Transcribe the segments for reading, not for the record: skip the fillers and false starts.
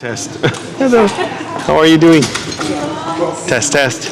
Test. Hello. How are you doing? Test, test.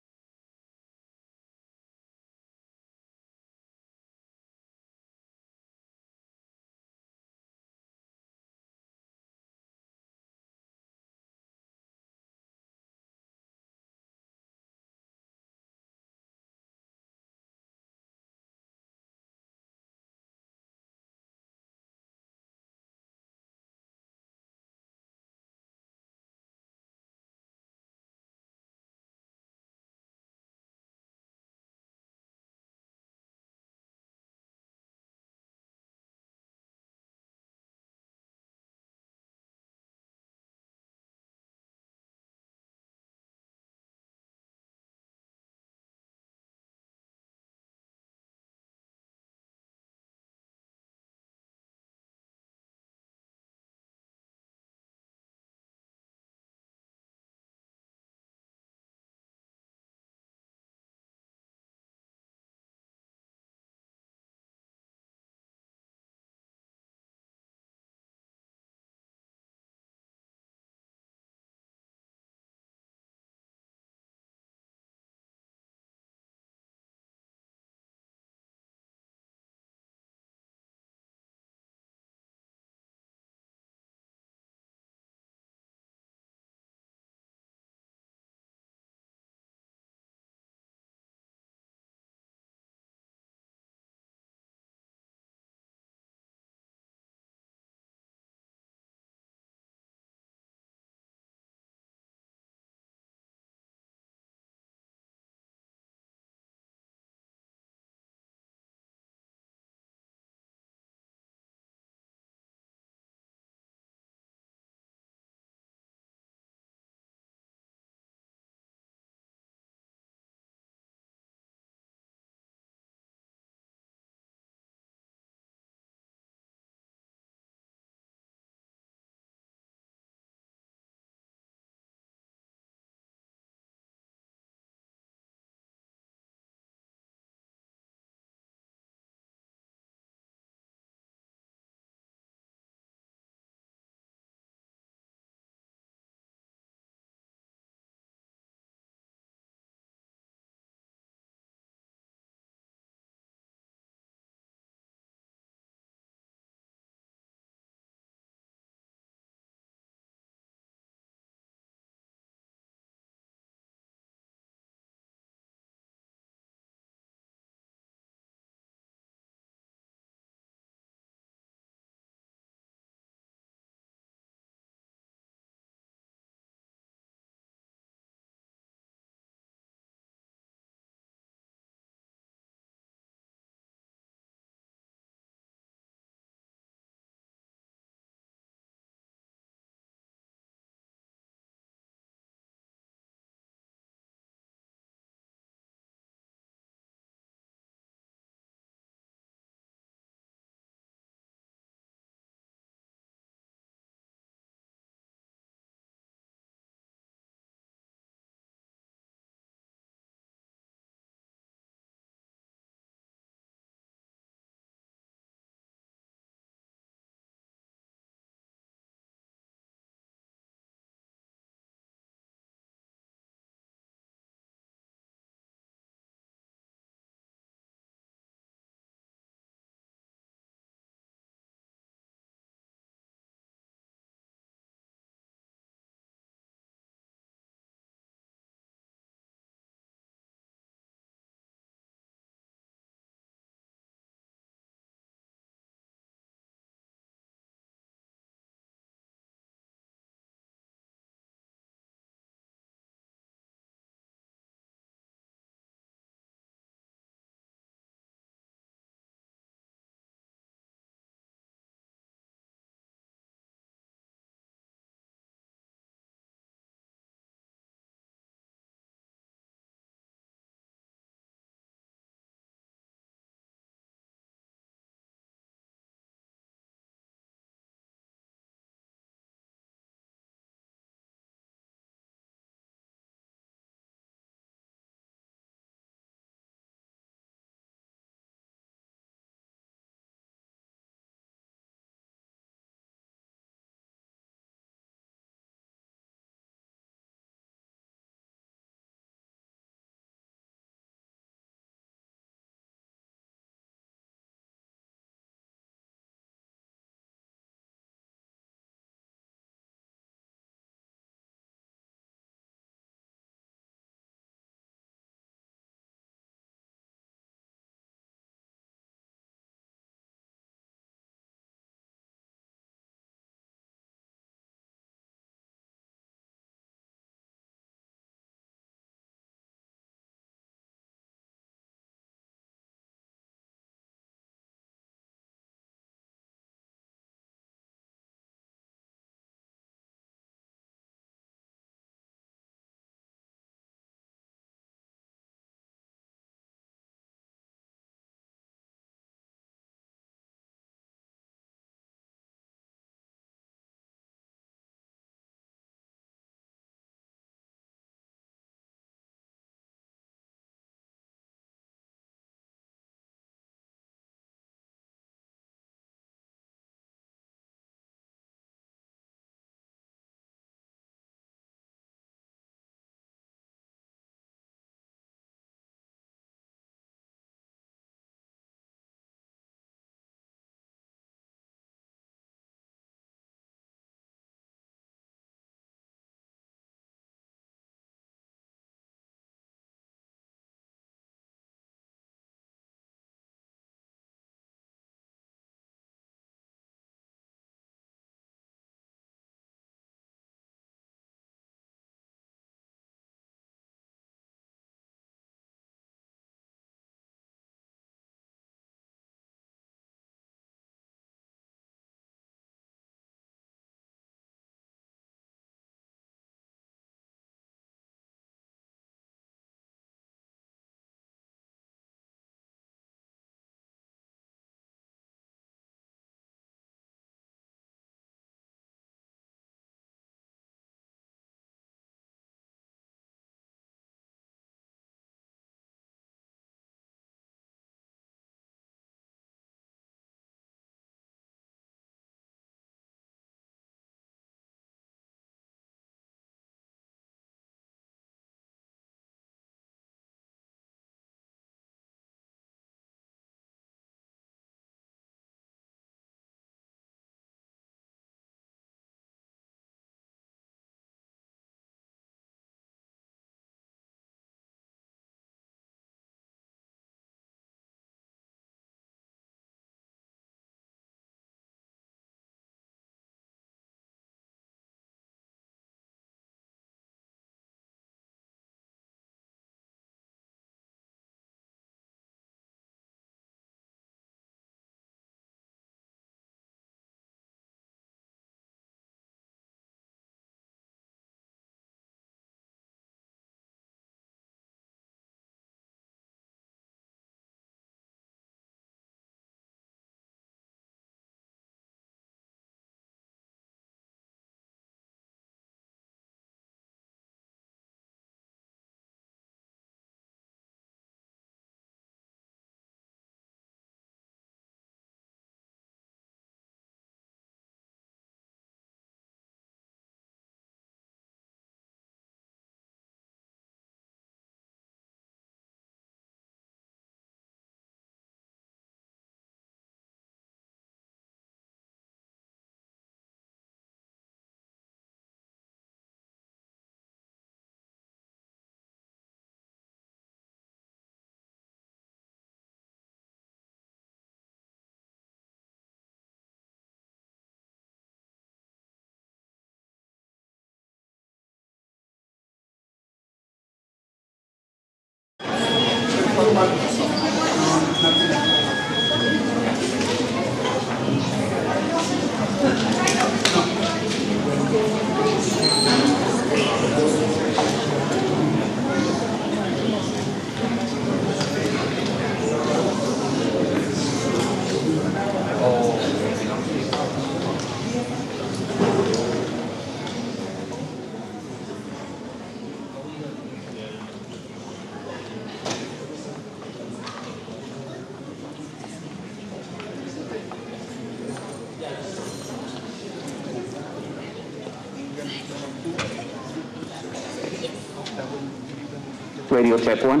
Radio check one.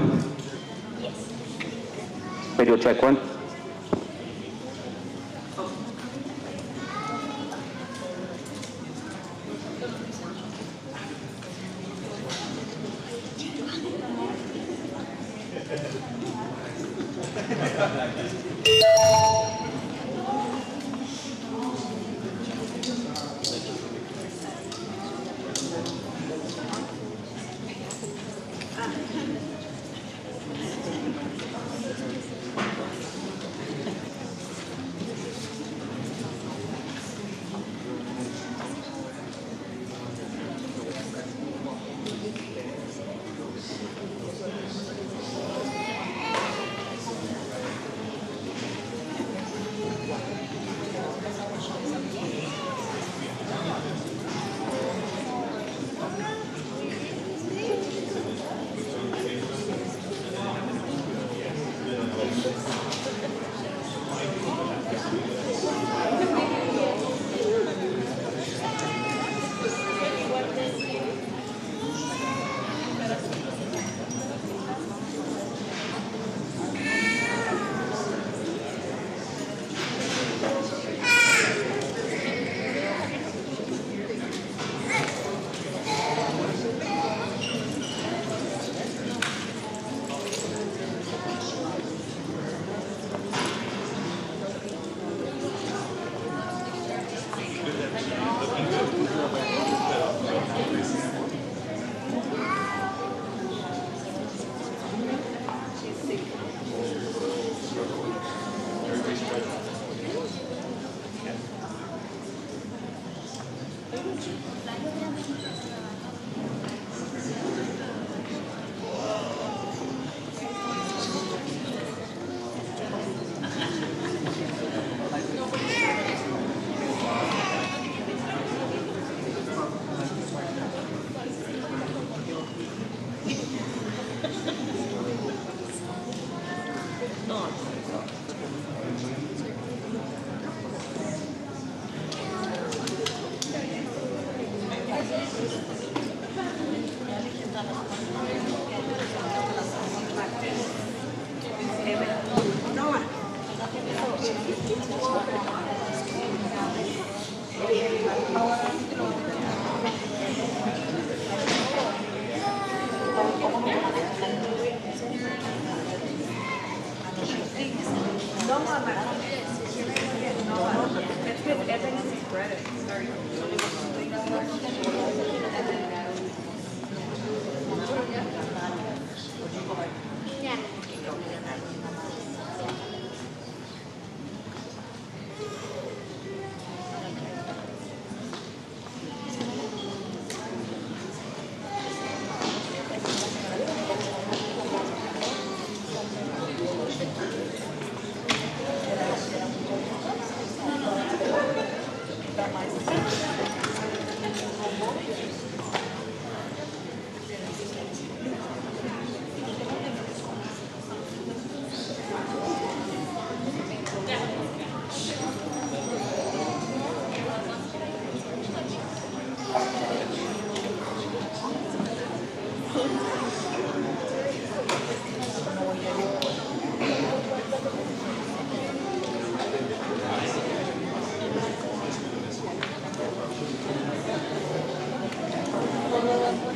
Radio check one.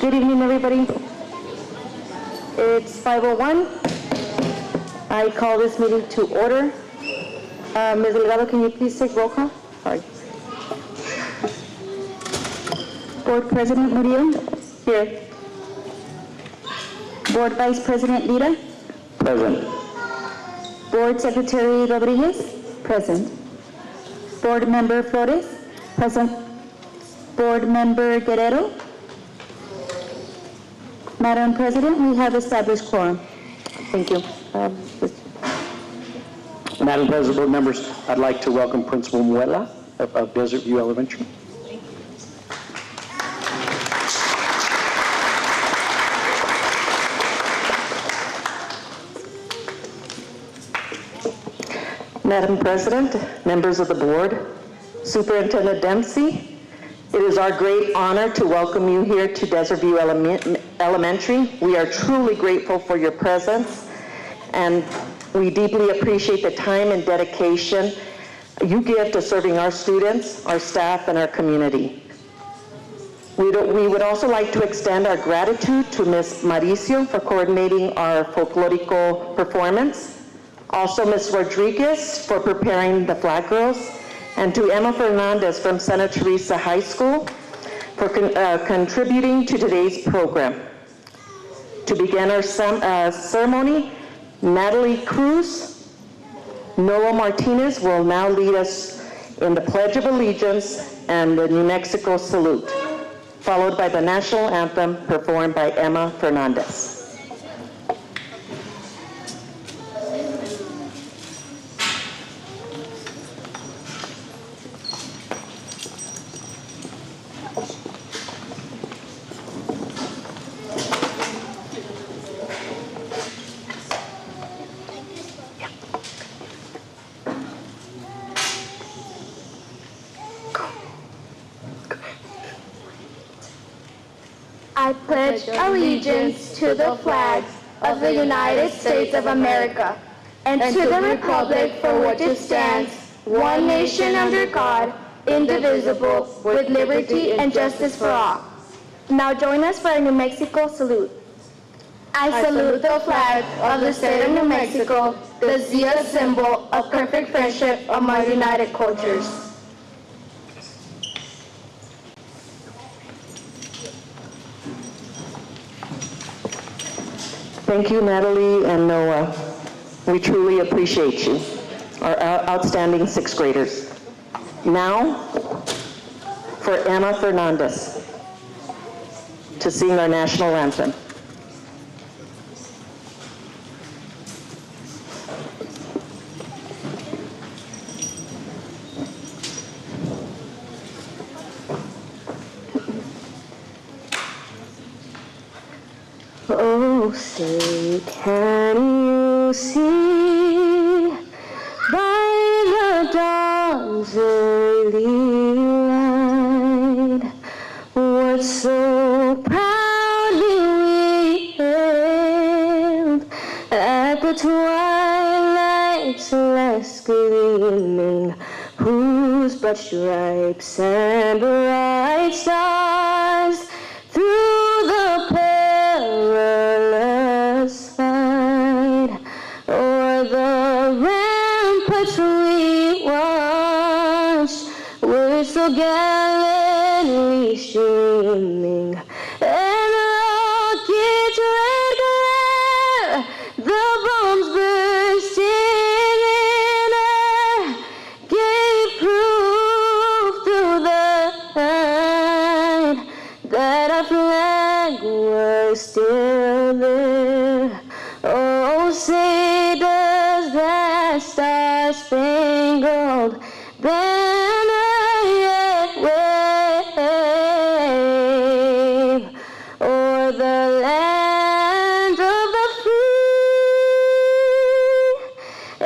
Good evening, everybody. It's 5:01. I call this meeting to order. Ms. Delgado, can you please take roll call? Sorry. Board President Murillo? Here. Board Vice President Lira? Present. Board Secretary Rodriguez? Present. Board Member Flores? Present. Board Member Guerrero? Madam President, we have established quorum. Thank you. Madam President, board members, I'd like to welcome Principal Muela of Desert View Elementary. Madam President, members of the board, Superintendent Dempsey, it is our great honor to welcome you here to Desert View Elementary. We are truly grateful for your presence, and we deeply appreciate the time and dedication you give to serving our students, our staff, and our community. We would also like to extend our gratitude to Ms. Mauricio for coordinating our folklorico performance. Also, Ms. Rodriguez for preparing the Flag Girls, and to Emma Fernandez from Santa Teresa High School for contributing to today's program. To begin our ceremony, Natalie Cruz, Noah Martinez will now lead us in the Pledge of Allegiance and the New Mexico Salute, followed by the National Anthem performed by Emma Fernandez. I pledge allegiance to the flag of the United States of America and to the republic for which it stands, one nation under God, indivisible, with liberty and justice for all. Now join us for our New Mexico salute. I salute the flag of the state of New Mexico, the Zia symbol of perfect friendship among united cultures. Thank you, Natalie and Noah. We truly appreciate you, our outstanding sixth graders. Now, for Emma Fernandez to sing our national anthem. Oh, say, can you see by the dawn's early light what so proudly we hailed at the twilight's last gleaming, whose broad stripes and bright stars through the perilous fight o'er the ramparts we watched were so gallantly streaming, and rockets red glare, the bombs bursting in air, gave proof through the night that our flag was still there. Oh, say does that star-spangled banner yet wave o'er the land of the free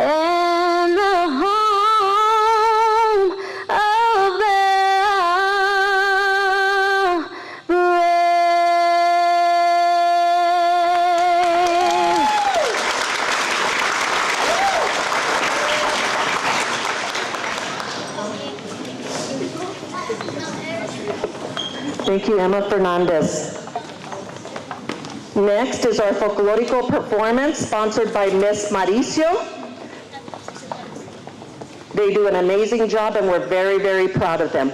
and the home of the Thank you, Emma Fernandez. Next is our folklorico performance sponsored by Ms. Mauricio. They do an amazing job and we're very, very proud of them.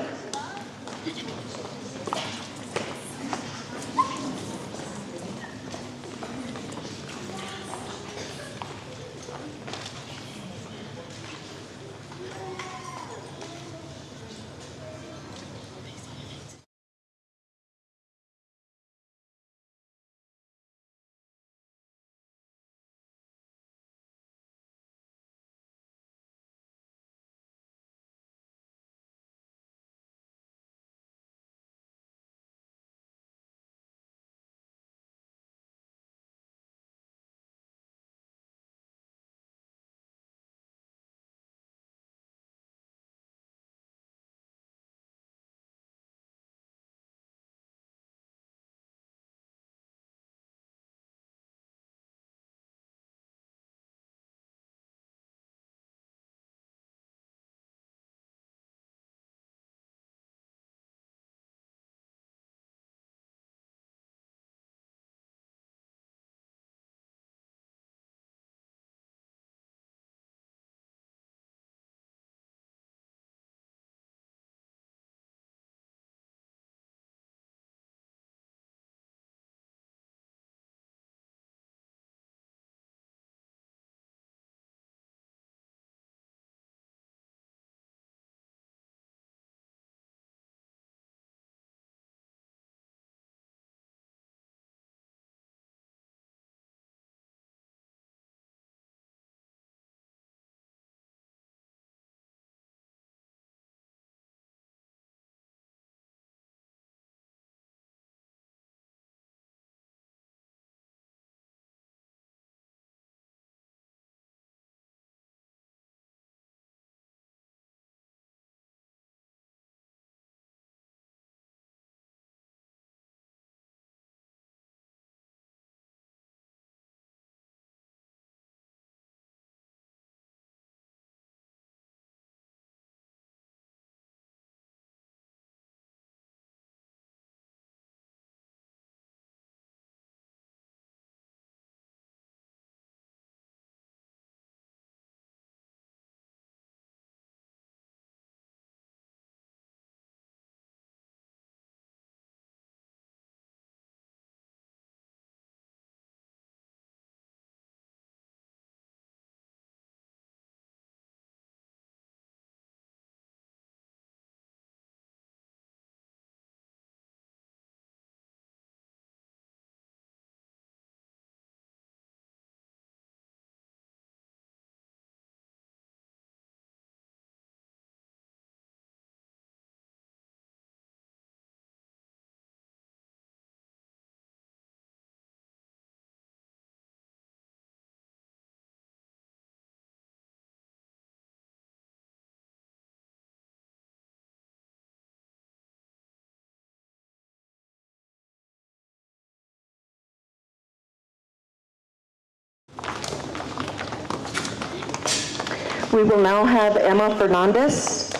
We will now have Emma Fernandez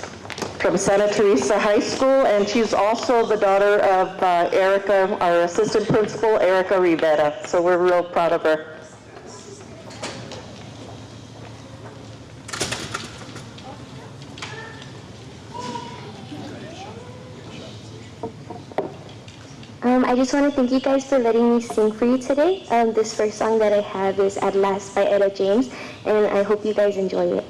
from Santa Teresa High School, and she's also the daughter of Erica, our assistant principal, Erica Rivera. So we're real proud of her. I just want to thank you guys for letting me sing for you today. This first song that I have is At Last by Etta James, and I hope you guys enjoy it.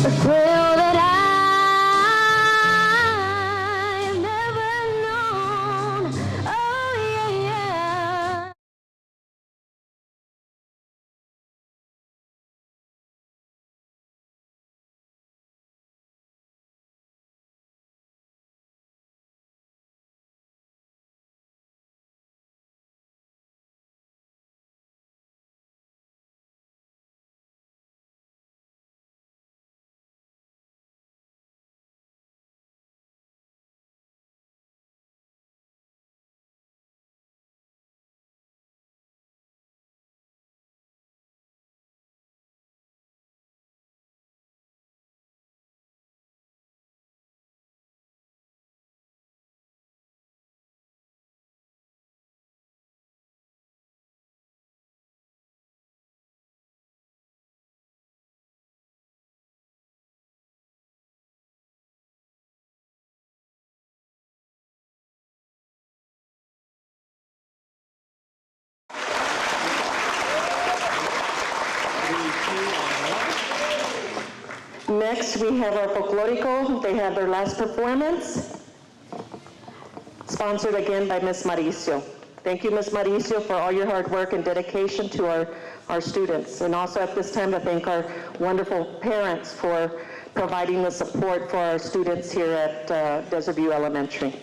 The thrill that I've never known. Oh, yeah, yeah. Next, we have our folklorico. They have their last performance, sponsored again by Ms. Mauricio. Thank you, Ms. Mauricio, for all your hard work and dedication to our students. And also at this time, I thank our wonderful parents for providing the support for our students here at Desert View Elementary.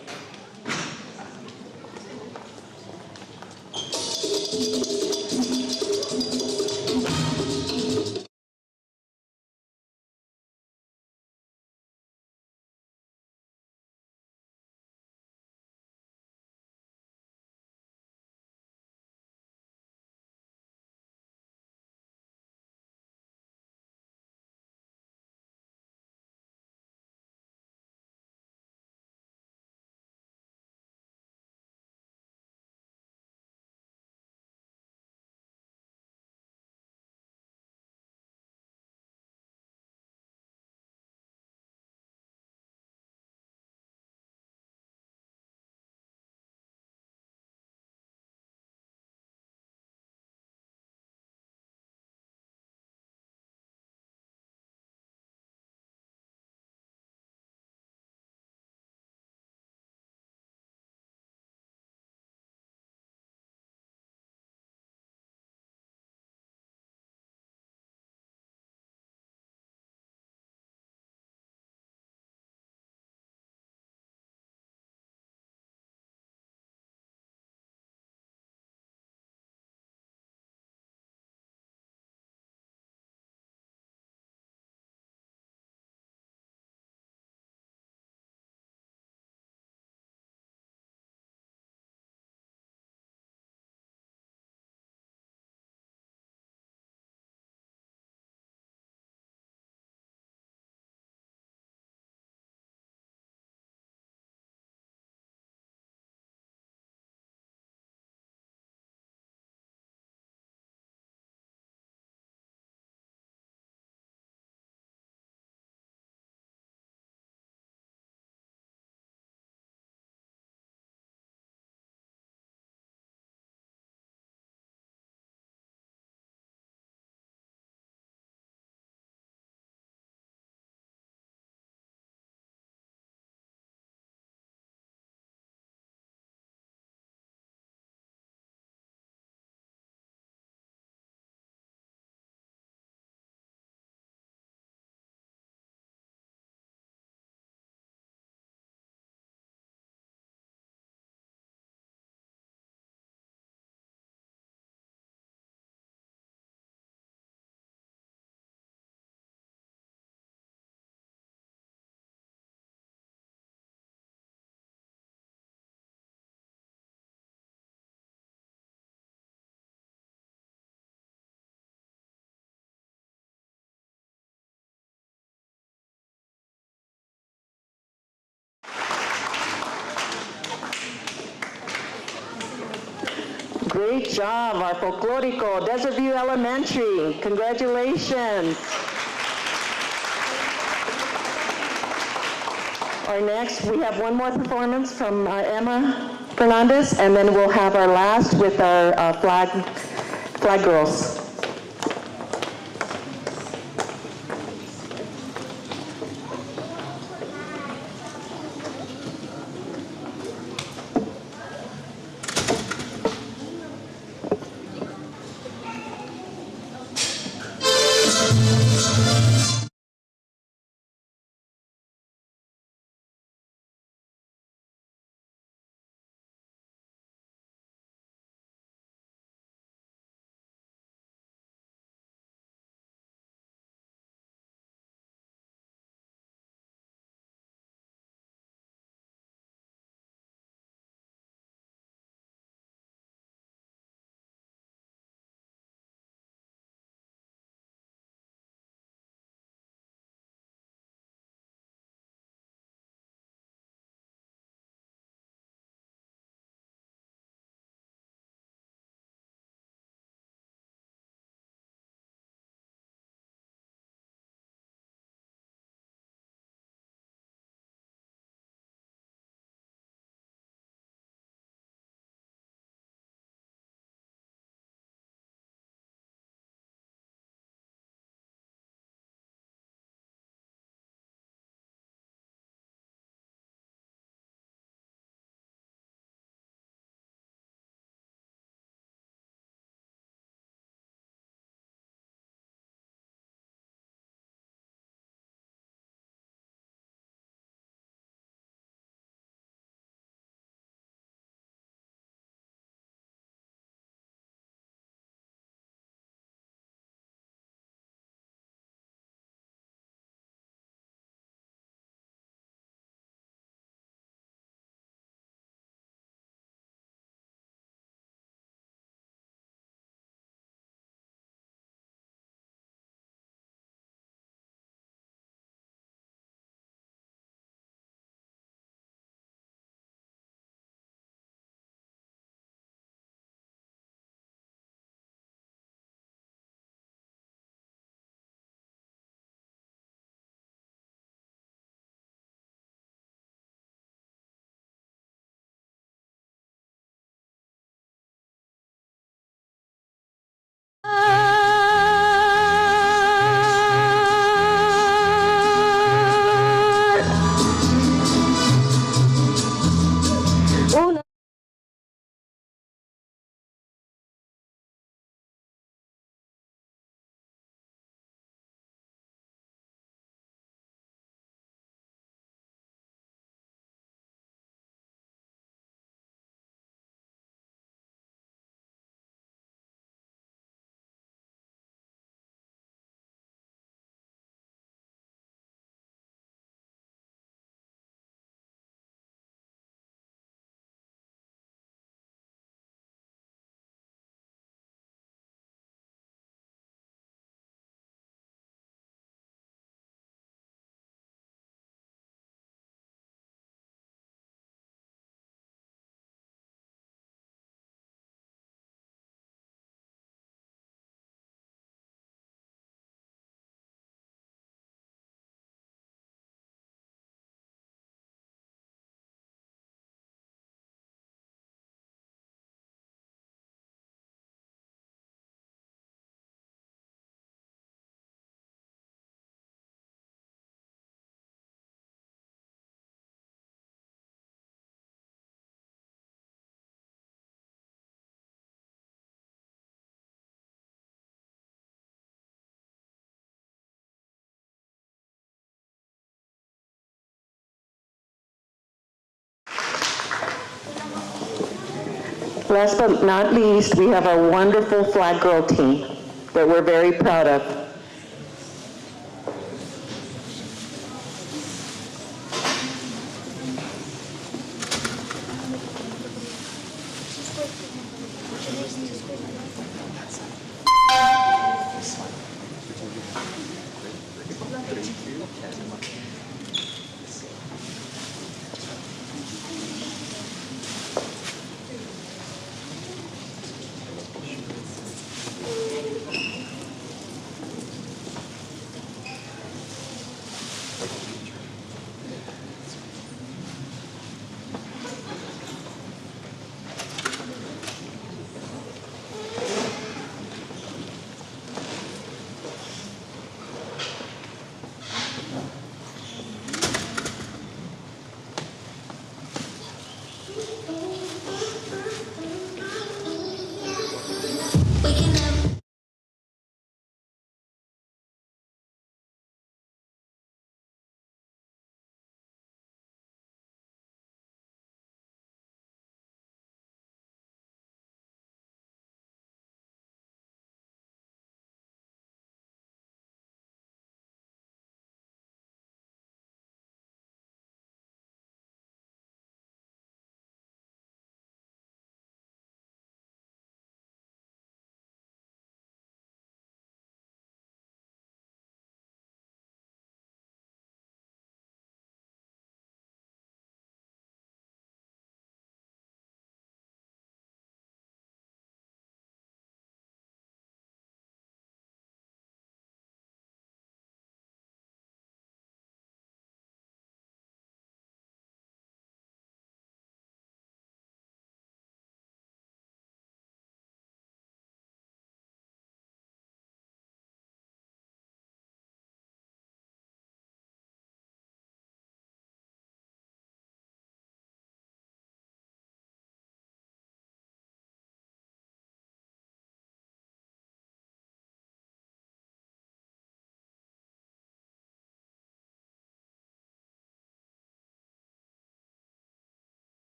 Great job, our folklorico, Desert View Elementary. Congratulations. All right, next, we have one more performance from Emma Fernandez, and then we'll have our last with our flag girls. Last but not least, we have our wonderful flag girl team that we're very proud of.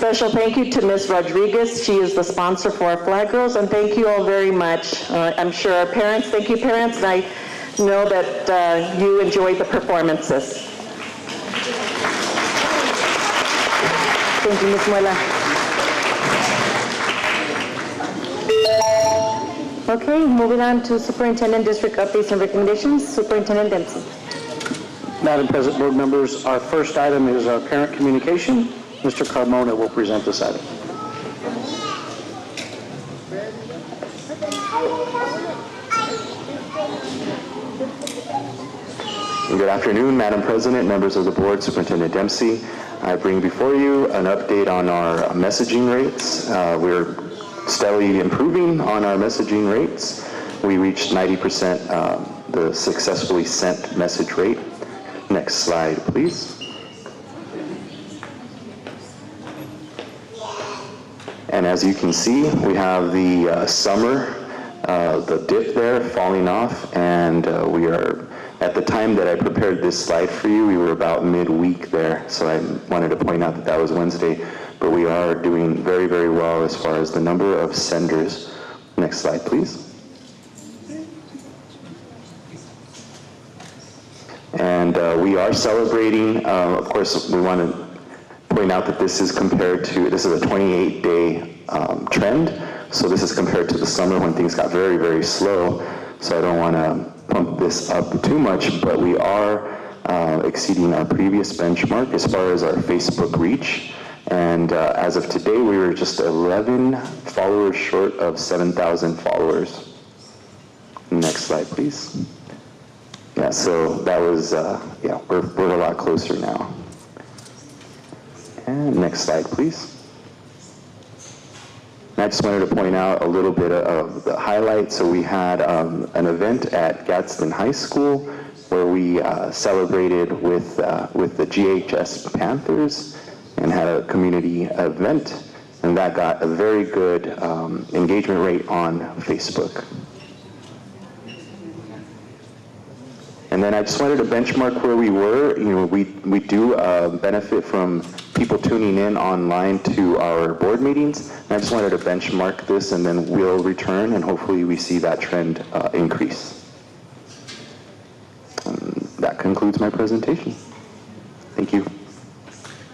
special thank you to Ms. Rodriguez. She is the sponsor for our Flag Girls, and thank you all very much. I'm sure our parents, thank you parents, and I know that you enjoyed the performances. Thank you, Ms. Muela. Okay, moving on to Superintendent District Updates and Recommendations. Superintendent Dempsey. Madam President, board members, our first item is our parent communication. Mr. Carmona will present this item. Good afternoon, Madam President, members of the board, Superintendent Dempsey. I bring before you an update on our messaging rates. We're steadily improving on our messaging rates. We reached 90% the successfully sent message rate. Next slide, please. And as you can see, we have the summer, the dip there falling off, and we are, at the time that I prepared this slide for you, we were about midweek there, so I wanted to point out that that was Wednesday, but we are doing very, very well as far as the number of senders. Next slide, please. And we are celebrating, of course, we want to point out that this is compared to, this is a 28-day trend, so this is compared to the summer when things got very, very slow, so I don't want to pump this up too much, but we are exceeding our previous benchmark as far as our Facebook reach, and as of today, we were just 11 followers short of 7,000 followers. Next slide, please. Yeah, so that was, yeah, we're a lot closer now. And next slide, please. And I just wanted to point out a little bit of the highlights. So we had an event at Gadsden High School where we celebrated with the GHS Panthers and had a community event, and that got a very good engagement rate on Facebook. And then I just wanted to benchmark where we were. You know, we do benefit from people tuning in online to our board meetings. And I just wanted to benchmark this, and then we'll return, and hopefully we see that trend increase. That concludes my presentation. Thank you.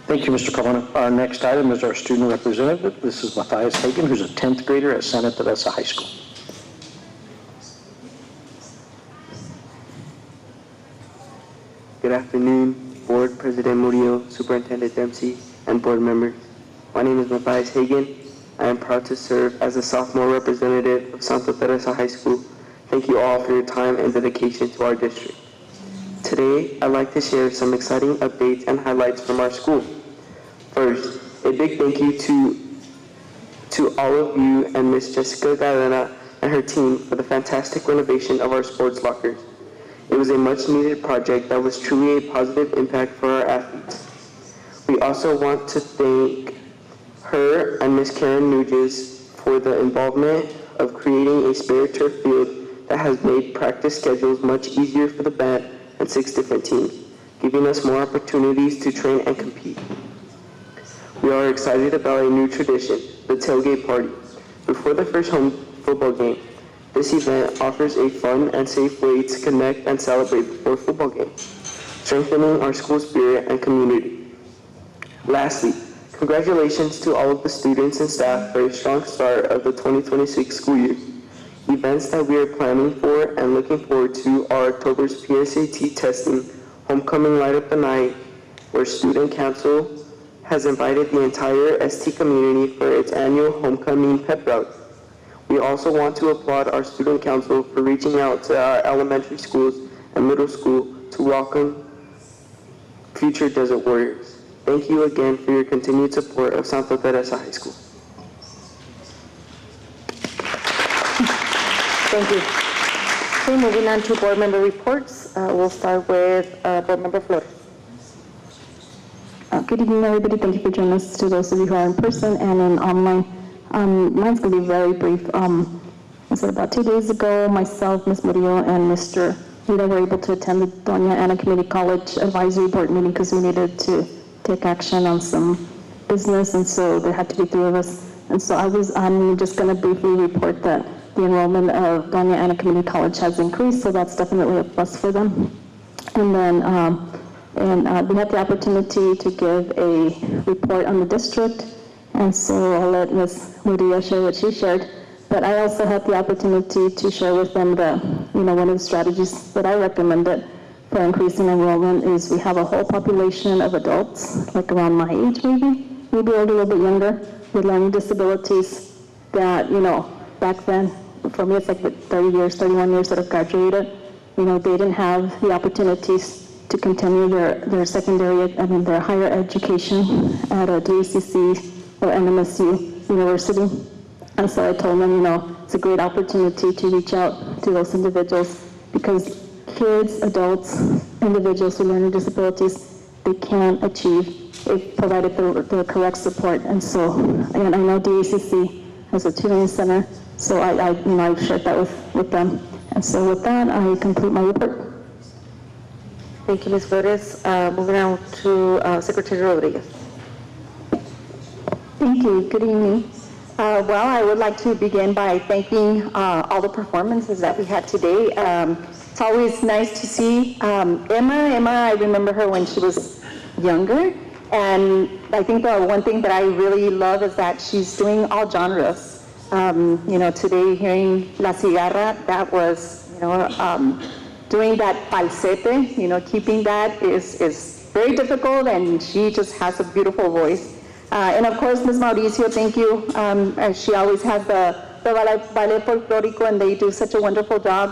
Thank you, Mr. Carmona. Our next item is our student representative. This is Matthias Hagen, who's a 10th grader at Santa Teresa High School. Good afternoon, Board President Murillo, Superintendent Dempsey, and board members. My name is Matthias Hagen. I am proud to serve as a sophomore representative of Santa Teresa High School. Thank you all for your time and dedication to our district. Today, I'd like to share some exciting updates and highlights from our school. First, a big thank you to all of you and Ms. Jessica Galena and her team for the fantastic renovation of our sports lockers. It was a much-needed project that was truly a positive impact for our athletes. We also want to thank her and Ms. Karen Nugez for the involvement of creating a spare turf field that has made practice schedules much easier for the band and 6 different teams, giving us more opportunities to train and compete. We are excited about a new tradition, the tailgate party. Before the first home football game, this event offers a fun and safe way to connect and celebrate before football games, strengthening our school spirit and community. Lastly, congratulations to all of the students and staff for a strong start of the 2026 school year. Events that we are planning for and looking forward to are October's PSAT testing, Homecoming Light Up the Night, where Student Council has invited the entire ST community for its annual Homecoming pep rally. We also want to applaud our Student Council for reaching out to our elementary schools and middle school to welcome future Desert Warriors. Thank you again for your continued support of Santa Teresa High School. Thank you. Okay, moving on to board member reports. We'll start with board member Flores. Good evening, everybody. Thank you for joining us, to those of you who are in person and in online. Mine's going to be very brief. So about 2 days ago, myself, Ms. Murillo, and Mr. Rita were able to attend the Doña Ana Community College Advisory Board meeting because we needed to take action on some business, and so there had to be 3 of us. And so I'm just going to briefly report that the enrollment of Doña Ana Community College has increased, so that's definitely a plus for them. And then we had the opportunity to give a report on the district, and so I'll let Ms. Murillo share what she shared. But I also had the opportunity to share with them that, one of the strategies that I recommended for increasing enrollment is we have a whole population of adults, like around my age maybe a little bit younger, with learning disabilities that, back then, for me it's like 31 years that have graduated, they didn't have the opportunities to continue their secondary, their higher education at a DACC or NMSU university. And so I told them, it's a great opportunity to reach out to those individuals, because kids, adults, individuals with learning disabilities, they can achieve if provided the correct support. And so, and I know DACC has a tutoring center, so I've shared that with them. And so with that, I complete my report. Thank you, Ms. Flores. Moving on to Secretary Rodriguez. Thank you. Good evening. Well, I would like to begin by thanking all the performances that we had today. It's always nice to see Emma. I remember her when she was younger, and I think the one thing that I really love is that she's doing all genres. Today hearing La Cigarra, that was, doing that falsete, keeping that is very difficult, and she just has a beautiful voice. And of course, Ms. Mauricio, thank you. She always has the ballet folklorico, and they do such a wonderful job.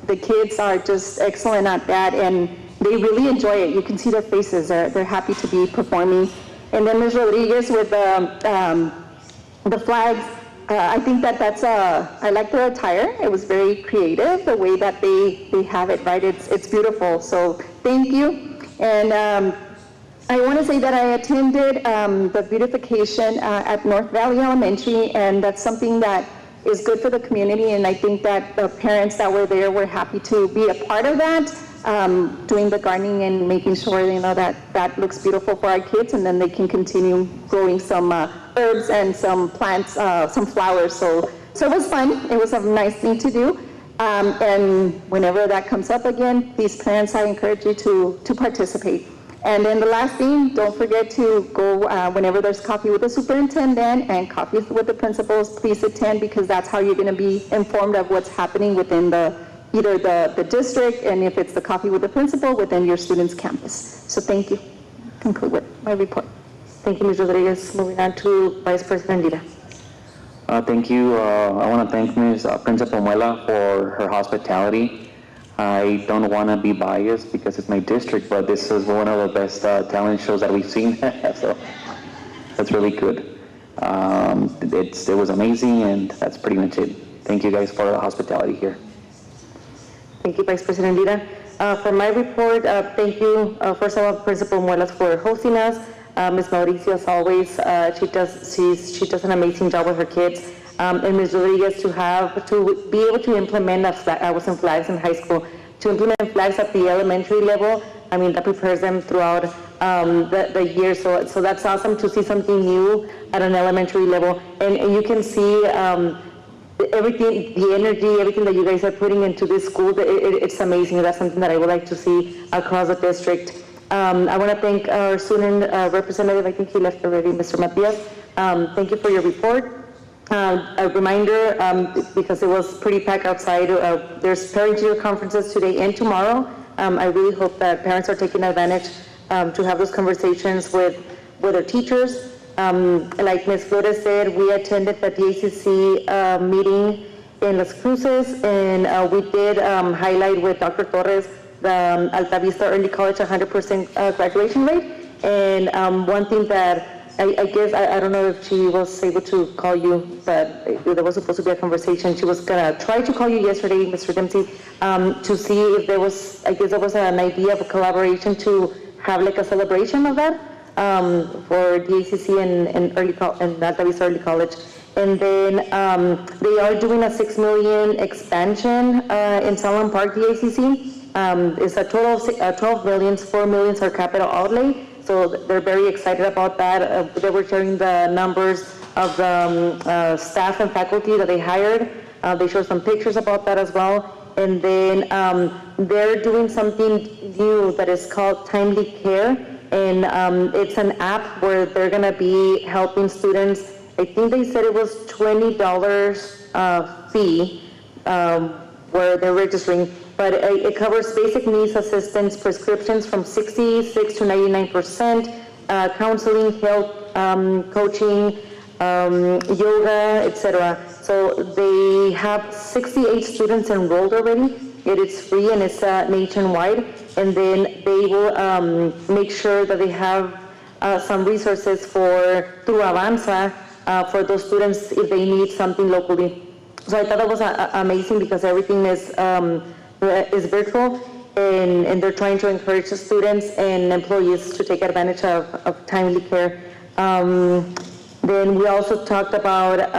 The kids are just excellent at that, and they really enjoy it. You can see their faces. They're happy to be performing. And then Ms. Rodriguez with the flags. I think that's I like their attire. It was very creative, the way that they have it, right? It's beautiful. So thank you. And I want to say that I attended the beautification at North Valley Elementary, and that's something that is good for the community, and I think that the parents that were there were happy to be a part of that, doing the gardening and making sure, that looks beautiful for our kids, and then they can continue growing some herbs and some plants, some flowers. So it was fun. It was a nice thing to do. And whenever that comes up again, please, parents, I encourage you to participate. And then the last thing, don't forget to go whenever there's coffee with the superintendent and coffee with the principals, please attend, because that's how you're going to be informed of what's happening within either the district, and if it's the coffee with the principal, within your student's campus. So thank you. Conclude with my report. Thank you, Ms. Rodriguez. Moving on to Vice President Lira. Thank you. I want to thank Ms. Principal Muela for her hospitality. I don't want to be biased because it's my district, but this is one of the best talent shows that we've seen, so that's really good. It was amazing, and that's pretty much it. Thank you guys for the hospitality here. Thank you, Vice President Lira. For my report, thank you, first of all, Principal Muelas for hosting us. Ms. Mauricio, as always, she does an amazing job with her kids. And Ms. Rodriguez to be able to implement I was in flags in high school, to implement flags at the elementary level. I mean, that prepares them throughout the year. So that's awesome to see something new at an elementary level. And you can see everything, the energy, everything that you guys are putting into this school. It's amazing. That's something that I would like to see across the district. I want to thank our student representative. I think he left already, Mr. Matias. Thank you for your report. A reminder, because it was pretty packed outside, there's parent-teacher conferences today and tomorrow. I really hope that parents are taking advantage to have those conversations with their teachers. Like Ms. Flores said, we attended the DACC meeting in Las Cruces, and we did highlight with Dr. Torres the Alta Vista Early College 100% graduation rate. And one thing that I guess, I don't know if she was able to call you, but there was supposed to be a conversation. She was gonna try to call you yesterday, Mr. Dempsey, to see if there was, I guess there was an idea of a collaboration to have like a celebration of that for DACC and Alta Vista Early College. And then they are doing a $6 million expansion in Salon Park DACC. It's a total of 12 million, 4 million are capital outlay. So they're very excited about that. They were sharing the numbers of the staff and faculty that they hired. They showed some pictures about that as well. And then they're doing something new that is called Timely Care. And it's an app where they're going to be helping students. I think they said it was $20 fee where they're registering. But it covers basic needs assistance, prescriptions from 66 to 99%, counseling, health, coaching, yoga, etc. So they have 68 students enrolled already. It is free and it's nationwide. And then they will make sure that they have some resources through Avanza for those students if they need something locally. So I thought that was amazing because everything is virtual, and they're trying to encourage the students and employees to take advantage of Timely Care. Then we also talked about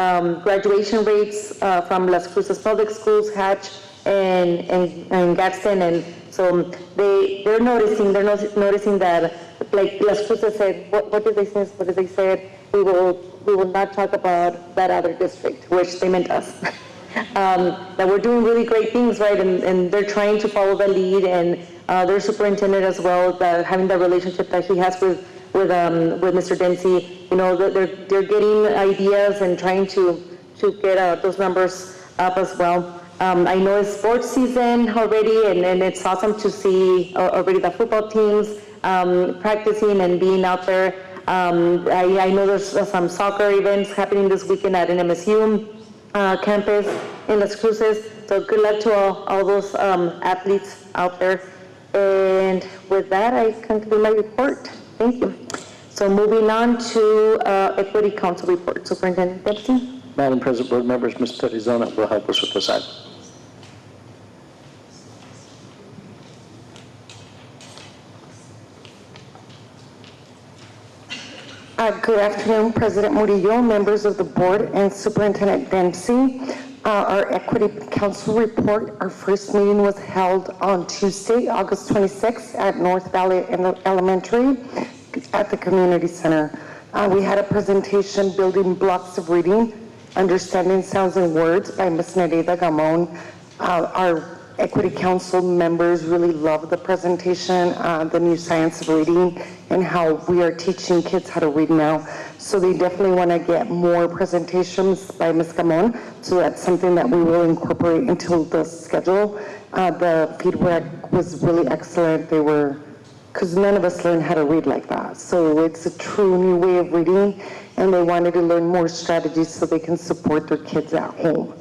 graduation rates from Las Cruces Public Schools, Hatch, and Gadsden, and so they're noticing that, like Las Cruces said, what did they say? What did they say? We will not talk about that other district, which they meant us. That we're doing really great things, right? And they're trying to follow the lead, and their superintendent as well, having the relationship that he has with Mr. Dempsey. You know, they're getting ideas and trying to get those numbers up as well. I know it's sports season already, and it's awesome to see already the football teams practicing and being out there. I know there's some soccer events happening this weekend at NMSU campus in Las Cruces. So good luck to all those athletes out there. And with that, I conclude my report. Thank you. So moving on to Equity Council report. Superintendent Dempsey. Madam President, board members, Ms. Arizona will help us with this item. Good afternoon, President Murillo, members of the board, and Superintendent Dempsey. Our Equity Council report, our first meeting was held on Tuesday, August 26th at North Valley Elementary at the Community Center. We had a presentation, Building Blocks of Reading, Understanding Sounds and Words by Ms. Nereida Gamon. Our Equity Council members really loved the presentation, the new science of reading, and how we are teaching kids how to read now. So they definitely want to get more presentations by Ms. Gamon. So that's something that we will incorporate into the schedule. The feedback was really excellent. Because none of us learned how to read like that. So it's a true new way of reading, and they wanted to learn more strategies so they can support their kids at home.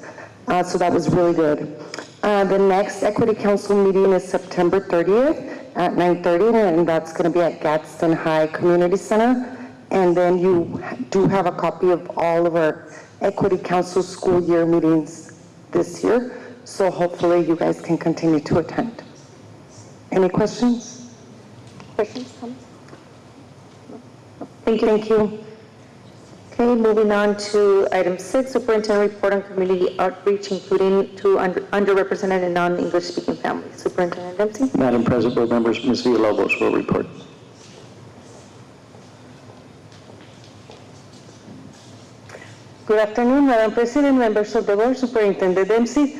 So that was really good. The next Equity Council meeting is September 30th at 9:30, and that's going to be at Gadsden High Community Center. And then you do have a copy of all of our Equity Council school year meetings this year. So hopefully you guys can continue to attend. Any questions? Questions, comments? Thank you. Thank you. Okay, moving on to item 6, Superintendent report on community outreach, including to underrepresented and non-English speaking families. Superintendent Dempsey. Madam President, board members, Ms. Villalobos will report. Good afternoon, Madam President, members of the board, Superintendent Dempsey.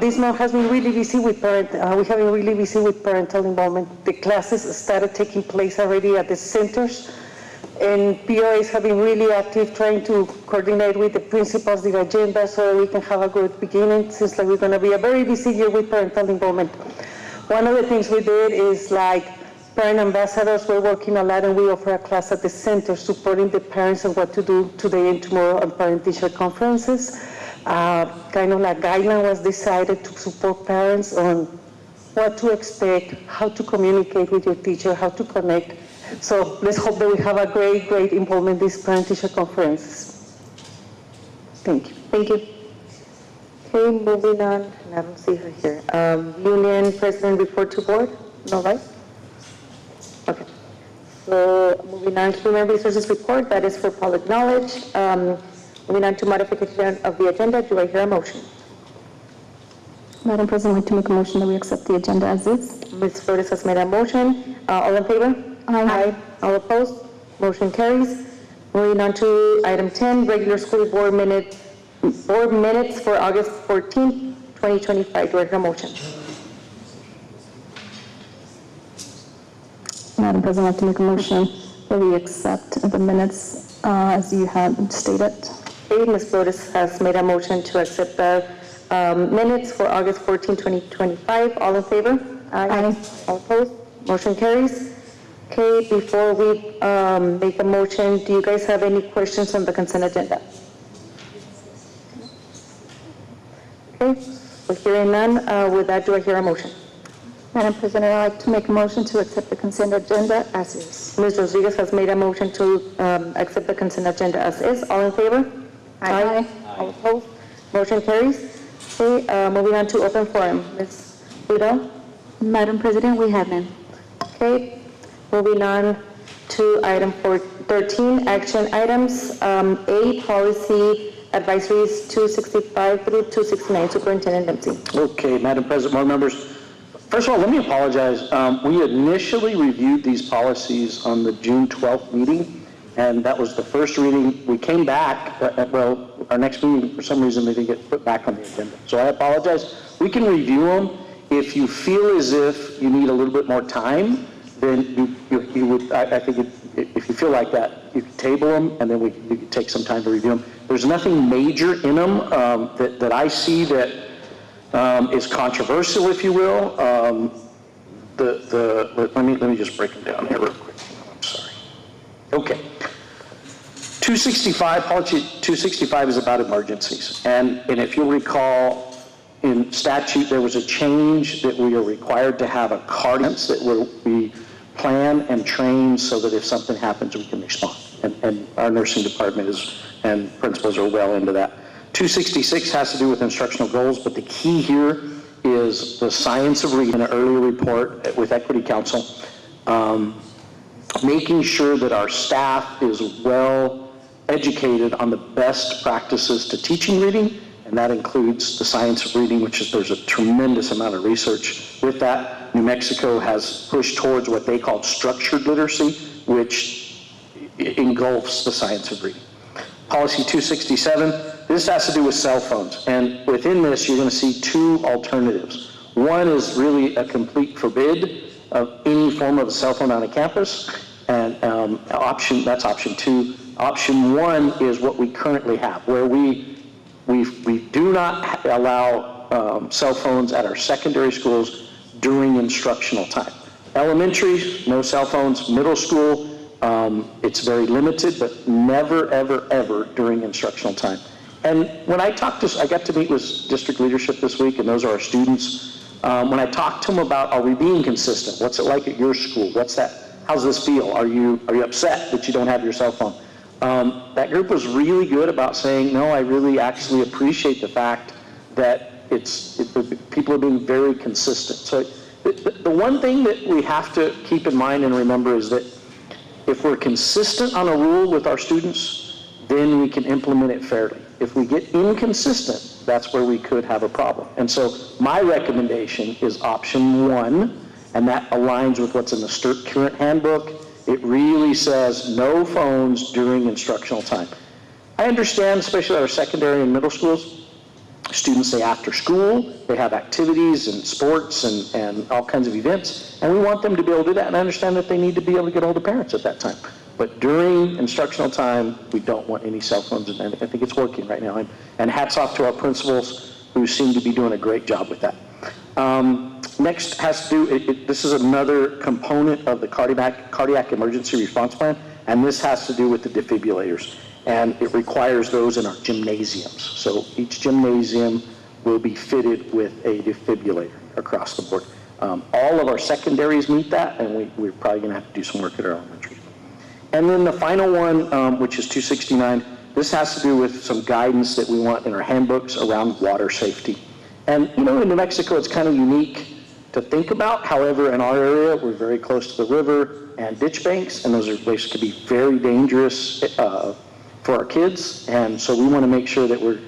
This month has been really busy with we have been really busy with parental involvement. The classes started taking place already at the centers, and POAs have been really active trying to coordinate with the principals the agenda so we can have a good beginning. It seems like we're going to be a very busy year with parental involvement. One of the things we did is like parent ambassadors. We're working a lot, and we offer a class at the center supporting the parents on what to do today and tomorrow on parent-teacher conferences. Kind of like guideline was decided to support parents on what to expect, how to communicate with your teacher, how to connect. So let's hope that we have a great, great involvement in these parent-teacher conferences. Thank you. Thank you. Okay, moving on. I don't see her here. Union President report to board? No, right? Okay. So moving on to Human Resources report, that is for public knowledge. Moving on to modification of the agenda, do I hear a motion? Madam President, I'd like to make a motion that we accept the agenda as is. Ms. Flores has made a motion. All in favor? Aye. All opposed? Motion carries. Moving on to item 10, regular school board minutes for August 14th, 2025. Do I hear a motion? Madam President, I'd like to make a motion that we accept the minutes as you had stated. Okay, Ms. Flores has made a motion to accept the minutes for August 14, 2025. All in favor? Aye. All opposed? Motion carries. Okay, before we make a motion, do you guys have any questions on the consent agenda? Okay, we're hearing none. With that, do I hear a motion? Madam President, I'd like to make a motion to accept the consent agenda as is. Ms. Rodriguez has made a motion to accept the consent agenda as is. All in favor? Aye. All opposed? Motion carries. Okay, moving on to open forum. Ms. Ludo? Madam President, we have none. Okay, moving on to item 13, action items. A, policy advisories 265 through 269. Superintendent Dempsey. Okay, Madam President, board members. First of all, let me apologize. We initially reviewed these policies on the June 12th meeting, and that was the first reading. We came back, our next meeting, for some reason, they didn't get put back on the agenda. So I apologize. We can review them. If you feel as if you need a little bit more time, then you would, I think if you feel like that, you could table them, and then you could take some time to review them. There's nothing major in them that I see that is controversial, if you will. Let me just break them down here real quick. I'm sorry. Okay. 265, policy 265 is about emergencies. And if you'll recall, in statute, there was a change that we are required to have a cardians that we plan and train so that if something happens, we can respond. And our nursing department and principals are well into that. 266 has to do with instructional goals, but the key here is the science of reading, an earlier report with Equity Council, making sure that our staff is well educated on the best practices to teaching reading, and that includes the science of reading, there's a tremendous amount of research with that. New Mexico has pushed towards what they call structured literacy, which engulfs the science of reading. Policy 267, this has to do with cell phones, and within this you're going to see two alternatives. One is really a complete forbid of any form of a cell phone on a campus, and that's option 2. Option 1 is what we currently have, where we do not allow cell phones at our secondary schools during instructional time. Elementary, no cell phones. Middle school, it's very limited, but never, ever, ever during instructional time. And when I got to meet with district leadership this week, and those are our students. When I talked to them about, are we being consistent? What's it like at your school? How's this feel? Are you upset that you don't have your cell phone? That group was really good about saying, no, I really actually appreciate the fact that people are being very consistent. So the one thing that we have to keep in mind and remember is that if we're consistent on a rule with our students, then we can implement it fairly. If we get inconsistent, that's where we could have a problem. And so my recommendation is option 1, and that aligns with what's in the current handbook. It really says no phones during instructional time. I understand, especially at our secondary and middle schools, students say after school, they have activities and sports and all kinds of events, and we want them to be able to do that, and I understand that they need to be able to get hold of parents at that time. But during instructional time, we don't want any cell phones, and I think it's working right now. And hats off to our principals who seem to be doing a great job with that. Next has to do, this is another component of the cardiac emergency response plan, and this has to do with the defibrillators. And it requires those in our gymnasiums. So each gymnasium will be fitted with a defibrillator across the board. All of our secondaries meet that, and we're probably going to have to do some work at our elementary. And then the final one, which is 269, this has to do with some guidance that we want in our handbooks around water safety. And in New Mexico, it's kind of unique to think about. However, in our area, we're very close to the river and ditch banks, and those are places that can be very dangerous for our kids. And so we want to make sure that we're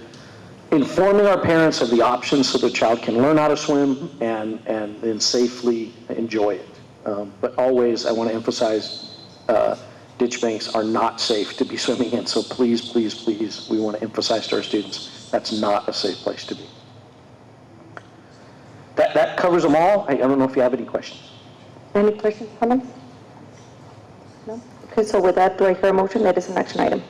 informing our parents of the options so the child can learn how to swim and then safely enjoy it. But always, I want to emphasize, ditch banks are not safe to be swimming in. So please, please, please, we want to emphasize to our students, that's not a safe place to be. That covers them all. I don't know if you have any questions. Any questions, comments? No? Okay, so with that, do I hear a motion? That is an action item.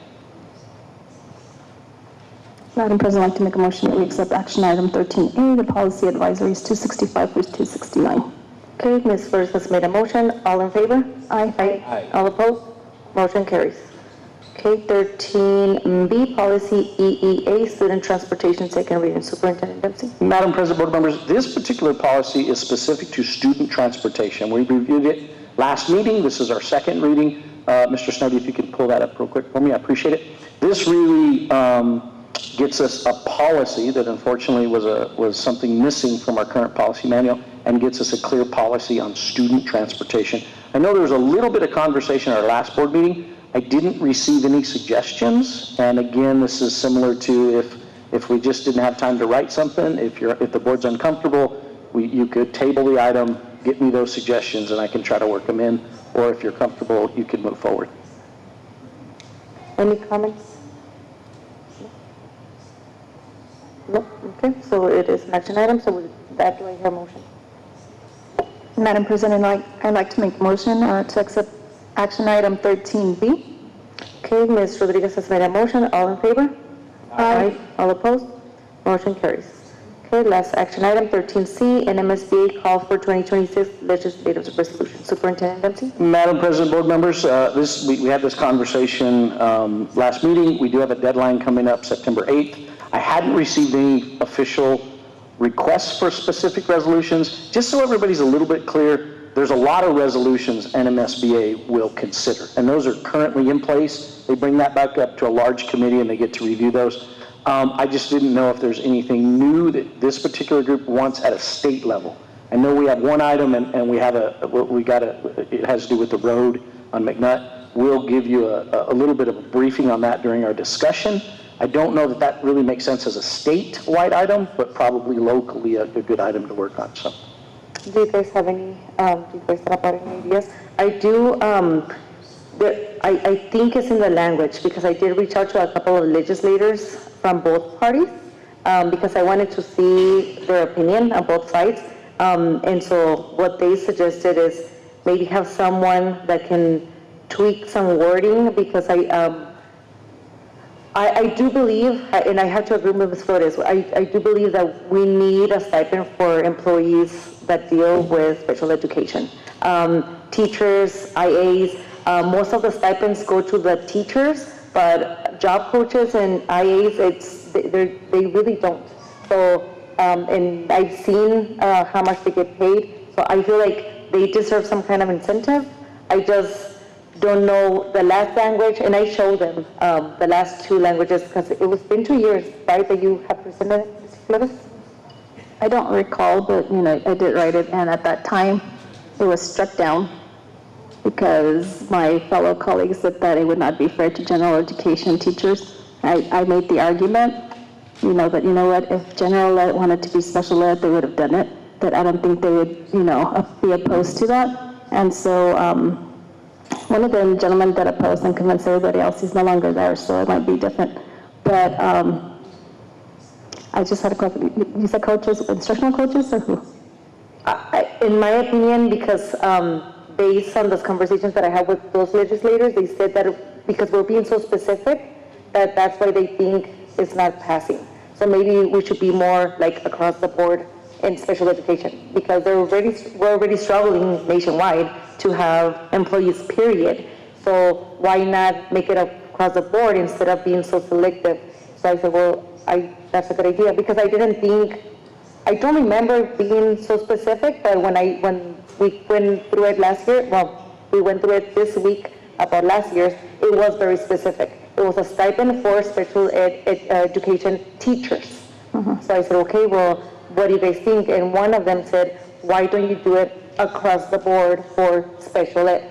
Madam President, I'd like to make a motion that we accept action item 13A, the policy advisories 265 through 269. Okay, Ms. Flores has made a motion. All in favor? Aye. Aye. All opposed? Motion carries. Okay, 13B, policy EEA, student transportation, second reading. Superintendent Dempsey. Madam President, board members, this particular policy is specific to student transportation. We reviewed it last meeting. This is our second reading. Mr. Snowdy, if you could pull that up real quick for me, I appreciate it. This really gets us a policy that unfortunately was something missing from our current policy manual, and gets us a clear policy on student transportation. I know there was a little bit of conversation at our last board meeting. I didn't receive any suggestions, and again, this is similar to if we just didn't have time to write something, if the board's uncomfortable, you could table the item, get me those suggestions, and I can try to work them in, or if you're comfortable, you can move forward. Any comments? No? Okay, so it is an action item, so with that, do I hear a motion? Madam President, I'd like to make a motion to accept action item 13B. Okay, Ms. Rodriguez has made a motion. All in favor? Aye. All opposed? Motion carries. Okay, last action item, 13C, NMSBA call for 2026 legislative resolution. Superintendent Dempsey? Madam President, board members, we had this conversation last meeting. We do have a deadline coming up September 8th. I hadn't received any official requests for specific resolutions. Just so everybody's a little bit clear, there's a lot of resolutions NMSBA will consider, and those are currently in place. They bring that back up to a large committee and they get to review those. I just didn't know if there's anything new that this particular group wants at a state level. I know we have one item and we have it has to do with the road on McNutt. We'll give you a little bit of a briefing on that during our discussion. I don't know that really makes sense as a statewide item, but probably locally a good item to work on. So, do you guys have any, do you guys have any ideas? I do, I think it's in the language, because I did reach out to a couple of legislators from both parties, because I wanted to see their opinion on both sides. And so what they suggested is maybe have someone that can tweak some wording, because I do believe, and I have to agree with Ms. Flores, I do believe that we need a stipend for employees that deal with special education. Teachers, IAs, most of the stipends go to the teachers, but job coaches and IAs, they really don't. So, and I've seen how much they get paid, so I feel like they deserve some kind of incentive. I just don't know the last language, and I showed them the last two languages, because it was been 2 years, right, that you have presented it, Ms. Flores? I don't recall, but I did write it, and at that time, it was struck down because my fellow colleagues said that it would not be fair to general education teachers. I made the argument, that what, if general ed wanted to be special ed, they would have done it. That I don't think they would, be opposed to that. And so one of the gentlemen that opposed and convinced everybody else, he's no longer there, so it might be different. But I just had a question. You said coaches, instructional coaches, or who? In my opinion, because based on those conversations that I had with those legislators, they said that because we're being so specific, that's why they think it's not passing. So maybe we should be more like across the board in special education, because we're already struggling nationwide to have employees, period. So why not make it across the board instead of being so selective? So I said, well, that's a good idea, because I don't remember being so specific, but when we went through it last year, we went through it this week about last year's, it was very specific. It was a stipend for special education teachers. So I said, okay, well, what do you guys think? And one of them said, why don't you do it across the board for special ed?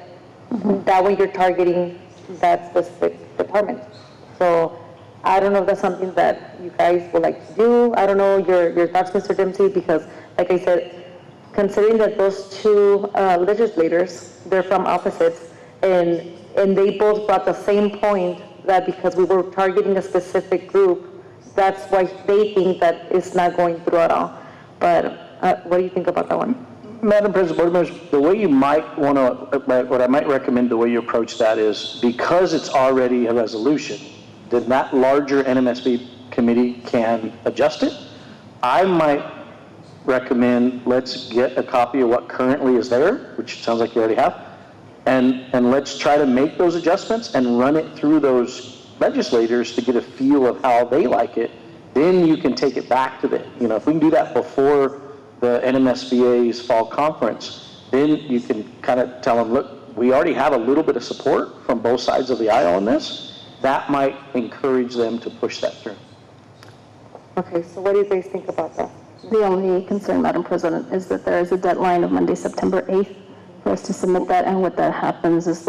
That way you're targeting that specific department. So I don't know if that's something that you guys would like to do. I don't know your thoughts, Mr. Dempsey, because like I said, considering that those two legislators, they're from opposites, and they both brought the same point, that because we were targeting a specific group, that's why they think that it's not going through at all. But what do you think about that one? Madam President, Board members, the way you might want to, what I might recommend the way you approach that is, because it's already a resolution, then that larger NMSB committee can adjust it. I might recommend let's get a copy of what currently is there, which sounds like you already have, and let's try to make those adjustments and run it through those legislators to get a feel of how they like it. Then you can take it back to the, if we can do that before the NMSBA's fall conference, then you can kind of tell them, look, we already have a little bit of support from both sides of the aisle on this. That might encourage them to push that through. Okay, so what do you guys think about that? The only concern, Madam President, is that there is a deadline of Monday, September 8th for us to submit that, and what that happens is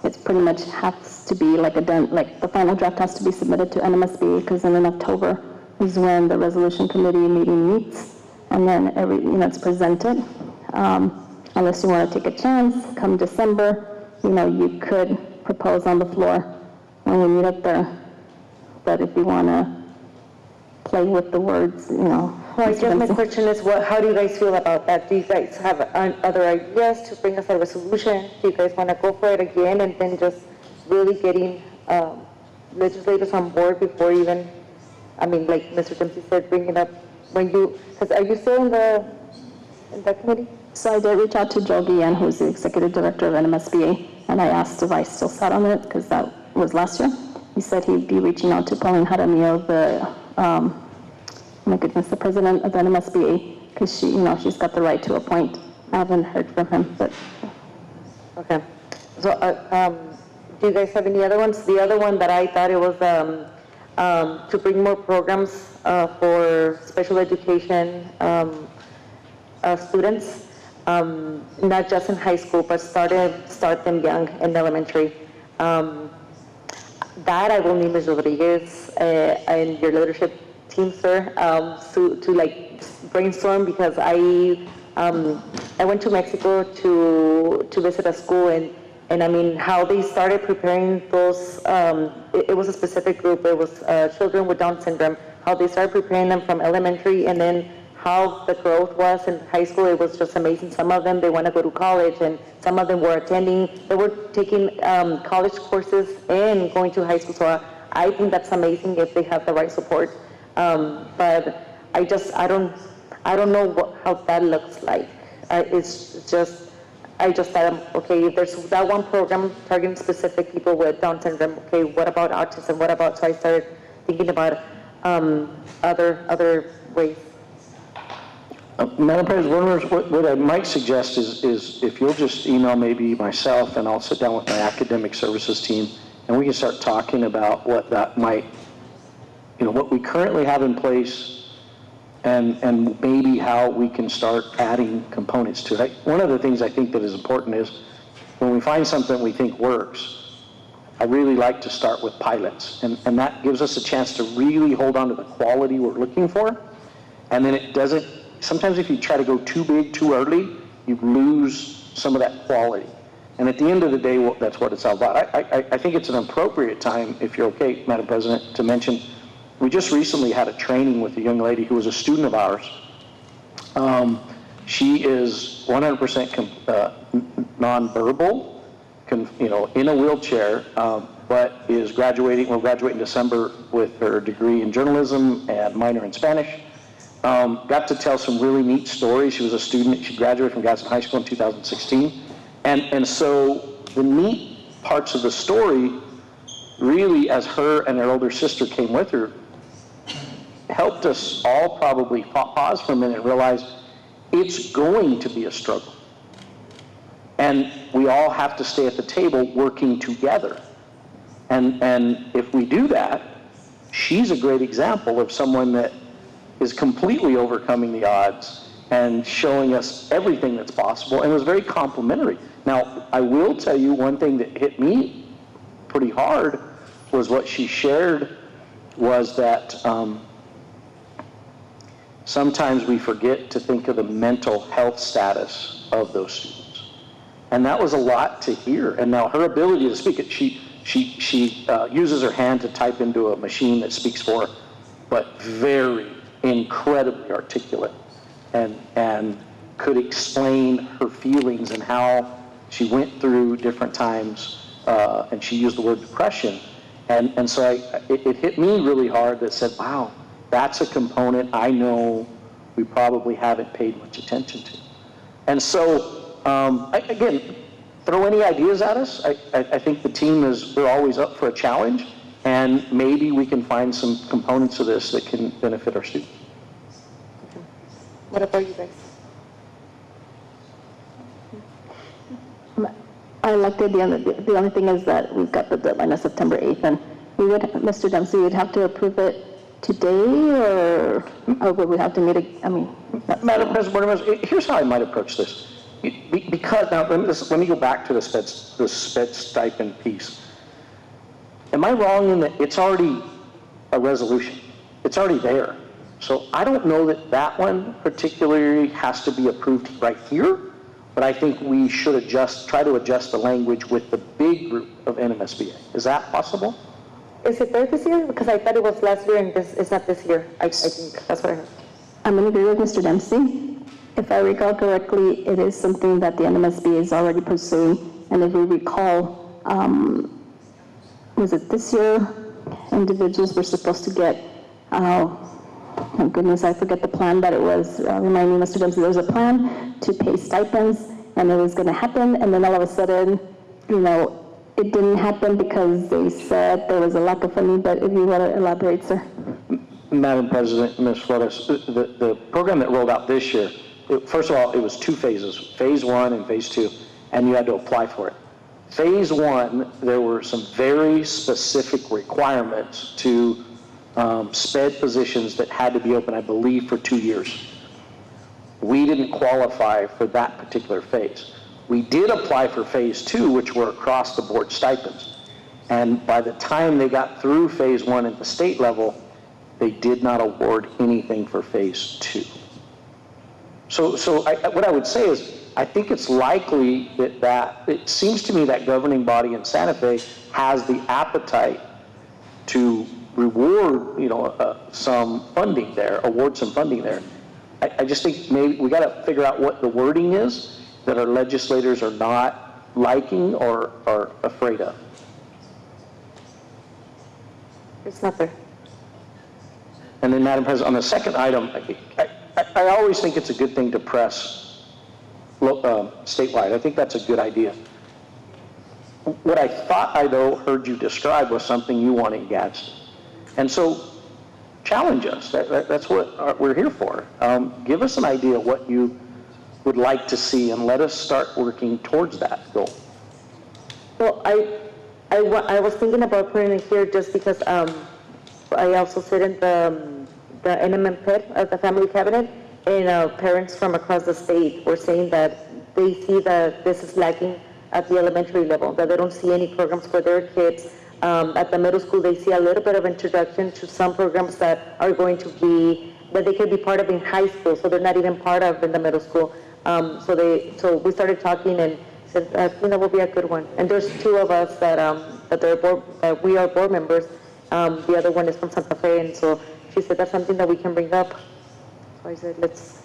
it's pretty much has to be the final draft has to be submitted to NMSB, because then in October is when the resolution committee meeting meets, and then it's presented. Unless you want to take a chance, come December, you could propose on the floor when we meet up there. But if you want to play with the words, Well, I guess my question is, how do you guys feel about that? Do you guys have other ideas to bring us a resolution? Do you guys want to go for it again and then just really getting legislators on board before even, like Mr. Dempsey said, bring it up because are you still in that committee? So I did reach out to Joe Guillen, who's the executive director of NMSBA, and I asked if I still sat on it, because that was last year. He said he'd be reaching out to Pauline Jaramillo, the president of the NMSBA, because she's got the right to appoint. I haven't heard from him, but. Okay. So, do you guys have any other ones? The other one that I thought it was to bring more programs for special education students, not just in high school, but start them young in elementary. That I will need Ms. Rodriguez and your leadership team, sir, to brainstorm, because I went to Mexico to visit a school, and how they started preparing those, it was a specific group, it was children with Down syndrome, how they started preparing them from elementary, and then how the growth was in high school. It was just amazing. Some of them, they want to go to college, and some of them were they were taking college courses and going to high school. So I think that's amazing if they have the right support. But I don't know how that looks like. I just thought, okay, if there's that one program targeting specific people with Down syndrome, okay, what about autism? What about, so I started thinking about other ways. Madam President, what I might suggest is if you'll just email maybe myself, and I'll sit down with my academic services team, and we can start talking about what that might, what we currently have in place, and maybe how we can start adding components to it. One of the things I think that is important is when we find something we think works, I really like to start with pilots, and that gives us a chance to really hold on to the quality we're looking for, and then it doesn't. Sometimes if you try to go too big too early, you lose some of that quality. And at the end of the day, that's what it's all about. I think it's an appropriate time, if you're okay, Madam President, to mention, we just recently had a training with a young lady who was a student of ours. She is 100% nonverbal, in a wheelchair, but is will graduate in December with her degree in journalism and minor in Spanish. Got to tell some really neat stories. She was a student. She graduated from Gadsden High School in 2016. And so the neat parts of the story, really, as her and her older sister came with her, helped us all probably pause for a minute and realize it's going to be a struggle. And we all have to stay at the table working together. And if we do that, she's a great example of someone that is completely overcoming the odds and showing us everything that's possible, and was very complimentary. Now, I will tell you one thing that hit me pretty hard was what she shared was that sometimes we forget to think of the mental health status of those students. And that was a lot to hear. And now her ability to speak it, she uses her hand to type into a machine that speaks for her, but very incredibly articulate, and could explain her feelings and how she went through different times, and she used the word depression. And so it hit me really hard that said, wow, that's a component I know we probably haven't paid much attention to. And so, again, throw any ideas at us. I think the team we're always up for a challenge, and maybe we can find some components of this that can benefit our students. What about you guys? I like the idea. The only thing is that we've got the deadline of September 8th, and we would, Mr. Dempsey, would have to approve it today, or would we have to meet? Madam President, here's how I might approach this. Because now, let me go back to the sped stipend piece. Am I wrong in that it's already a resolution? It's already there. So I don't know that one particularly has to be approved right here, but I think we should try to adjust the language with the big group of NMSBA. Is that possible? Is it there this year? Because I thought it was last year, and it's not this year. I think that's what I heard. I'm going to agree with Mr. Dempsey. If I recall correctly, it is something that the NMSBA is already pursuing. And if we recall, was it this year, individuals were supposed to get, my goodness, I forget the plan, but it was, remind me, Mr. Dempsey, there was a plan to pay stipends, and it was going to happen, and then all of a sudden, it didn't happen because they said there was a lack of funding. But if you want to elaborate, sir. Madam President, Ms. Flores, the program that rolled out this year, first of all, it was 2 phases, phase 1 and phase 2, and you had to apply for it. Phase 1, there were some very specific requirements to SPED positions that had to be open, I believe, for 2 years. We didn't qualify for that particular phase. We did apply for phase 2, which were across the board stipends. And by the time they got through phase 1 at the state level, they did not award anything for phase 2. So what I would say is, I think it's likely that it seems to me that governing body in Santa Fe has the appetite to reward, some funding there, award some funding there. I just think maybe we got to figure out what the wording is that our legislators are not liking or are afraid of. It's not there. And then, Madam President, on the second item, I always think it's a good thing to press statewide. I think that's a good idea. What I thought I, though, heard you describe was something you want in Gadsden. And so, challenge us. That's what we're here for. Give us an idea of what you would like to see, and let us start working towards that goal. Well, I was thinking about putting it here just because I also sit in the NMPED, the family cabinet, and parents from across the state were saying that they see that this is lacking at the elementary level, that they don't see any programs for their kids. At the middle school, they see a little bit of introduction to some programs that are going to be, that they can be part of in high school, so they're not even part of in the middle school. So we started talking and said, that will be a good one. And there's 2 of us that we are board members. The other one is from Santa Fe, and so she said that's something that we can bring up. So I said, let's.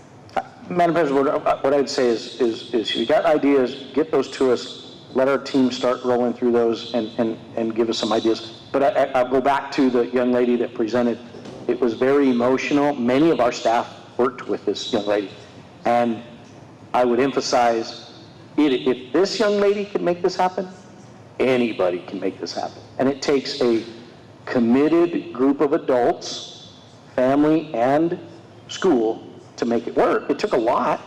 Madam President, what I'd say is if you got ideas, get those to us. Let our team start rolling through those and give us some ideas. But I'll go back to the young lady that presented. It was very emotional. Many of our staff worked with this young lady. And I would emphasize, if this young lady can make this happen, anybody can make this happen. And it takes a committed group of adults, family and school, to make it work. It took a lot,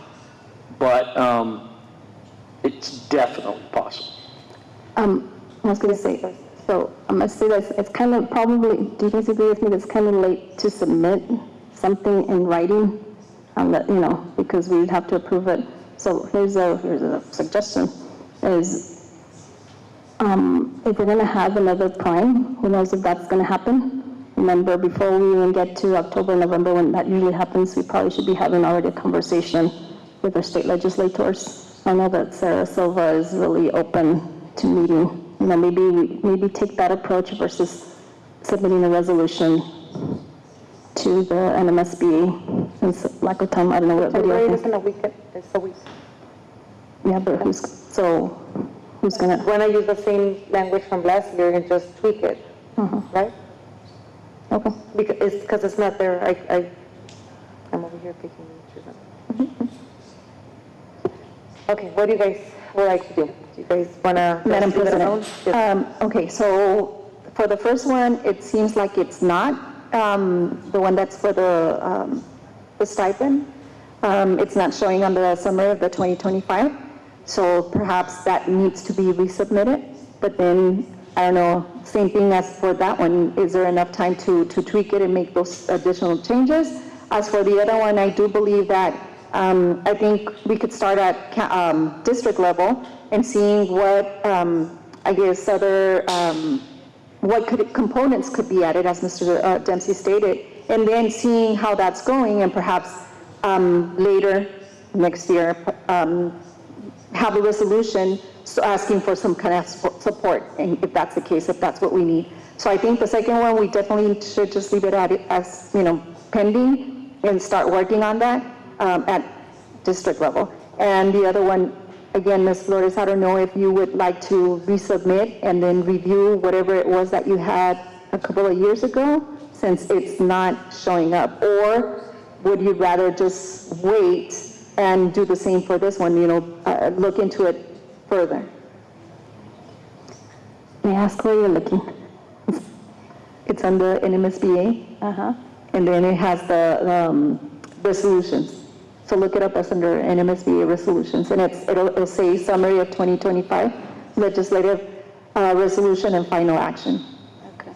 but it's definitely possible. I was going to say, so I must say that it's kind of probably, do you guys agree with me, that it's kind of late to submit something in writing, because we'd have to approve it. So here's a suggestion, is if we're going to have another prime, who knows if that's going to happen, remember, before we even get to October, November, when that usually happens, we probably should be having already a conversation with our state legislators. I know that Sarah Silva is really open to meeting. You know, maybe take that approach versus submitting a resolution to the NMSBA. It's lack of time, I don't know what video. February isn't a weekend, it's a week. Yeah, but who's gonna? Why not use the same language from last year and just tweak it, right? Okay. Because it's not there, I'm over here picking and choosing. Okay, what do you guys would like to do? Do you guys want to? Madam President, okay, so for the first one, it seems like it's not the one that's for the stipend. It's not showing on the summary of the 2025, so perhaps that needs to be resubmitted. But then, I don't know, same thing as for that one, is there enough time to tweak it and make those additional changes? As for the other one, I do believe that I think we could start at district level and seeing what, I guess, other, what components could be added, as Mr. Dempsey stated, and then seeing how that's going, and perhaps later next year have a resolution so asking for some kind of support, and if that's the case, if that's what we need. So I think the second one, we definitely should just leave it at it as, you know, pending and start working on that at district level. And the other one, again, Ms. Flores, I don't know if you would like to resubmit and then review whatever it was that you had a couple of years ago, since it's not showing up, or would you rather just wait and do the same for this one, you know, look into it further? May I ask where you're looking? It's under NMSBA, and then it has the resolutions. So look it up as under NMSBA resolutions, and it'll say summary of 2025, legislative resolution and final action. Okay.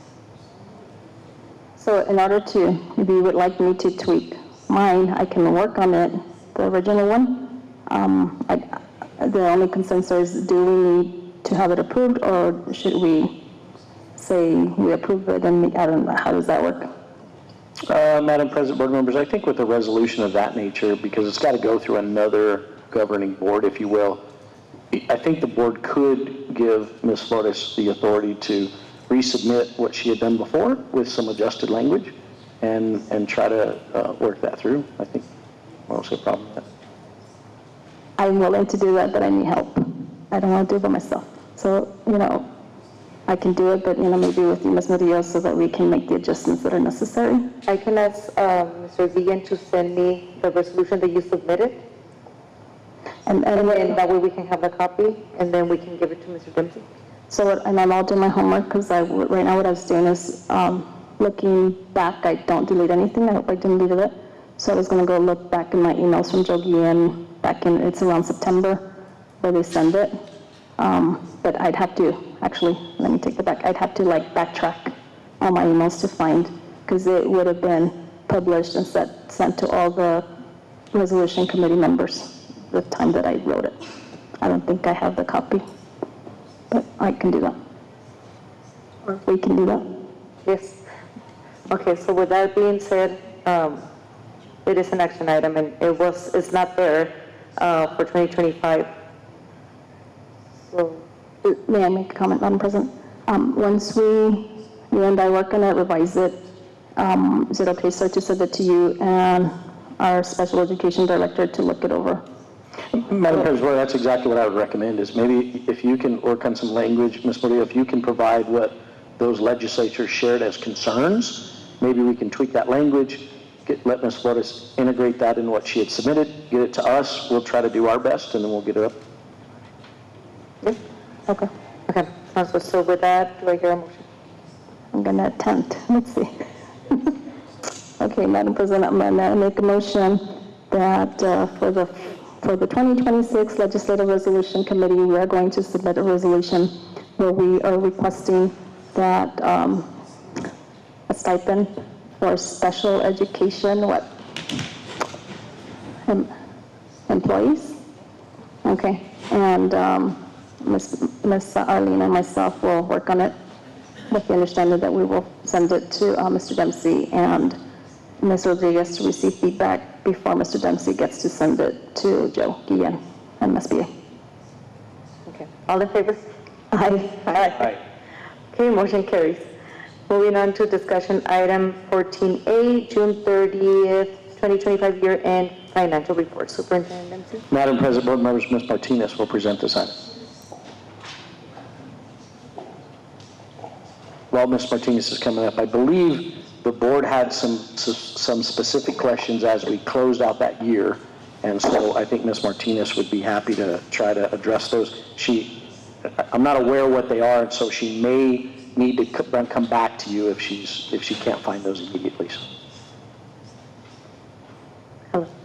So in order to, if you would like me to tweak mine, I can work on it, the original one. The only concern is, do we need to have it approved, or should we say we approve it and I don't know, how does that work? Madam President, board members, I think with a resolution of that nature, because it's got to go through another governing board, if you will, I think the board could give Ms. Flores the authority to resubmit what she had done before with some adjusted language and try to work that through. I think I don't see a problem with that. I'm willing to do that, but I need help. I don't want to do it by myself. So, you know, I can do it, but, you know, maybe with you, Ms. Murillo, so that we can make the adjustments that are necessary. I can ask Mr. Vigan to send me the resolution that you submitted, and then that way we can have a copy, and then we can give it to Mr. Dempsey. So, and then I'll do my homework, because right now what I was doing is looking back. I don't delete anything. I hope I didn't delete it. So I was going to go look back in my emails from Jogi, and back in, it's around September where they send it. But I'd have to, actually, let me take that back. I'd have to like backtrack all my emails to find, because it would have been published and sent to all the resolution committee members the time that I wrote it. I don't think I have the copy, but I can do that. Or we can do that. Yes. Okay, so with that being said, it is an action item, and it's not there for 2025. So, may I make a comment, Madam President? Once you and I work on it, revise it, is it okay, sir, to send it to you and our special education director to look it over? Madam President, that's exactly what I would recommend, is maybe if you can work on some language, Ms. Murillo, if you can provide what those legislatures shared as concerns, maybe we can tweak that language, let Ms. Flores integrate that in what she had submitted, get it to us, we'll try to do our best, and then we'll get it up. yes? Okay. Okay, sounds good. So with that, do I hear a motion? I'm going to attempt. Let's see. Okay, Madam President, I'm going to make a motion that for the 2026 Legislative Resolution Committee, we are going to submit a resolution where we are requesting that a stipend for special education, employees? Okay, and Ms. Arlene and myself will work on it with the understanding that we will send it to Mr. Dempsey and Ms. Rodriguez to receive feedback before Mr. Dempsey gets to send it to Joe Guillen and MSBA. Okay, all in favor? Aye. Aye. Okay, motion carries. Moving on to discussion item 14A, June 30th, 2025 year-end financial report. Superintendent Dempsey. Madam President, board members, Ms. Martinez will present this item. While Ms. Martinez is coming up, I believe the board had some specific questions as we closed out that year, and so I think Ms. Martinez would be happy to try to address those. I'm not aware what they are, and so she may need to come back to you if she can't find those immediately.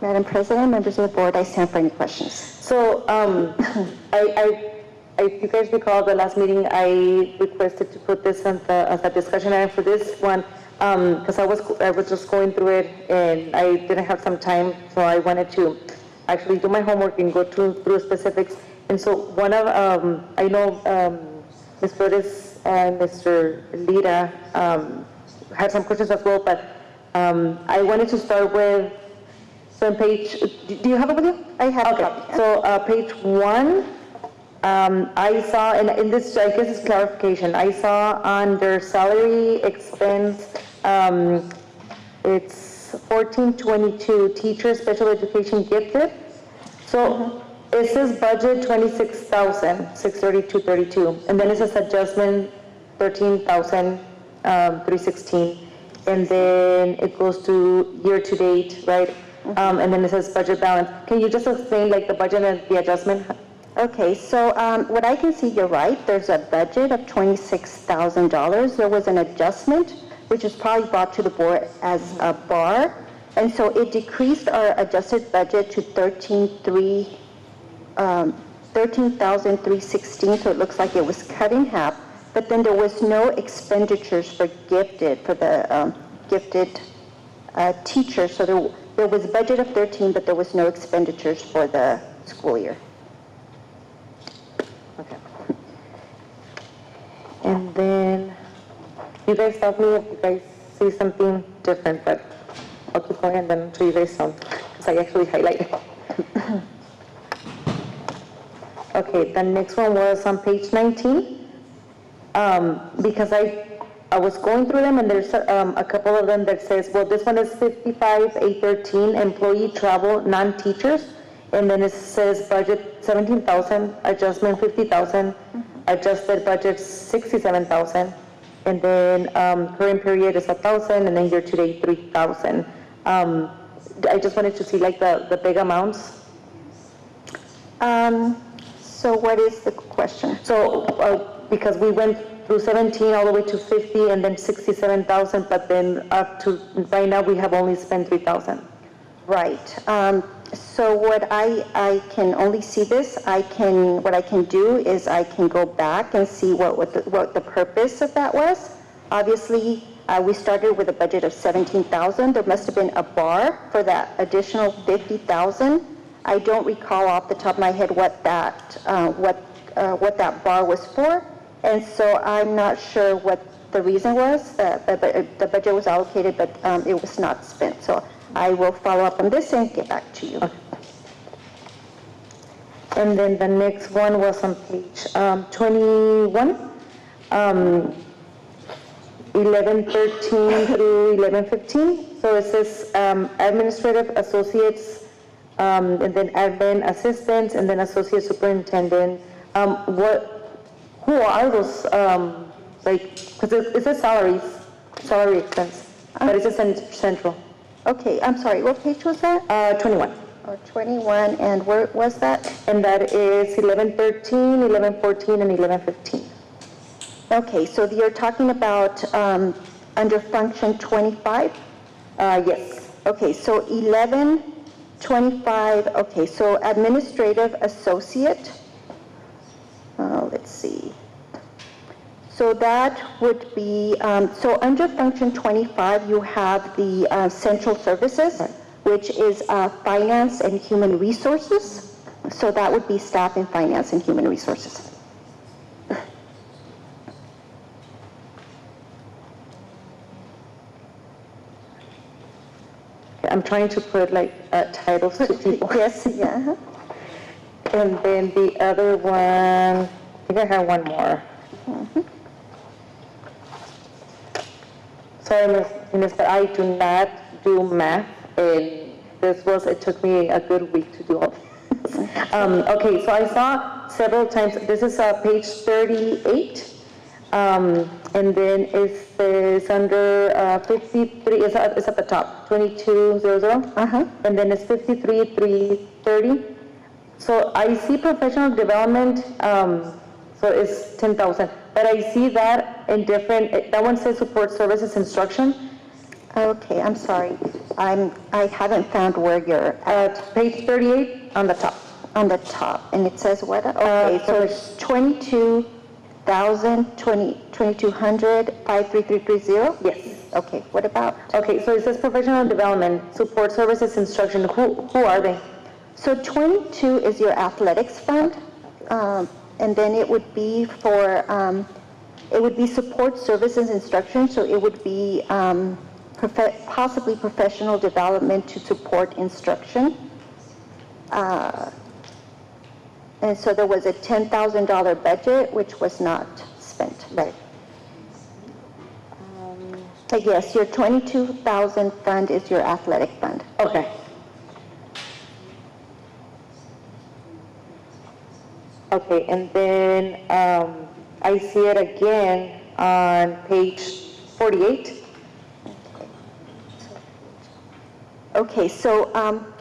Madam President, members of the board, I stand for any questions. So, if you guys recall the last meeting, I requested to put this as a discussion item for this one, because I was just going through it and I didn't have some time, so I wanted to actually do my homework and go through specifics. And so one of, I know Ms. Flores and Mr. Lira had some questions as well, but I wanted to start with, so on page, do you have it with you? I have Okay, a copy. so page 1, I saw, and in this, I guess it's clarification, I saw under salary expense, it's 1422, teacher special education gifted. So it says budget 26,632.32, and then it says adjustment 13,316, and then it goes to year to date, right? And then it says budget balance. Can you just explain like the budget and the adjustment? Okay, so what I can see, you're right, there's a budget of $26,000. There was an adjustment, which was probably brought to the board as a bar, and so it decreased our adjusted budget to $13,316, so it looks like it was cut in half, but then there was no expenditures for the gifted teachers, so there was a budget of 13, but there was no expenditures for the school year. Okay. And then, you guys tell me if you guys see something different, but I'll keep going and then until you guys don't, because I actually highlighted. Okay, the next one was on page 19, because I was going through them and there's a couple of them that says, well, this one is 55,813, employee travel, non-teachers, and then it says budget 17,000, adjustment 50,000, adjusted budget 67,000, and then current period is 1,000, and then year to date 3,000. I just wanted to see like the big amounts. So what is the question? So because we went through 17 all the way to 50 and then 67,000, but then up to right now we have only spent 3,000. Right. So what I can only see this. What I can do is I can go back and see what the purpose of that was. Obviously, we started with a budget of 17,000. There must have been a bar for that additional 50,000. I don't recall off the top of my head what that bar was for, and so I'm not sure what the reason was. The budget was allocated, but it was not spent. So I will follow up on this and get back to you. Okay. And then the next one was on page 21, 1113 through 1115. So it says administrative associates, and then admin assistants, and then associate superintendent. Who are those? Because it says salary expense, but it says central. Okay, I'm sorry, what page was that? 21. 21, and where was that? And that is 1113, 1114, and 1115. Okay, so you're talking about under function 25? Yes. Okay, so 1125, okay, so administrative associate. Let's see. So that would be, so under function 25, you have the central services, which is finance and human resources. So that would be staff and finance and human resources. Okay, I'm trying to put like titles to people. Yes, yeah. And then the other one, I think I have one more. Sorry, Ms. Ines, but I do not do math, and it took me a good week to do all this. Okay, so I saw several times, this is page 38, and then it's under 53, it's at the top, 2200, and then it's 53,330. So I see professional development, so it's 10,000, but I see that in different, that one says support services instruction. Okay, I'm sorry. I haven't found where you're At page 38 on the top. on the top, and it says what? Okay, so it's 22,000, 2,200, 53330? Yes. Okay, what about? Okay, so it says professional development, support services instruction. Who are they? So 22 is your athletics fund, and then it would be for, it would be support services instruction, so it would be possibly professional development to support instruction. And so there was a $10,000 budget, which was not spent. Right. But yes, your 22,000 fund is your athletic fund. Okay. Okay, and then I see it again on page 48. Okay, so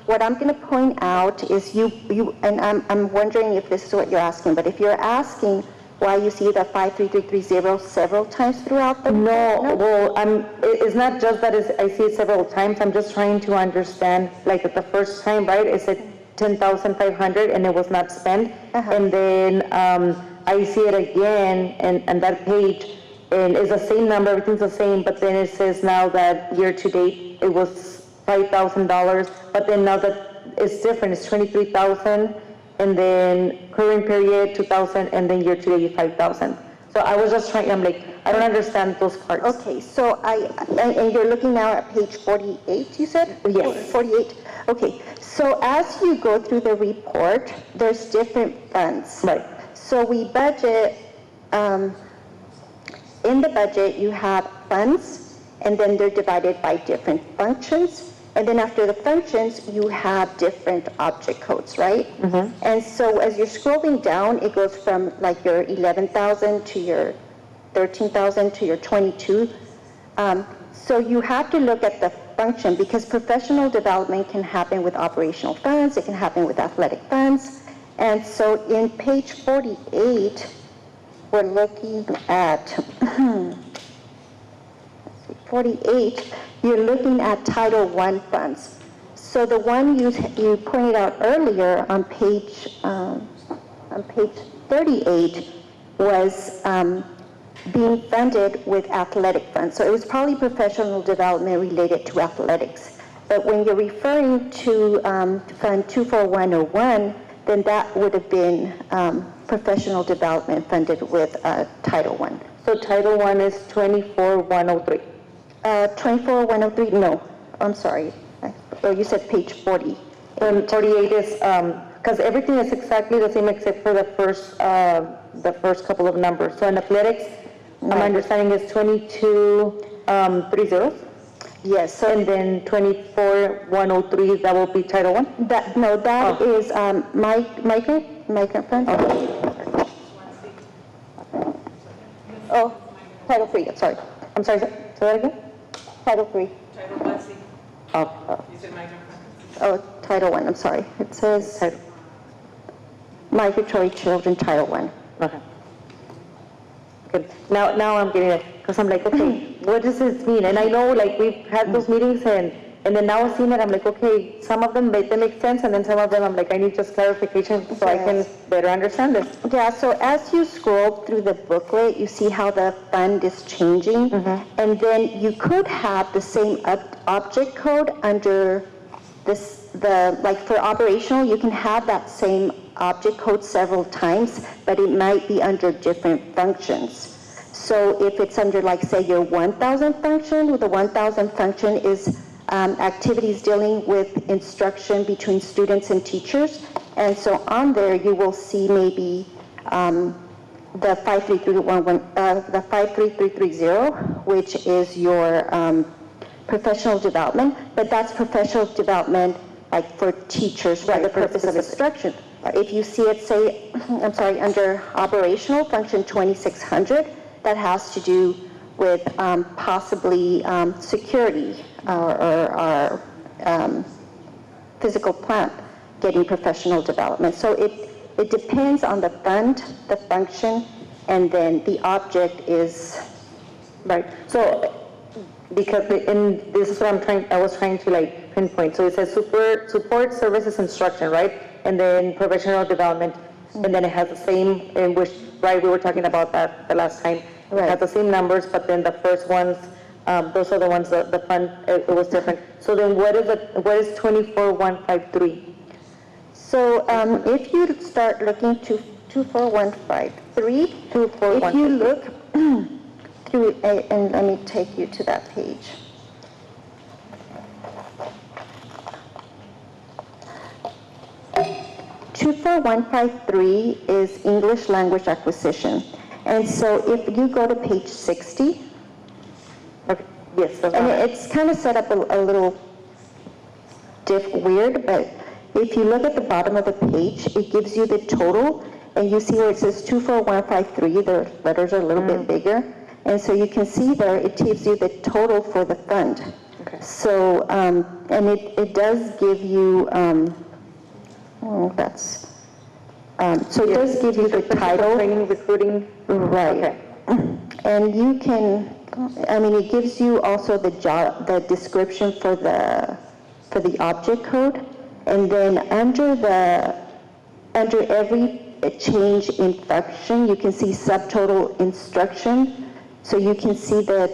what I'm going to point out is and I'm wondering if this is what you're asking, but if you're asking why you see the 53330 several times throughout the... No, well, it's not just that I see it several times. I'm just trying to understand, like at the first time, right, it said 10,500 and it was not spent. And then I see it again and that page, and it's the same number, everything's the same, but then it says now that year to date it was $5,000, but then now that it's different, it's 23,000, and then current period 2,000, and then year to date 5,000. So I was just trying, I'm like, I don't understand those parts. Okay, so and you're looking now at page 48, you said? Yes. 48, okay. So as you go through the report, there's different funds. Right. So we budget, in the budget you have funds, and then they're divided by different functions. And then after the functions, you have different object codes, right? And so as you're scrolling down, it goes from like your 11,000 to your 13,000 to your 22. So you have to look at the function, because professional development can happen with operational funds, it can happen with athletic funds. And so in page 48, we're looking at 48, you're looking at Title I funds. So the one you pointed out earlier on page 38 was being funded with athletic funds. So it was probably professional development related to athletics. But when you're referring to Fund 24101, then that would have been professional development funded with Title I. So Title I is 24,103. 24,103, no, I'm sorry. Oh, you said page 40. And 48 is, because everything is exactly the same except for the first couple of numbers. So in athletics, my understanding is 2230. Yes. So and then 24,103, that will be Title I? That is migrant fund. Oh, Title III, sorry. I'm sorry, say that again? Title III. Title 1C. Oh. You said migrant funds. Oh, Title I, I'm sorry. It says Migratory Children, Title I. Okay. Good. Now I'm getting it, because I'm like, okay, what does this mean? And I know, like, we've had those meetings, and then now I'm seeing it, I'm like, okay, some of them, they make sense, and then some of them, I'm like, I need just clarification so I can better understand this. Yeah, so as you scroll through the booklet, you see how the fund is changing, and then you could have the same object code under this, like for operational, you can have that same object code several times, but it might be under different functions. So if it's under, like, say, your 1,000 function, the 1,000 function is activities dealing with instruction between students and teachers. And so on there, you will see maybe the 53330, which is your professional development, but that's professional development like for teachers for the purpose of instruction. If you see it, say, I'm sorry, under operational function 2600, that has to do with possibly security or physical plant getting professional development. So it depends on the fund, the function, and then the object is. Right. So, because this is what I was trying to like pinpoint. So it says support services instruction, right? And then professional development, and then it has the same, in which, right, we were talking about that the last time. It has the same numbers, but then the first ones, those are the ones, the fund, it was different. So then what is 24153? So if you start looking to 24153, if you look through, and let me take you to that page. (24153) is English language acquisition. And so if you go to page 60, Okay. Yes. and it's kind of set up a little weird, but if you look at the bottom of the page, it gives you the total, and you see where it says 24153, the letters are a little bit bigger, and so you can see there, it gives you the total for the fund. Okay. So, and it does give you, so it does give you the title. Training, recruiting. Right. Okay. And you can, I mean, it gives you also the description for the object code. And then under every change in function, you can see subtotal instruction. So you can see the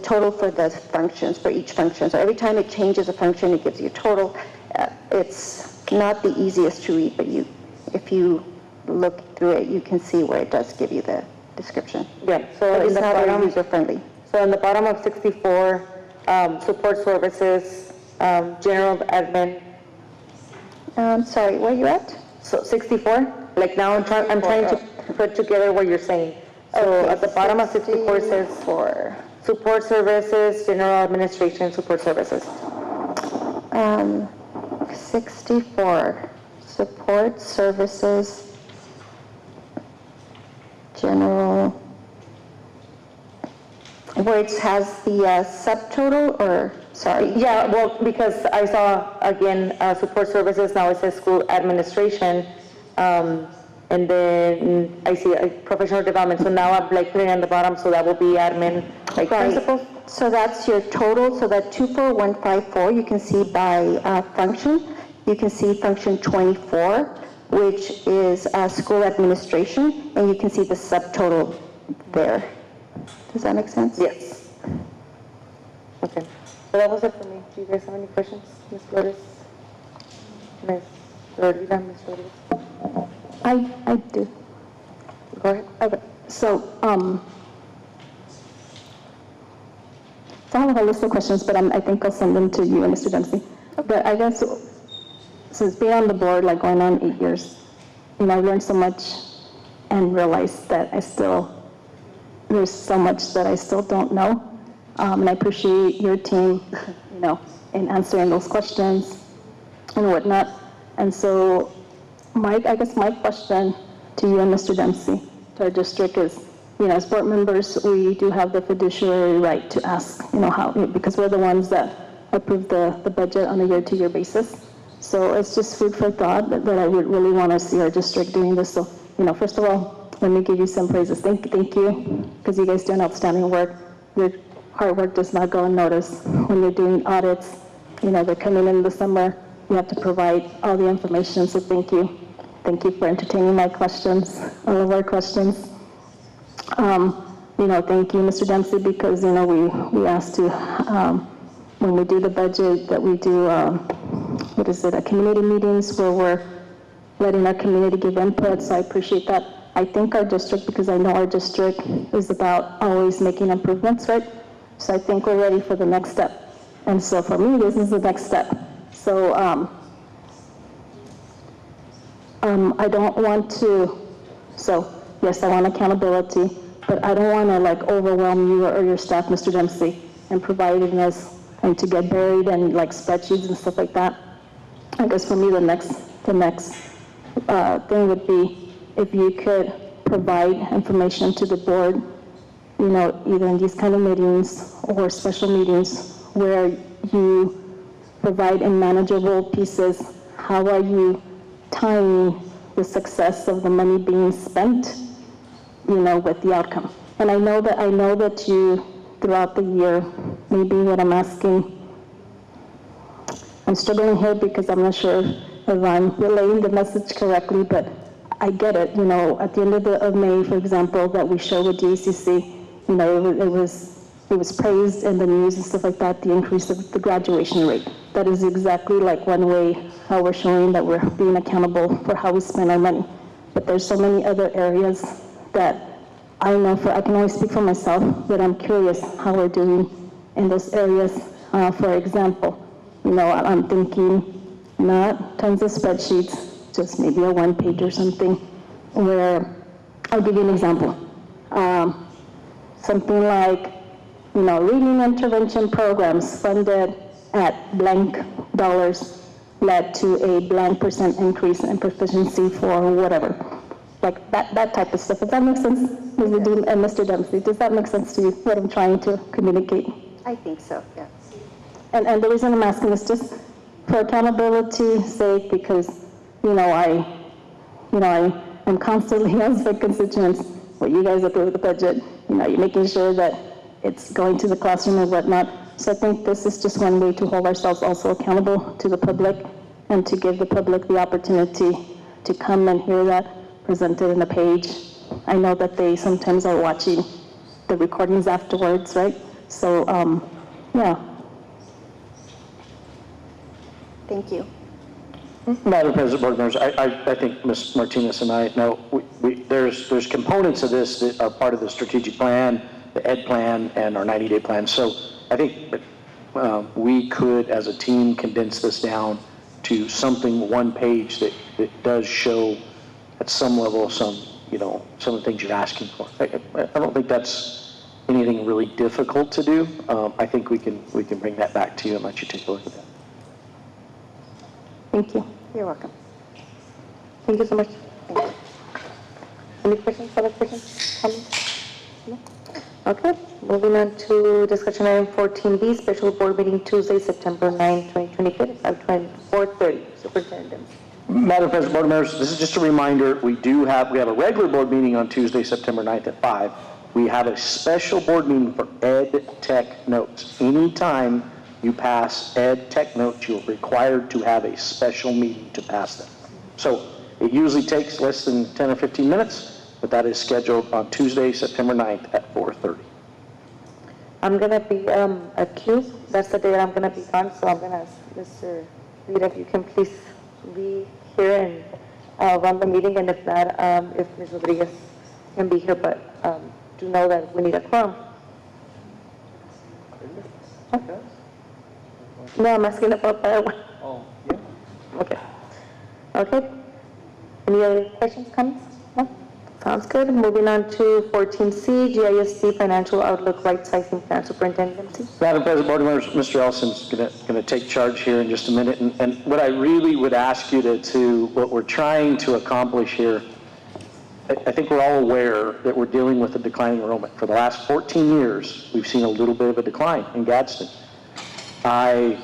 total for the functions, for each function. So every time it changes a function, it gives you total. It's not the easiest to read, but if you look through it, you can see where it does give you the description. Yeah, so But in it's the not very bottom, user-friendly. so in the bottom of 64, support services, general admin. Sorry, where are you at? So 64, like now I'm trying to put together what you're saying. So Okay, at the bottom of 64 says for support services, general administration, support services. 64, support services, general, where it has the subtotal, or, sorry? Yeah, well, because I saw, again, support services, now it says school administration, and then I see professional development, so now I'm like putting on the bottom, so that will be admin, like principals. So that's your total, so that 24154, you can see by function. You can see function 24, which is school administration, and you can see the subtotal there. Does that make sense? Yes. Okay, so that was it for me. Do you guys have any questions, Ms. Flores? Ms. Rodriguez, Ms. Rodriguez? I do. Go ahead. Okay, so, I have a list of questions, but I think I'll send them to you and Mr. Dempsey. But I guess, since being on the board, like going on 8 years, I've learned so much and realized that there's so much that I still don't know. And I appreciate your team, in answering those questions and whatnot. And so, I guess my question to you and Mr. Dempsey, to our district is, as board members, we do have the fiduciary right to ask, how, because we're the ones that approve the budget on a year-to-year basis. So it's just food for thought that I would really want to see our district doing this. So, first of all, let me give you some praises. Thank you, because you guys do an outstanding work. Your hard work does not go unnoticed. When you're doing audits, they're coming in the summer, you have to provide all the information, so thank you. Thank you for entertaining my questions, all of our questions. Thank you, Mr. Dempsey, because, we asked to, when we do the budget, that we do, community meetings where we're letting our community give input, so I appreciate that. I think our district, because I know our district is about always making improvements, right? So I think we're ready for the next step. And so for me, this is the next step. So I don't want to, so yes, I want accountability, but I don't want to like overwhelm you or your staff, Mr. Dempsey, and providing us and to get buried in like spreadsheets and stuff like that. I guess for me, the next thing would be if you could provide information to the board, you know, either in these kind of meetings or special meetings where you provide in manageable pieces, how are you tying the success of the money being spent, you know, with the outcome. And I know that you, throughout the year, maybe what I'm asking, I'm struggling here because I'm not sure if I'm relaying the message correctly, but I get it, you know, at the end of May, for example, that we show with DACC, you know, it was praised in the news and stuff like that, the increase of the graduation rate. That is exactly like one way how we're showing that we're being accountable for how we spend our money. But there's so many other areas that I know I can only speak for myself, but I'm curious how we're doing in those areas. For example, you know, I'm thinking not tons of spreadsheets, just maybe a one page or something where, I'll give you an example. Something like, you know, reading intervention programs funded at blank dollars led to a blank % increase in proficiency for whatever. Like that type of stuff. Does that make sense, Mr. Dempsey? Does that make sense to you, what I'm trying to communicate? I think so, yes. And the reason I'm asking is just for accountability's sake, because, you know, I'm constantly asked by constituents, well, you guys approve the budget, you know, you're making sure that it's going to the classroom and whatnot. So I think this is just one way to hold ourselves also accountable to the public and to give the public the opportunity to come and hear that presented in a page. I know that they sometimes are watching the recordings afterwards, right? So, yeah. Thank you. Madam President, board members, I think Ms. Martinez and I know there's components of this that are part of the strategic plan, the ed plan, and our 90-day plan. So I think we could, as a team, condense this down to something one page that does show at some level some of the things you're asking for. I don't think that's anything really difficult to do. I think we can bring that back to you and let you take a look at that. Thank you. You're welcome. Thank you so much. Thank you. Any questions, other questions, comments? No? Okay, moving on to discussion item 14B, special board meeting Tuesday, September 9, 2025 at 4:30. Superintendent Dempsey. Madam President, board members, this is just a reminder, we have a regular board meeting on Tuesday, September 9th at 5. We have a special board meeting for ed tech notes. Anytime you pass ed tech notes, you're required to have a special meeting to pass them. So it usually takes less than 10 or 15 minutes, but that is scheduled on Tuesday, September 9th at 4:30. I'm going to be at Q. That's the day I'm going to be gone, so I'm going to ask Mr. Rita if you can please be here and run the meeting, and if not, if Ms. Rodriguez can be here, but do know that we need a quorum. Okay. No, I'm asking about that one. Oh, yeah. Okay. Okay. Any other questions, comments? No? Sounds good. Moving on to 14C, GISD Financial Outlook Right Sizing Plan. Superintendent Dempsey. Madam President, board members, Mr. Ellison's going to take charge here in just a minute. And what I really would ask you to what we're trying to accomplish here, I think we're all aware that we're dealing with a declining enrollment. For the last 14 years, we've seen a little bit of a decline in Gadsden. I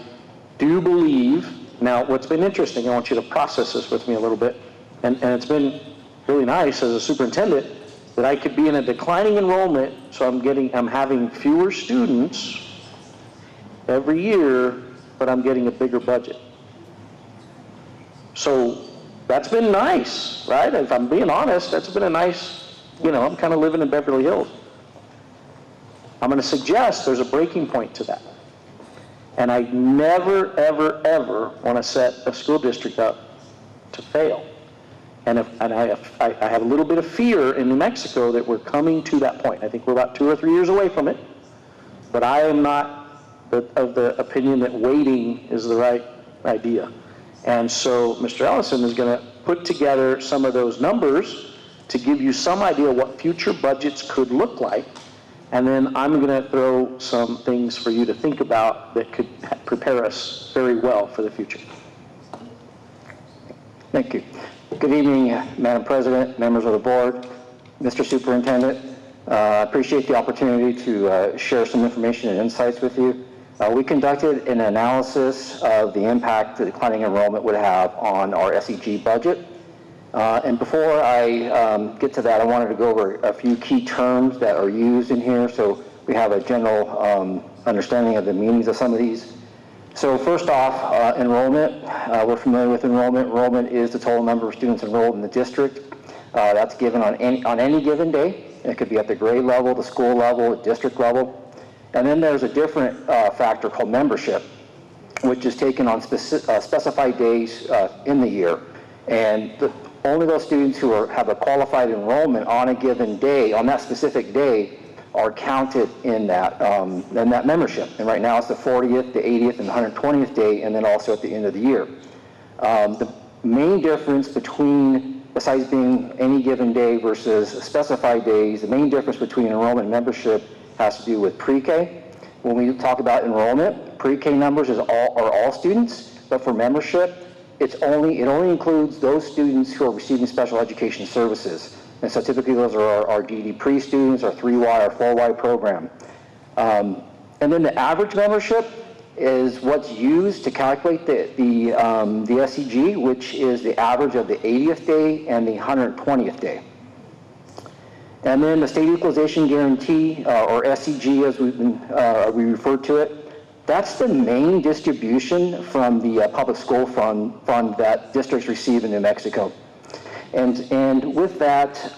do believe, now what's been interesting, I want you to process this with me a little bit, and it's been really nice as a superintendent that I could be in a declining enrollment, so I'm having fewer students every year, but I'm getting a bigger budget. So that's been nice, right? If I'm being honest, that's been a nice, I'm kind of living in Beverly Hills. I'm going to suggest there's a breaking point to that. And I never, ever, ever want to set a school district up to fail. And I have a little bit of fear in New Mexico that we're coming to that point. I think we're about 2 or 3 years away from it. But I am not of the opinion that waiting is the right idea. And so Mr. Ellison is going to put together some of those numbers to give you some idea what future budgets could look like. And then I'm going to throw some things for you to think about that could prepare us very well for the future. Thank you. Good evening, Madam President, members of the board, Mr. Superintendent. I appreciate the opportunity to share some information and insights with you. We conducted an analysis of the impact the declining enrollment would have on our SEG budget. And before I get to that, I wanted to go over a few key terms that are used in here so we have a general understanding of the meanings of some of these. So first off, enrollment. We're familiar with enrollment. Enrollment is the total number of students enrolled in the district. That's given on any given day. It could be at the grade level, the school level, the district level. And then there's a different factor called membership, which is taken on specified days in the year. And only those students who have a qualified enrollment on a given day, on that specific day, are counted in that membership. And right now it's the 40th, the 80th, and the 120th day, and then also at the end of the year. The main difference between, besides being any given day versus specified days, the main difference between enrollment and membership has to do with pre-K. When we talk about enrollment, pre-K numbers are all students, but for membership, it only includes those students who are receiving special education services. And so typically those are our DD pre students, our 3Y or 4Y program. And then the average membership is what's used to calculate the SEG, which is the average of the 80th day and the 120th day. And then the State Equalization Guarantee, or SEG as we refer to it, that's the main distribution from the public school fund that districts receive in New Mexico. And with that,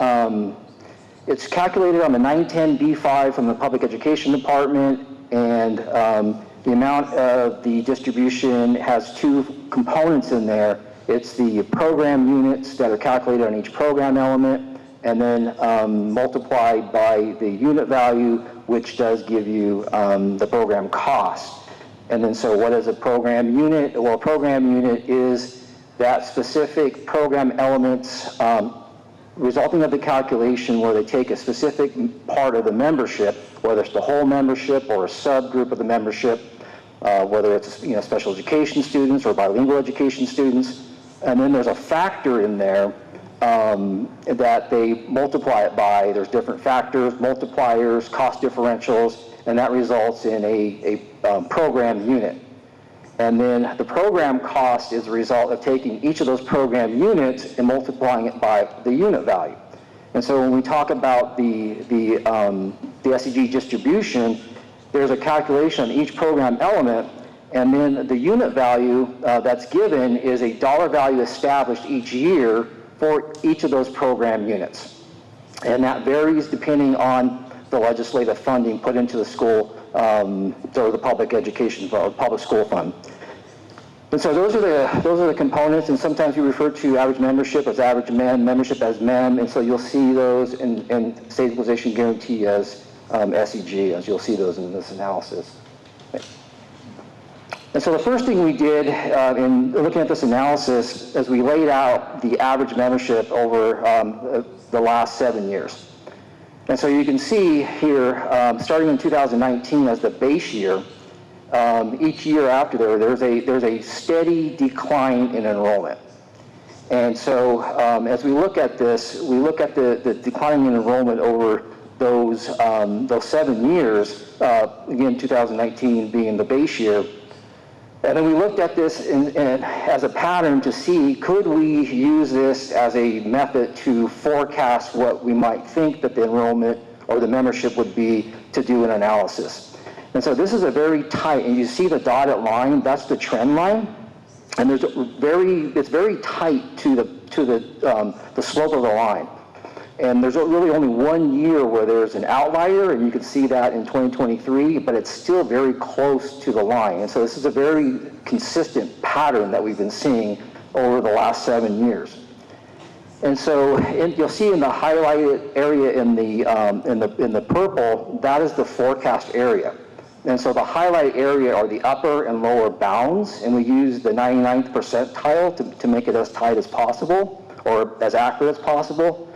it's calculated on the 910B5 from the Public Education Department, and the amount of the distribution has two components in there. It's the program units that are calculated on each program element, and then multiplied by the unit value, which does give you the program cost. And then so what is a program unit? Well, a program unit is that specific program elements resulting of the calculation where they take a specific part of the membership, whether it's the whole membership or a subgroup of the membership, whether it's special education students or bilingual education students, and then there's a factor in there that they multiply it by. There's different factors, multipliers, cost differentials, and that results in a program unit. And then the program cost is a result of taking each of those program units and multiplying it by the unit value. And so when we talk about the SEG distribution, there's a calculation on each program element, and then the unit value that's given is a dollar value established each year for each of those program units. And that varies depending on the legislative funding put into the school or the public education or public school fund. And so those are the components, and sometimes we refer to average membership as average MEM, membership as MEM, and so you'll see those in State Equalization Guarantee as SEG, as you'll see those in this analysis. And so the first thing we did in looking at this analysis is we laid out the average membership over the last 7 years. And so you can see here, starting in 2019 as the base year, each year after there's a steady decline in enrollment. And so as we look at this, we look at the declining in enrollment over those 7 years, again 2019 being the base year. And then we looked at this as a pattern to see, could we use this as a method to forecast what we might think that the enrollment or the membership would be to do an analysis. And so this is a very tight, and you see the dotted line, that's the trend line. And it's very tight to the slope of the line. And there's really only 1 year where there's an outlier, and you can see that in 2023, but it's still very close to the line. And so this is a very consistent pattern that we've been seeing over the last 7 years. And so you'll see in the highlighted area in the purple, that is the forecast area. And so the highlight area are the upper and lower bounds, and we use the 99th percentile to make it as tight as possible, or as accurate as possible.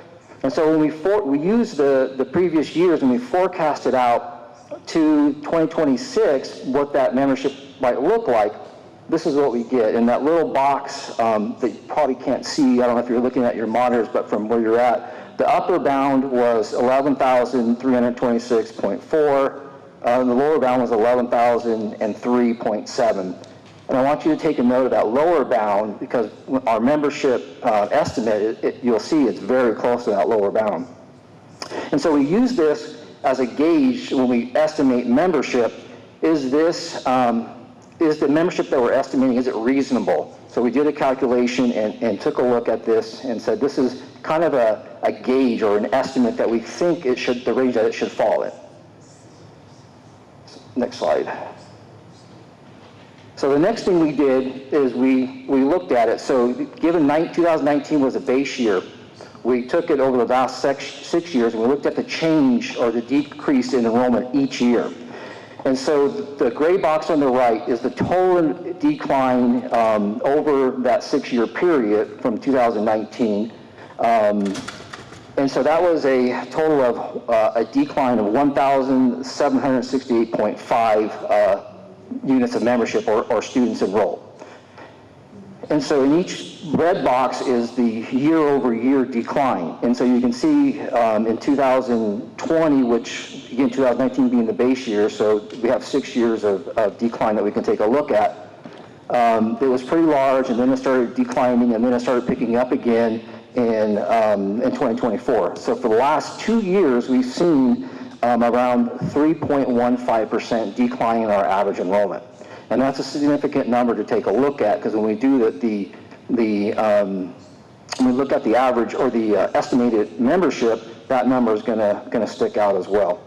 And so when we use the previous years and we forecast it out to 2026, what that membership might look like, this is what we get. In that little box that you probably can't see, I don't know if you're looking at your monitors, but from where you're at, the upper bound was 11,326.4. The lower bound was 11,003.7. And I want you to take a note of that lower bound because our membership estimate, you'll see it's very close to that lower bound. And so we use this as a gauge when we estimate membership. Is the membership that we're estimating, is it reasonable? So we did a calculation and took a look at this and said this is kind of a gauge or an estimate that we think it should, the range that it should fall in. Next slide. So the next thing we did is we looked at it. So given 2019 was a base year, we took it over the last 6 years and we looked at the change or the decrease in enrollment each year. And so the gray box on the right is the total decline over that 6-year period from 2019. And so that was a total of a decline of 1,768.5 units of membership or students enrolled. And so in each red box is the year-over-year decline. And so you can see in 2020, which again 2019 being the base year, so we have 6 years of decline that we can take a look at. It was pretty large, and then it started declining, and then it started picking up again in 2024. So for the last 2 years, we've seen around 3.15% decline in our average enrollment. And that's a significant number to take a look at, because when we do when we look at the average or the estimated membership, that number is going to stick out as well.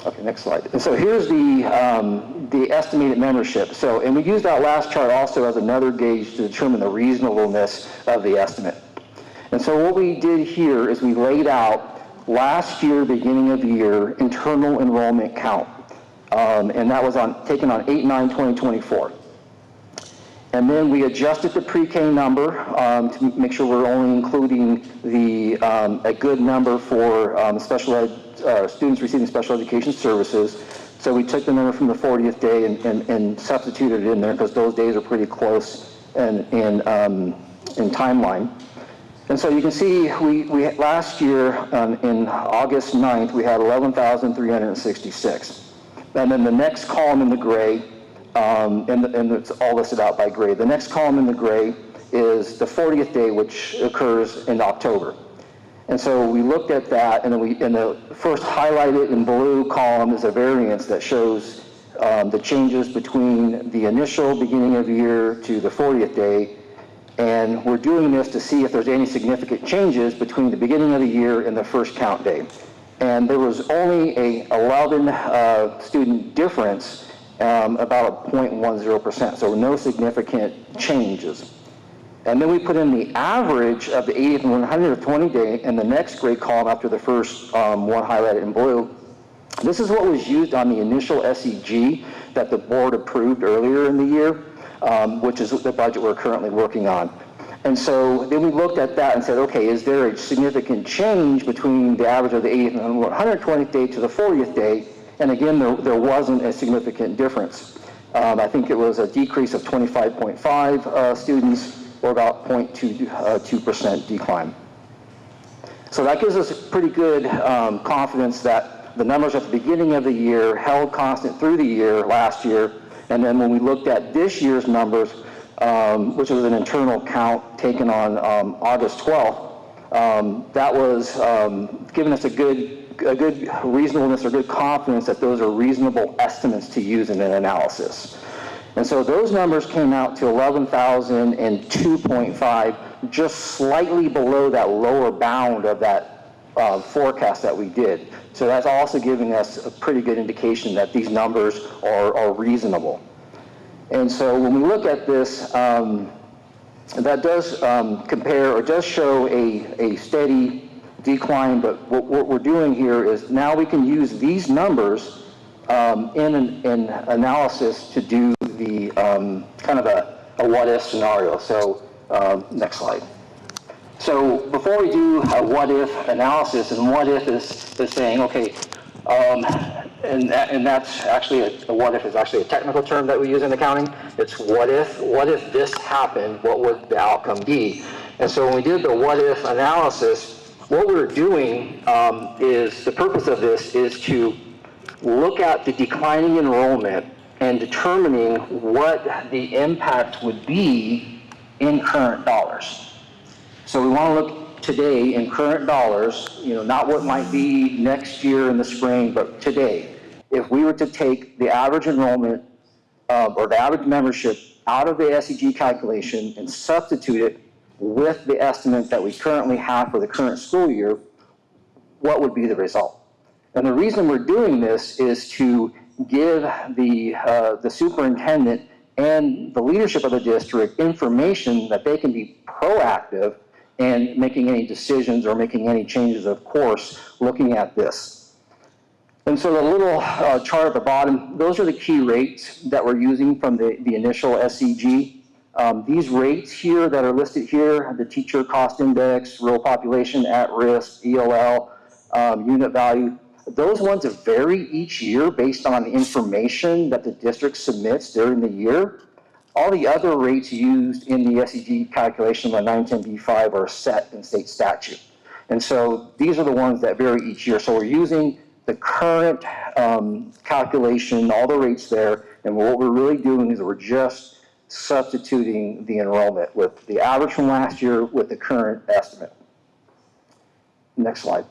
Okay, next slide. And so here's the estimated membership. So, and we use that last chart also as another gauge to determine the reasonableness of the estimate. And so what we did here is we laid out last year, beginning of the year, internal enrollment count. And that was taken on 8/9/2024. And then we adjusted the pre-K number to make sure we're only including a good number for special ed students receiving special education services. So we took the number from the 40th day and substituted it in there because those days are pretty close in timeline. And so you can see we last year in August 9th, we had 11,366. And then the next column in the gray, and it's all listed out by grade. The next column in the gray is the 40th day, which occurs in October. And so we looked at that, and then the first highlighted in blue column is a variance that shows the changes between the initial beginning of the year to the 40th day. And we're doing this to see if there's any significant changes between the beginning of the year and the first count day. And there was only a 11 student difference, about 0.10%, so no significant changes. And then we put in the average of the 80th and 120 day in the next grade column after the first one highlighted in blue. This is what was used on the initial SEG that the board approved earlier in the year, which is the budget we're currently working on. And so then we looked at that and said, okay, is there a significant change between the average of the 80th and 120th day to the 40th day? And again, there wasn't a significant difference. I think it was a decrease of 25.5 students, or about 0.2% decline. So that gives us a pretty good confidence that the numbers at the beginning of the year held constant through the year last year. And then when we looked at this year's numbers, which was an internal count taken on August 12th, that was giving us a good reasonableness or good confidence that those are reasonable estimates to use in an analysis. And so those numbers came out to 11,002.5, just slightly below that lower bound of that forecast that we did. So that's also giving us a pretty good indication that these numbers are reasonable. And so when we look at this, that does compare or does show a steady decline, but what we're doing here is now we can use these numbers in an analysis to do the kind of a what-if scenario. So next slide. So before we do a what-if analysis, and what-if is saying, okay, and that's actually a what-if is actually a technical term that we use in accounting. It's what if this happened, what would the outcome be? And so when we did the what-if analysis, what we're doing is, the purpose of this is to look at the declining enrollment and determining what the impact would be in current dollars. So we want to look today in current dollars, not what might be next year in the spring, but today. If we were to take the average enrollment or the average membership out of the SEG calculation and substitute it with the estimate that we currently have for the current school year, what would be the result? And the reason we're doing this is to give the superintendent and the leadership of the district information that they can be proactive in making any decisions or making any changes of course looking at this. And so the little chart at the bottom, those are the key rates that we're using from the initial SEG. These rates here that are listed here, the teacher cost index, rural population at risk, ELL, unit value, those ones vary each year based on the information that the district submits during the year. All the other rates used in the SEG calculation of 910B5 are set in state statute. And so these are the ones that vary each year. So we're using the current calculation, all the rates there, and what we're really doing is we're just substituting the enrollment with the average from last year with the current estimate. Next slide.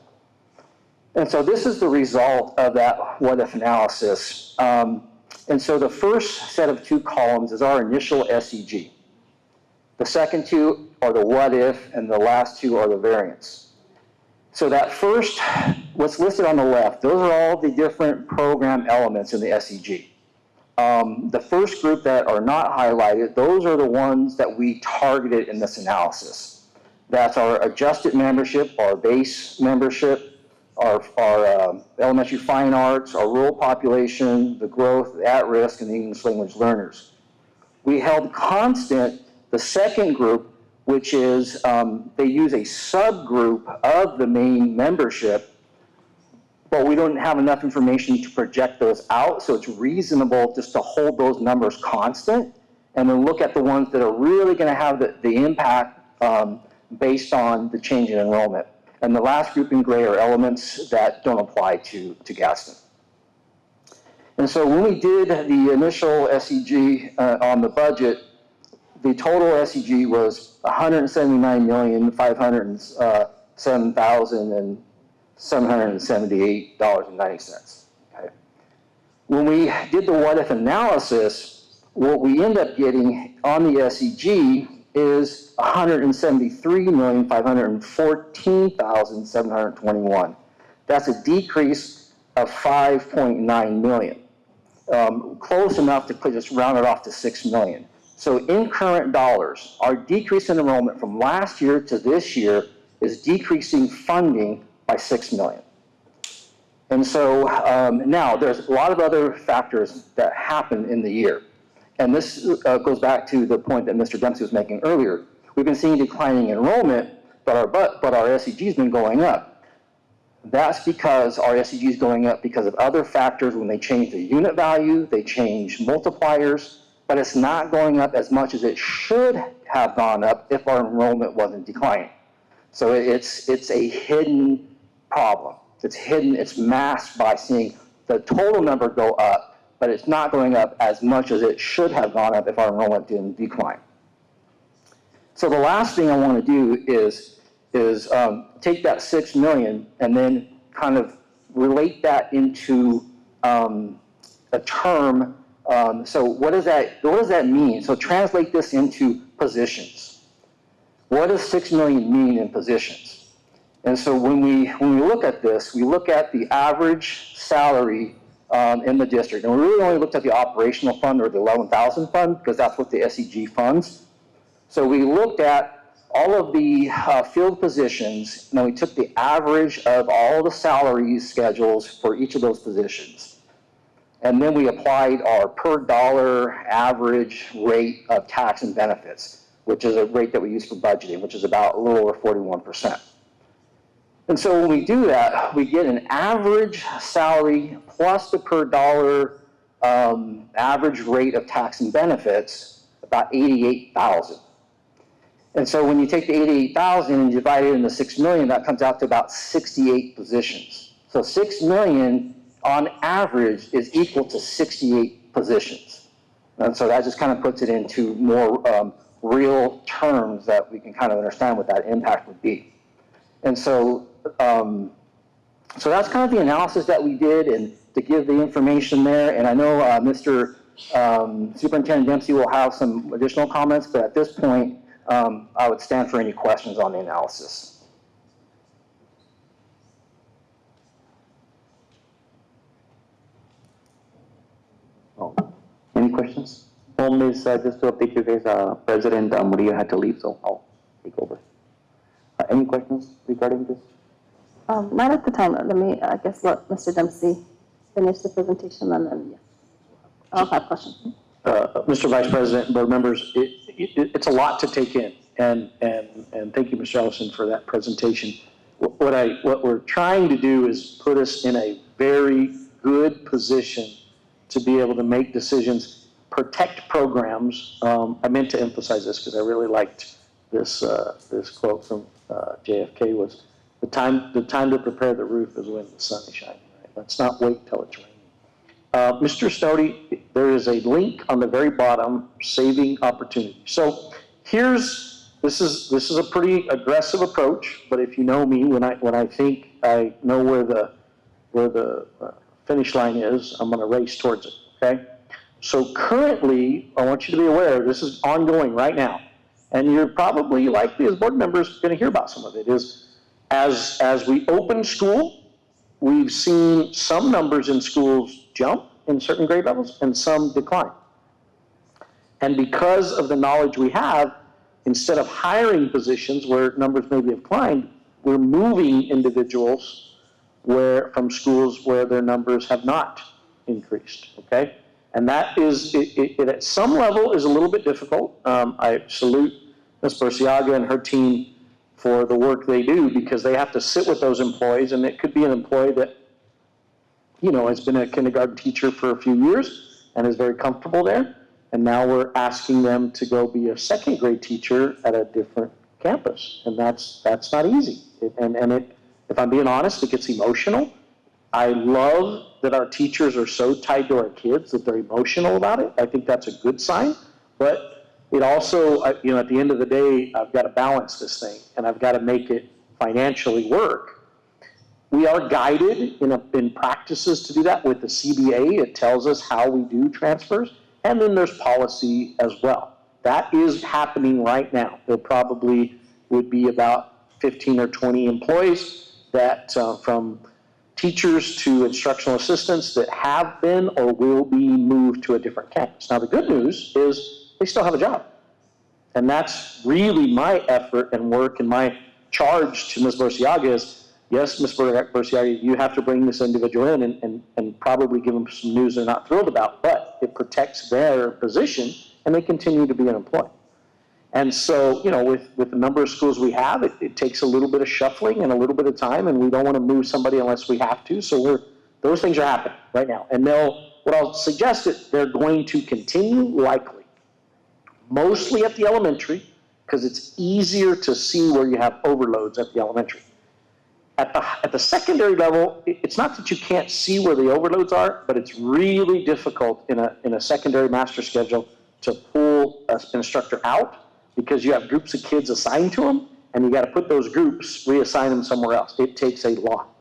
And so this is the result of that what-if analysis. And so the first set of two columns is our initial SEG. The second two are the what-if, and the last two are the variance. So that first, what's listed on the left, those are all the different program elements in the SEG. The first group that are not highlighted, those are the ones that we targeted in this analysis. That's our adjusted membership, our base membership, our elementary fine arts, our rural population, the growth, the at-risk, and the English language learners. We held constant the second group, which is they use a subgroup of the main membership, but we don't have enough information to project those out, so it's reasonable just to hold those numbers constant and then look at the ones that are really going to have the impact based on the change in enrollment. And the last group in gray are elements that don't apply to Gadsden. And so when we did the initial SEG on the budget, the total SEG was $179,507,778.90. Okay. When we did the what-if analysis, what we end up getting on the SEG is $173,514,721. That's a decrease of $5.9 million. Close enough to just round it off to $6 million. So in current dollars, our decrease in enrollment from last year to this year is decreasing funding by $6 million. And so now there's a lot of other factors that happen in the year. And this goes back to the point that Mr. Dempsey was making earlier. We've been seeing declining enrollment, but our SEG has been going up. That's because our SEG is going up because of other factors. When they change the unit value, they change multipliers, but it's not going up as much as it should have gone up if our enrollment wasn't declining. So it's a hidden problem. It's hidden, it's masked by seeing the total number go up, but it's not going up as much as it should have gone up if our enrollment didn't decline. So the last thing I want to do is take that $6 million and then kind of relate that into a term. So what does that mean? So translate this into positions. What does $6 million mean in positions? And so when we look at this, we look at the average salary in the district. And we really only looked at the operational fund or the 11,000 fund because that's what the SEG funds. So we looked at all of the field positions, and then we took the average of all the salary schedules for each of those positions. And then we applied our per dollar average rate of tax and benefits, which is a rate that we use for budgeting, which is about a little over 41%. And so when we do that, we get an average salary plus the per dollar average rate of tax and benefits, about $88,000. And so when you take the $88,000 and you divide it into 6 million, that comes out to about 68 positions. So 6 million on average is equal to 68 positions. And so that just kind of puts it into more real terms that we can kind of understand what that impact would be. And so, so that's kind of the analysis that we did, and to give the information there. And I know Mr. Superintendent Dempsey will have some additional comments, but at this point, I would stand for any questions on the analysis. Oh, any questions? Well, Ms., just to update you guys, President Murillo had to leave, so I'll take over. Any questions regarding this? Not at the time. Let me, I guess, let Mr. Dempsey finish the presentation, and then, yes, I'll have questions. Mr. Vice President, board members, it's a lot to take in, and thank you, Mr. Ellison, for that presentation. What we're trying to do is put us in a very good position to be able to make decisions, protect programs. I meant to emphasize this because I really liked this quote from JFK was, the time to prepare the roof is when the sun is shining. Right? Let's not wait till it's raining. Mr. Snowdy, there is a link on the very bottom, saving opportunity. So this is a pretty aggressive approach, but if you know me, when I think I know where the finish line is, I'm going to race towards it. Okay. So currently, I want you to be aware this is ongoing right now, and you're probably likely as board members going to hear about some of it. Is as we open school, we've seen some numbers in schools jump in certain grade levels and some decline. And because of the knowledge we have, instead of hiring positions where numbers maybe have climbed, we're moving individuals from schools where their numbers have not increased, okay? And that is, it at some level is a little bit difficult. I salute Ms. Burciaga and her team for the work they do, because they have to sit with those employees, and it could be an employee that, you know, has been a kindergarten teacher for a few years and is very comfortable there, and now we're asking them to go be a second grade teacher at a different campus, and that's not easy. If I'm being honest, it gets emotional. I love that our teachers are so tied to our kids that they're emotional about it. I think that's a good sign, but it also, you know, at the end of the day, I've got to balance this thing, and I've got to make it financially work. We are guided in practices to do that with the CBA. It tells us how we do transfers, and then there's policy as well. That is happening right now. There probably would be about 15 or 20 employees that from teachers to instructional assistants that have been or will be moved to a different campus. Now, the good news is they still have a job. And that's really my effort and work, and my charge to Ms. Burciaga is, yes, Ms. Burciaga, you have to bring this individual in and probably give them some news they're not thrilled about, but it protects their position and they continue to be an employee. And so, you know, with the number of schools we have, it takes a little bit of shuffling and a little bit of time, and we don't want to move somebody unless we have to. So those things are happening right now. And what I'll suggest is they're going to continue likely, mostly at the elementary, because it's easier to see where you have overloads at the elementary. At the secondary level, it's not that you can't see where the overloads are, but it's really difficult in a secondary master schedule to pull an instructor out, because you have groups of kids assigned to them, and you got to put those groups, reassign them somewhere else. It takes a lot.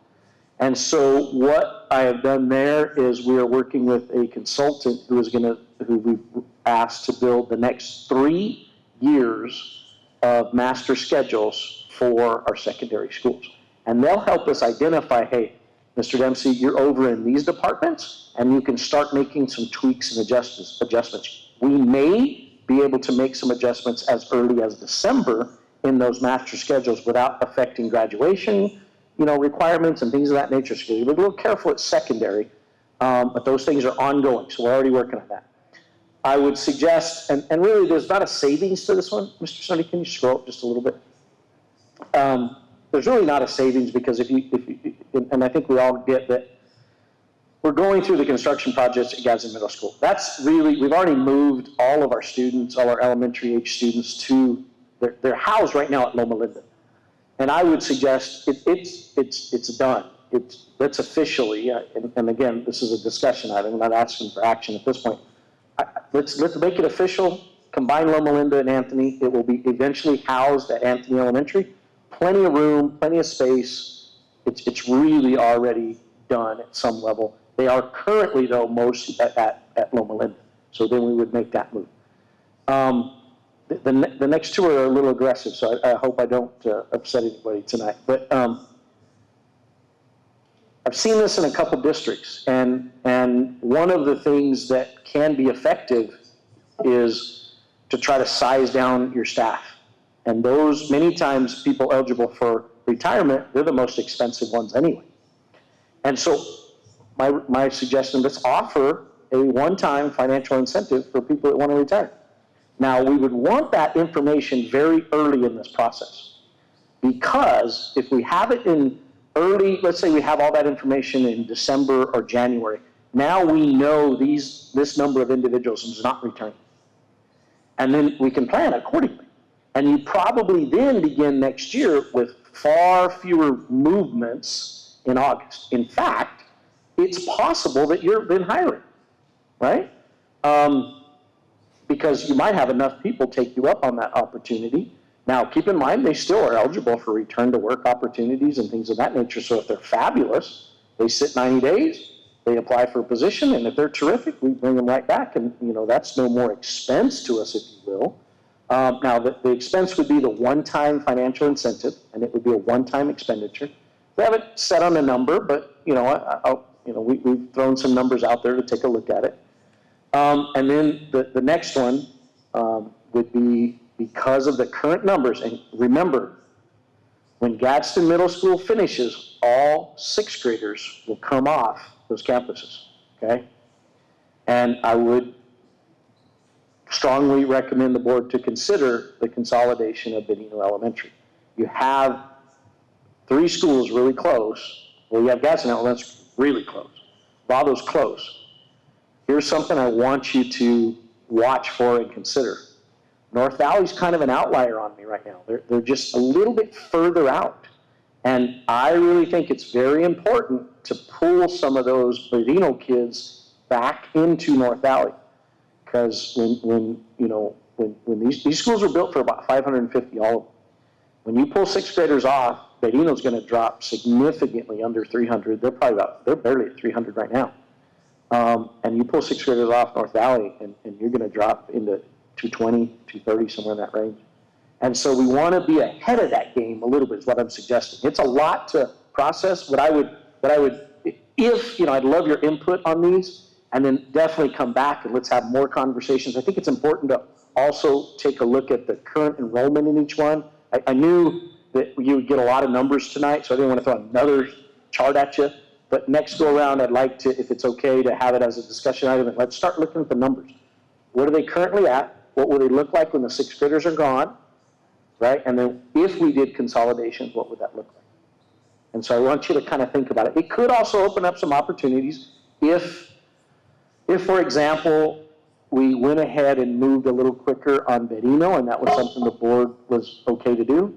And so what I have done there is we are working with a consultant who we've asked to build the next 3 years of master schedules for our secondary schools. And they'll help us identify, hey, Mr. Dempsey, you're over in these departments, and you can start making some tweaks and adjustments. We may be able to make some adjustments as early as December in those master schedules without affecting graduation, requirements and things of that nature. So we're a little careful at secondary, but those things are ongoing, so we're already working on that. I would suggest, and really there's not a savings to this one. Mr. Sonny, can you scroll up just a little bit? There's really not a savings because if you, and I think we all get that we're going through the construction projects at Gadsden Middle School. That's really, we've already moved all of our students, all our elementary age students to, they're housed right now at Loma Linda. And I would suggest it's done. That's officially, and again, this is a discussion item. I'm not asking for action at this point. Let's make it official. Combine Loma Linda and Anthony. It will be eventually housed at Anthony Elementary. Plenty of room, plenty of space. It's really already done at some level. They are currently, though, most at Loma Linda. So then we would make that move. The next two are a little aggressive, so I hope I don't upset anybody tonight. But I've seen this in a couple districts, and one of the things that can be effective is to try to size down your staff. And those, many times, people eligible for retirement, they're the most expensive ones anyway. And so my suggestion, let's offer a one-time financial incentive for people that want to retire. Now, we would want that information very early in this process, because if we have it in early, let's say we have all that information in December or January, now we know this number of individuals is not returning. And then we can plan accordingly. And you probably then begin next year with far fewer movements in August. In fact, it's possible that you've been hiring, right? Because you might have enough people take you up on that opportunity. Now, keep in mind, they still are eligible for return to work opportunities and things of that nature. So if they're fabulous, they sit 90 days, they apply for a position, and if they're terrific, we bring them right back. And, that's no more expense to us, if you will. Now, the expense would be the one-time financial incentive, and it would be a one-time expenditure. We haven't set on a number, but, we've thrown some numbers out there to take a look at it. And then the next one would be, because of the current numbers, and remember, when Gadsden Middle School finishes, all sixth graders will come off those campuses, okay? And I would strongly recommend the board to consider the consolidation of Benino Elementary. You have 3 schools really close. Well, you have Gadsden Elementary really close. Bravo's close. Here's something I want you to watch for and consider. North Valley's kind of an outlier on me right now. They're just a little bit further out. And I really think it's very important to pull some of those Benino kids back into North Valley. Because when these schools were built for about 550, all of them. When you pull 6th graders off, Benino's going to drop significantly under 300. They're barely at 300 right now. And you pull 6th graders off North Valley, and you're going to drop into 220, 230, somewhere in that range. And so we want to be ahead of that game a little bit, is what I'm suggesting. It's a lot to process. I'd love your input on these, and then definitely come back and let's have more conversations. I think it's important to also take a look at the current enrollment in each one. I knew that you would get a lot of numbers tonight, so I didn't want to throw another chart at you. But next go around, I'd like to, if it's okay, to have it as a discussion item, and let's start looking at the numbers. What are they currently at? What will they look like when the 6th graders are gone, right? And then if we did consolidations, what would that look like? And so I want you to kind of think about it. It could also open up some opportunities if for example, we went ahead and moved a little quicker on Benino, and that was something the board was okay to do.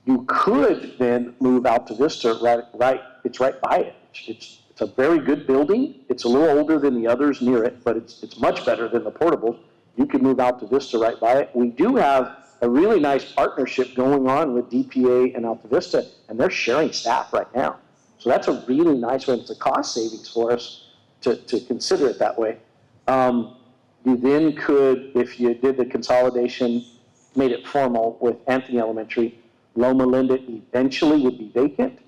You could then move out to Vista, right, it's right by it. It's a very good building. It's a little older than the others near it, but it's much better than the portables. You could move out to Vista right by it. We do have a really nice partnership going on with DPA and Alta Vista, and they're sharing staff right now. So that's a really nice way. It's a cost savings for us to consider it that way. You then could, if you did the consolidation, made it formal with Anthony Elementary, Loma Linda eventually would be vacant,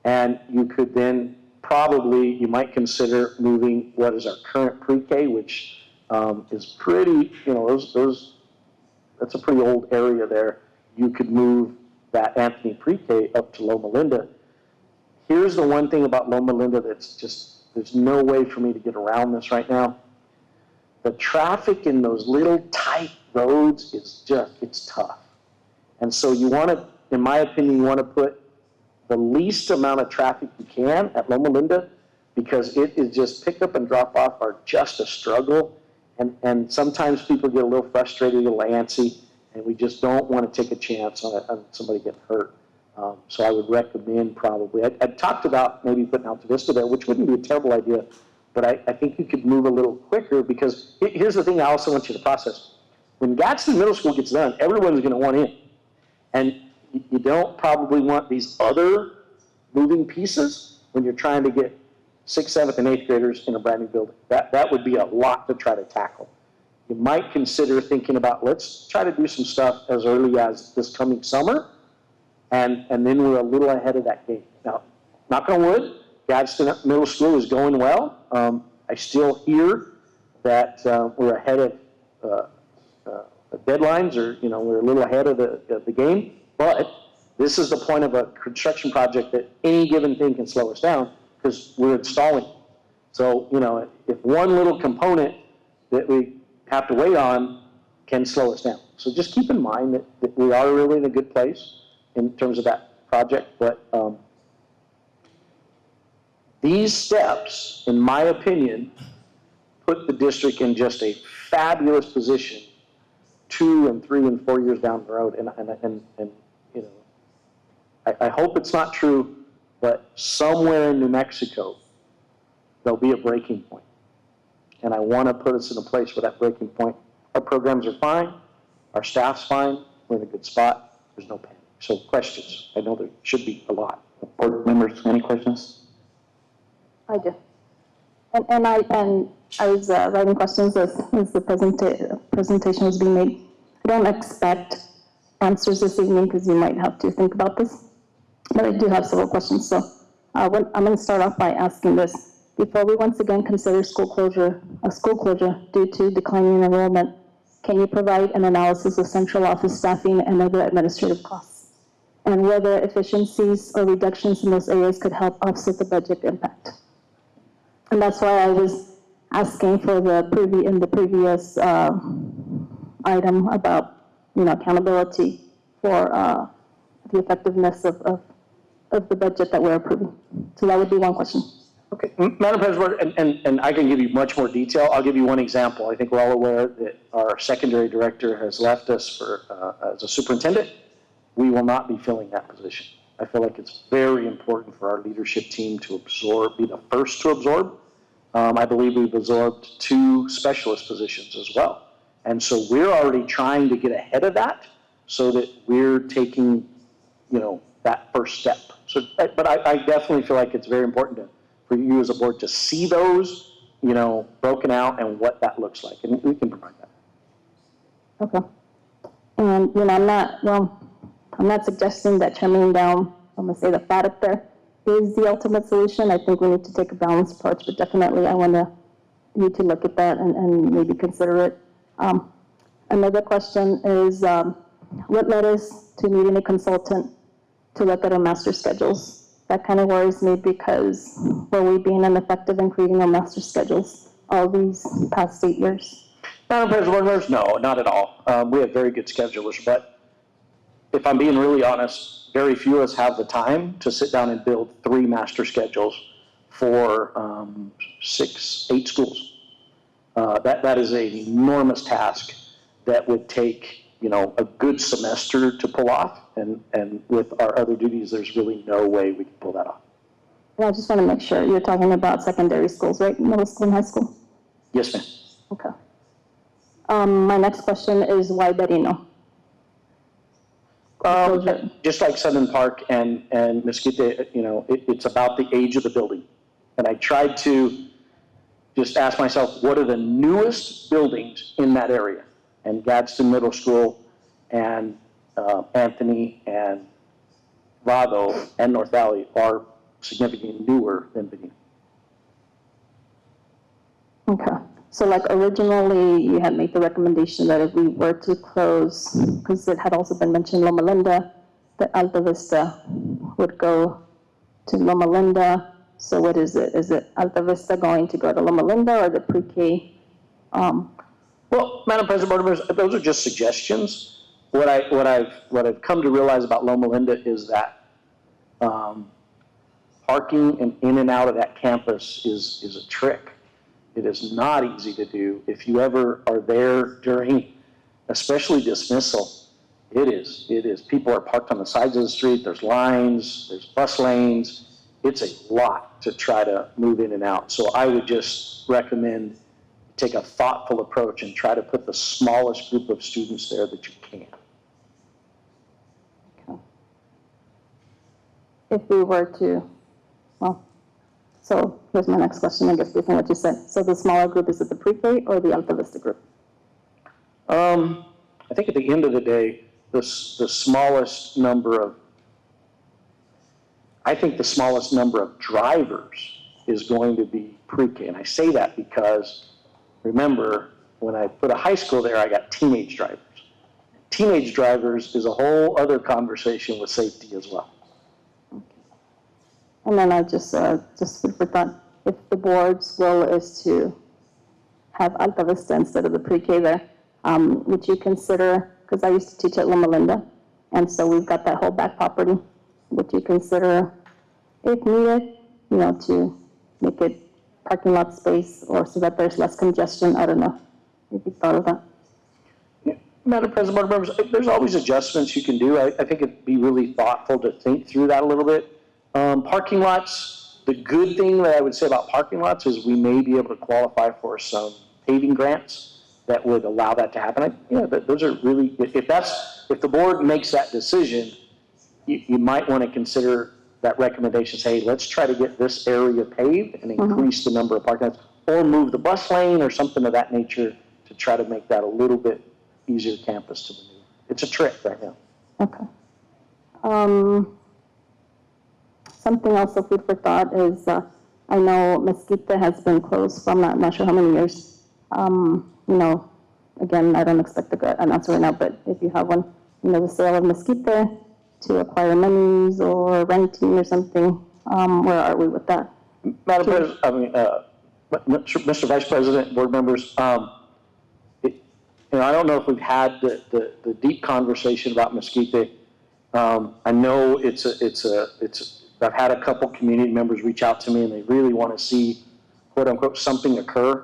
and you could then probably, you might consider moving what is our current pre-K, which is pretty, that's a pretty old area there, you could move that Anthony Pre-K up to Loma Linda. Here's the one thing about Loma Linda that's just, there's no way for me to get around this right now. The traffic in those little tight roads is just, it's tough. And so you want to, in my opinion, you want to put the least amount of traffic you can at Loma Linda, because it is just pick up and drop off are just a struggle. And sometimes people get a little frustrated, a little antsy, and we just don't want to take a chance on somebody getting hurt. So I would recommend probably, I talked about maybe putting Alta Vista there, which wouldn't be a terrible idea, but I think you could move a little quicker, because here's the thing I also want you to process. When Gadsden Middle School gets done, everyone's going to want in. And you don't probably want these other moving pieces when you're trying to get 6th, 7th, and 8th graders in a brand new building. That would be a lot to try to tackle. You might consider thinking about, let's try to do some stuff as early as this coming summer, and then we're a little ahead of that game. Now, knock on wood, Gadsden Middle School is going well. I still hear that we're ahead of deadlines, or we're a little ahead of the game, but this is the point of a construction project that any given thing can slow us down, because we're installing. So, if one little component that we have to wait on can slow us down. So just keep in mind that we are really in a good place in terms of that project, but these steps, in my opinion, put the district in just a fabulous position 2 and 3 and 4 years down the road. And I hope it's not true, but somewhere in New Mexico, there'll be a breaking point. And I want to put us in a place where that breaking point, our programs are fine, our staff's fine, we're in a good spot, there's no panic. So questions, I know there should be a lot. Board members, any questions? I do. And I was writing questions as the presentation was being made. I don't expect answers this evening, because you might have to think about this, but I do have several questions. So I'm going to start off by asking this. Before we once again consider a school closure due to declining enrollment, can you provide an analysis of central office staffing and other administrative costs, and whether efficiencies or reductions in those areas could help offset the budget impact? And that's why I was asking for in the previous item about accountability for the effectiveness of the budget that we're approving. So that would be one question. Okay, Madam President, and I can give you much more detail. I'll give you one example. I think we're all aware that our secondary director has left us as a superintendent. We will not be filling that position. I feel like it's very important for our leadership team to be the first to absorb. I believe we've absorbed 2 specialist positions as well. And so we're already trying to get ahead of that so that we're taking, that first step. So, but I definitely feel like it's very important for you as a board to see those, broken out and what that looks like. And we can provide that. Okay. And, I'm not suggesting that trimming down, I'm going to say the fat up there, is the ultimate solution. I think we need to take a balanced approach, but definitely I need to look at that and maybe consider it. Another question is, what led us to needing a consultant to look at our master schedules? That kind of worries me, because were we being ineffective in creating our master schedules all these past 8 years? Madam President, no, not at all. We have very good schedulers, but if I'm being really honest, very few of us have the time to sit down and build 3 master schedules for 6, 8 schools. That is an enormous task that would take, a good semester to pull off, and with our other duties, there's really no way we can pull that off. I just want to make sure you're talking about secondary schools, right? Middle school and high school? Yes, ma'am. Okay. My next question is, why Berino? Just like Southern Park and Mesquite, it's about the age of the building. And I tried to just ask myself, what are the newest buildings in that area? And Gadsden Middle School and Anthony and Vado and North Valley are significantly newer than Benito. Okay. So like originally, you had made the recommendation that if we were to close, because it had also been mentioned Loma Linda, that Alta Vista would go to Loma Linda. So what is it? Is it Alta Vista going to go to Loma Linda or the pre-K? Well, Madam President, Board members, those are just suggestions. What I've come to realize about Loma Linda is that parking and in and out of that campus is a trick. It is not easy to do. If you ever are there during, especially dismissal, it is. People are parked on the sides of the street. There's lines. There's bus lanes. It's a lot to try to move in and out. So I would just recommend take a thoughtful approach and try to put the smallest group of students there that you can. Okay. If we were to, well, so here's my next question, I guess, based on what you said. So the smaller group, is it the pre-K or the Alta Vista group? I think at the end of the day, the smallest number of, I think the smallest number of drivers is going to be pre-K. And I say that because, remember, when I put a high school there, I got teenage drivers. Teenage drivers is a whole other conversation with safety as well. And then I just food for thought, if the board's will is to have Alta Vista instead of the pre-K there, would you consider, because I used to teach at Loma Linda, and so we've got that whole back property, would you consider, if needed, to make it parking lot space or so that there's less congestion? I don't know if you thought of that. Yeah. Madam President, Board members, there's always adjustments you can do. I think it'd be really thoughtful to think through that a little bit. Parking lots, the good thing that I would say about parking lots is we may be able to qualify for some paving grants that would allow that to happen. Those are really, if the board makes that decision, you might want to consider that recommendation, say, hey, let's try to get this area paved and increase the number of parking lots, or move the bus lane or something of that nature to try to make that a little bit easier campus to maneuver. It's a trick right now. Okay. Something else of food for thought is, I know Mesquite has been closed for I'm not sure how many years. Again, I don't expect an answer right now, but if you have one, the sale of Mesquite to acquire monies or renting or something, where are we with that? Madam President, Mr. Vice President, board members, I don't know if we've had the deep conversation about Mesquite. I know I've had a couple community members reach out to me and they really want to see, quote unquote, something occur.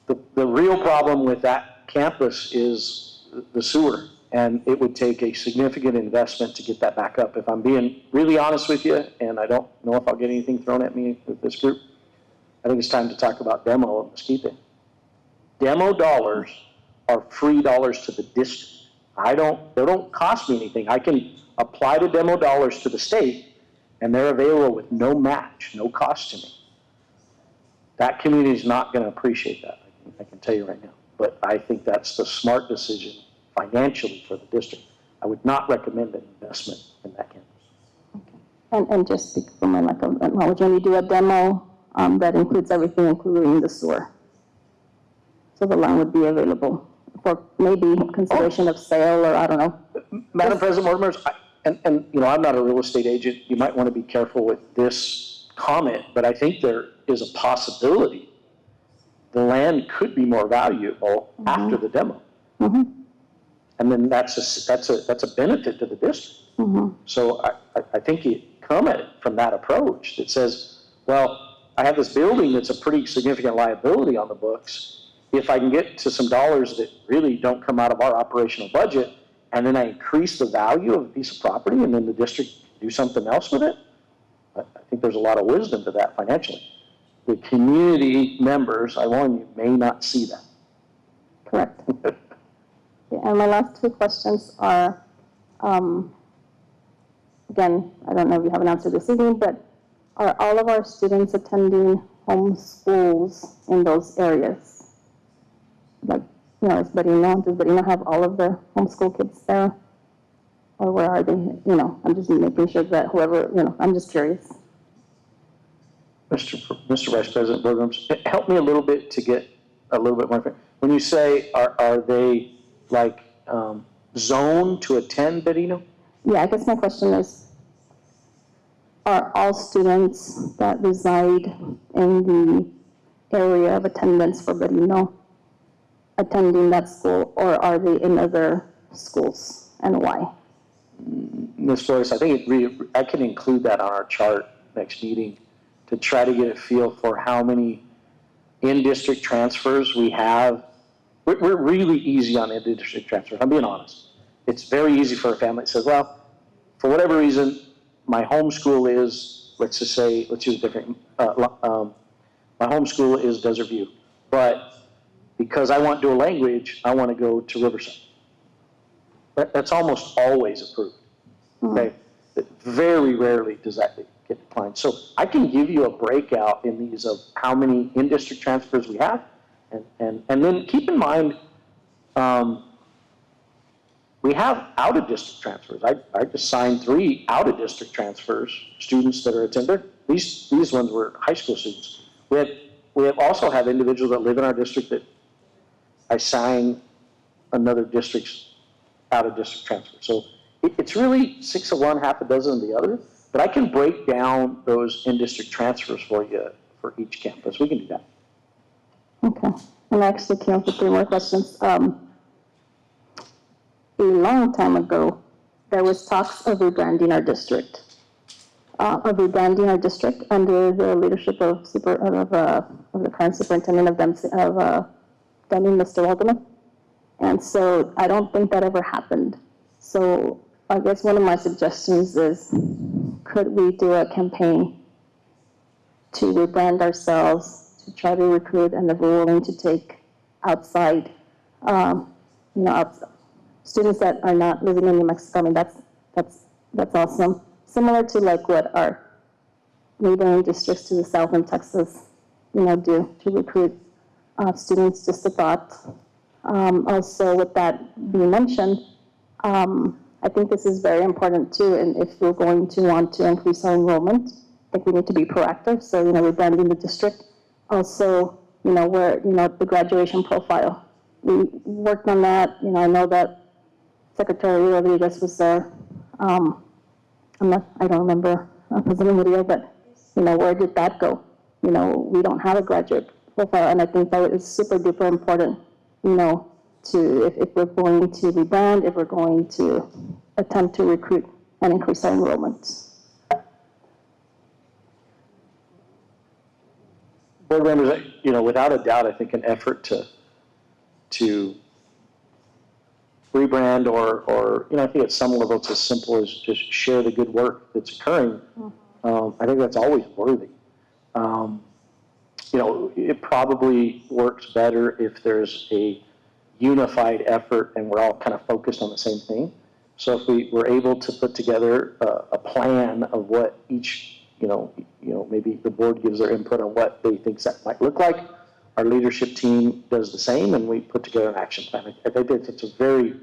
The real problem with that campus is the sewer, and it would take a significant investment to get that back up. If I'm being really honest with you, and I don't know if I'll get anything thrown at me with this group, I think it's time to talk about demo of Mesquite. Demo dollars are free dollars to the district. They don't cost me anything. I can apply the demo dollars to the state, and they're available with no match, no cost to me. That community is not going to appreciate that. I can tell you right now. But I think that's the smart decision financially for the district. I would not recommend an investment in that campus. Okay. And just speak for my lack of knowledge, when you do a demo, that includes everything, including the sewer. So the line would be available for maybe consideration of sale, or I don't know. Madam President, board members, I'm not a real estate agent. You might want to be careful with this comment, but I think there is a possibility the land could be more valuable after the demo. And then that's a benefit to the district. So I think you come at it from that approach that says, well, I have this building that's a pretty significant liability on the books. If I can get to some dollars that really don't come out of our operational budget, and then I increase the value of a piece of property, and then the district do something else with it, I think there's a lot of wisdom to that financially. The community members, I warn you, may not see that. Correct. And my last two questions are, again, I don't know if you have an answer this evening, but are all of our students attending home schools in those areas? Like, does Barino have all of their homeschool kids there? Or where are they? I'm just making sure that whoever, I'm just curious. Mr. Vice President, board members, help me a little bit to get a little bit more. When you say, are they like zoned to attend Berino? Yeah, I guess my question is, are all students that reside in the area of attendance for Berino attending that school, or are they in other schools, and why? Ms. Flores, I think I can include that on our chart next meeting to try to get a feel for how many in-district transfers we have. We're really easy on in-district transfers, I'm being honest. It's very easy for a family that says, well, for whatever reason, my home school is, let's use a different, my home school is Desert View, but because I want dual language, I want to go to Riverside. That's almost always approved, okay? Very rarely does that get declined. So I can give you a breakout in these of how many in-district transfers we have, and then keep in mind, we have out-of-district transfers. I just signed 3 out-of-district transfers, students that are attended. These ones were high school students. We also have individuals that live in our district that I sign another district's out-of-district transfer. So it's really 6 of one, half a dozen of the other, but I can break down those in-district transfers for you for each campus. We can do that. Okay, and I actually came up with 3 more questions. A long time ago, there was talks of rebranding our district. Under the leadership of the current superintendent of Dempsey, Mr. Waldman. And so I don't think that ever happened. So I guess one of my suggestions is, could we do a campaign to rebrand ourselves, to try to recruit, and if we're willing to take outside, students that are not living in New Mexico. I mean, that's awesome. Similar to like what our neighboring districts to the south in Texas, do to recruit students. Just a thought. Also, with that being mentioned, I think this is very important too. And if we're going to want to increase our enrollment, I think we need to be proactive. So, rebranding the district. Also, where the graduation profile. We worked on that. I know that Secretary Rodriguez was there. I don't remember President Murillo, but where did that go? We don't have a graduate profile, and I think that is super duper important. To if we're going to rebrand, if we're going to attempt to recruit and increase our enrollment. Board members, without a doubt, I think an effort to rebrand or I think at some level it's as simple as just share the good work that's occurring. I think that's always worthy. It probably works better if there's a unified effort and we're all kind of focused on the same thing. So if we were able to put together a plan of what each, maybe the board gives their input on what they think that might look like, our leadership team does the same, and we put together an action plan. I think it's a very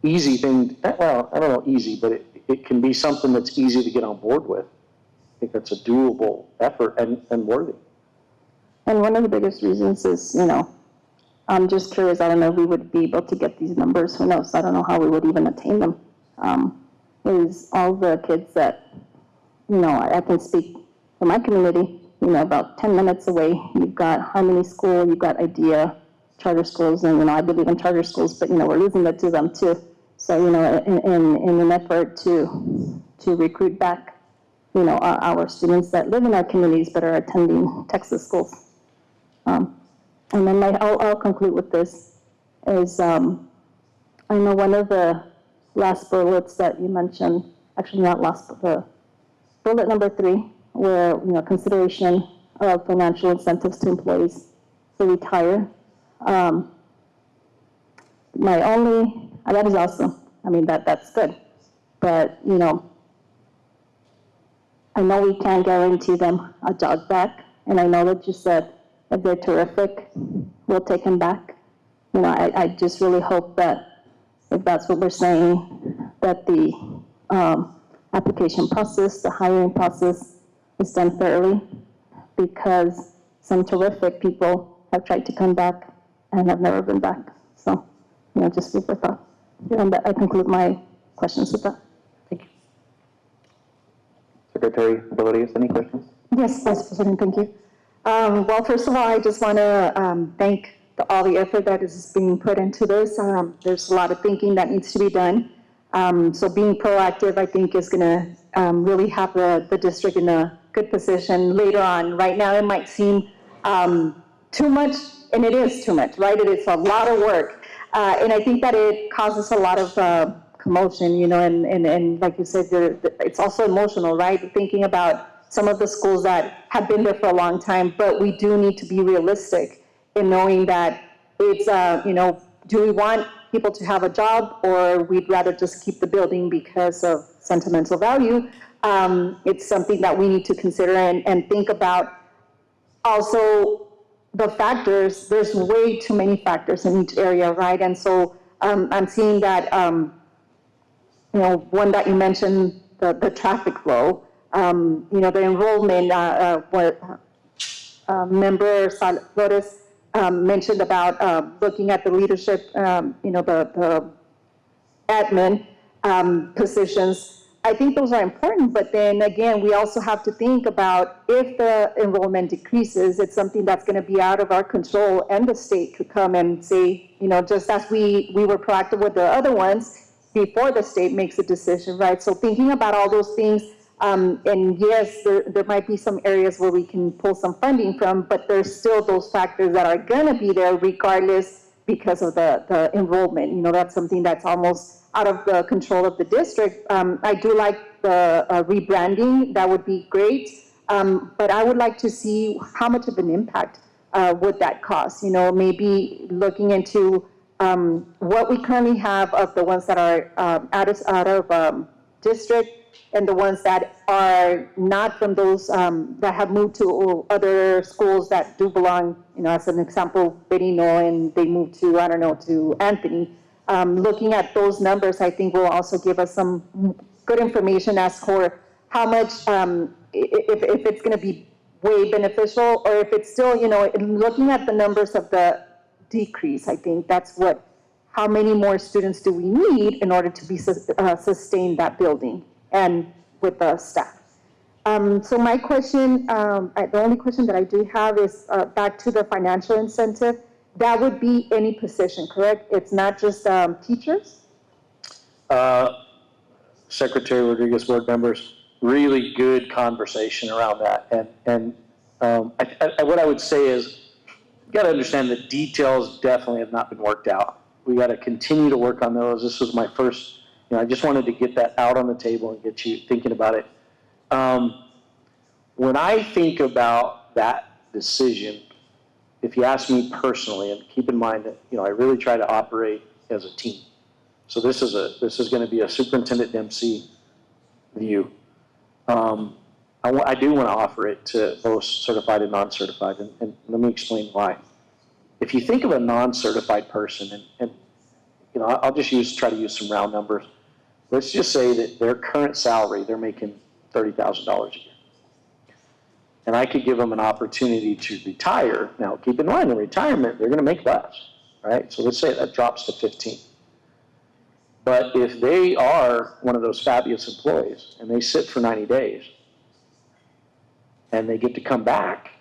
easy thing. Well, I don't know easy, but it can be something that's easy to get on board with. I think that's a doable effort and worthy. And one of the biggest reasons is, I'm just curious, I don't know if we would be able to get these numbers, who knows, I don't know how we would even attain them. Is all the kids that, I can speak for my community, about 10 minutes away, you've got Harmony School, you've got IDEA, charter schools, and, I believe in charter schools, but, we're losing that to them too. So, in an effort to recruit back, our students that live in our communities but are attending Texas schools. And then I'll conclude with this, is I know one of the last bullets that you mentioned, actually not last, but the bullet number 3, where, consideration of financial incentives to employees to retire. That is awesome. I mean, that's good. But, I know we can't guarantee them a job back. And I know that you said if they're terrific, we'll take them back. I just really hope that if that's what we're saying, that the application process, the hiring process is done thoroughly, because some terrific people I've tried to come back and I've never been back. So, just food for thought. And I conclude my questions with that. Secretary Valerius, any questions? Yes, Vice President, thank you. Well, first of all, I just want to thank all the effort that is being put into this. There's a lot of thinking that needs to be done. So being proactive, I think, is going to really have the district in a good position later on. Right now, it might seem too much, and it is too much, right? It is a lot of work. And I think that it causes a lot of commotion, and like you said, it's also emotional, right? Thinking about some of the schools that have been there for a long time, but we do need to be realistic in knowing that it's, do we want people to have a job, or we'd rather just keep the building because of sentimental value? It's something that we need to consider and think about. Also, the factors, there's way too many factors in each area, right? And so I'm seeing that, one that you mentioned, the traffic flow, the enrollment, what Member Flores mentioned about looking at the leadership, the admin positions. I think those are important, but then again, we also have to think about if the enrollment decreases, it's something that's going to be out of our control, and the state could come and say, just as we were proactive with the other ones before the state makes a decision, right? So thinking about all those things, and yes, there might be some areas where we can pull some funding from, but there's still those factors that are going to be there regardless because of the enrollment. That's something that's almost out of the control of the district. I do like the rebranding. That would be great. But I would like to see how much of an impact would that cost. Maybe looking into what we currently have of the ones that are out of district, and the ones that are not from those that have moved to other schools that do belong, as an example, Berino, and they moved to, to Anthony. Looking at those numbers, I think will also give us some good information as for how much, if it's going to be way beneficial, or if it's still, looking at the numbers of the decrease, I think that's how many more students do we need in order to be sustain that building and with the staff. So my question, the only question that I do have is back to the financial incentive. That would be any position, correct? It's not just teachers? Secretary Rodriguez, board members, really good conversation around that. And what I would say is, you got to understand the details definitely have not been worked out. We got to continue to work on those. This was my first, I just wanted to get that out on the table and get you thinking about it. When I think about that decision, if you ask me personally, and keep in mind that, I really try to operate as a team. So this is going to be a Superintendent Dempsey view. I do want to offer it to both certified and non-certified, and let me explain why. If you think of a non-certified person, and I'll just try to use some round numbers. Let's just say that their current salary, they're making $30,000 a year. And I could give them an opportunity to retire. Now, keep in mind, in retirement, they're going to make less, right? So let's say that drops to 15. But if they are one of those fabulous employees and they sit for 90 days and they get to come back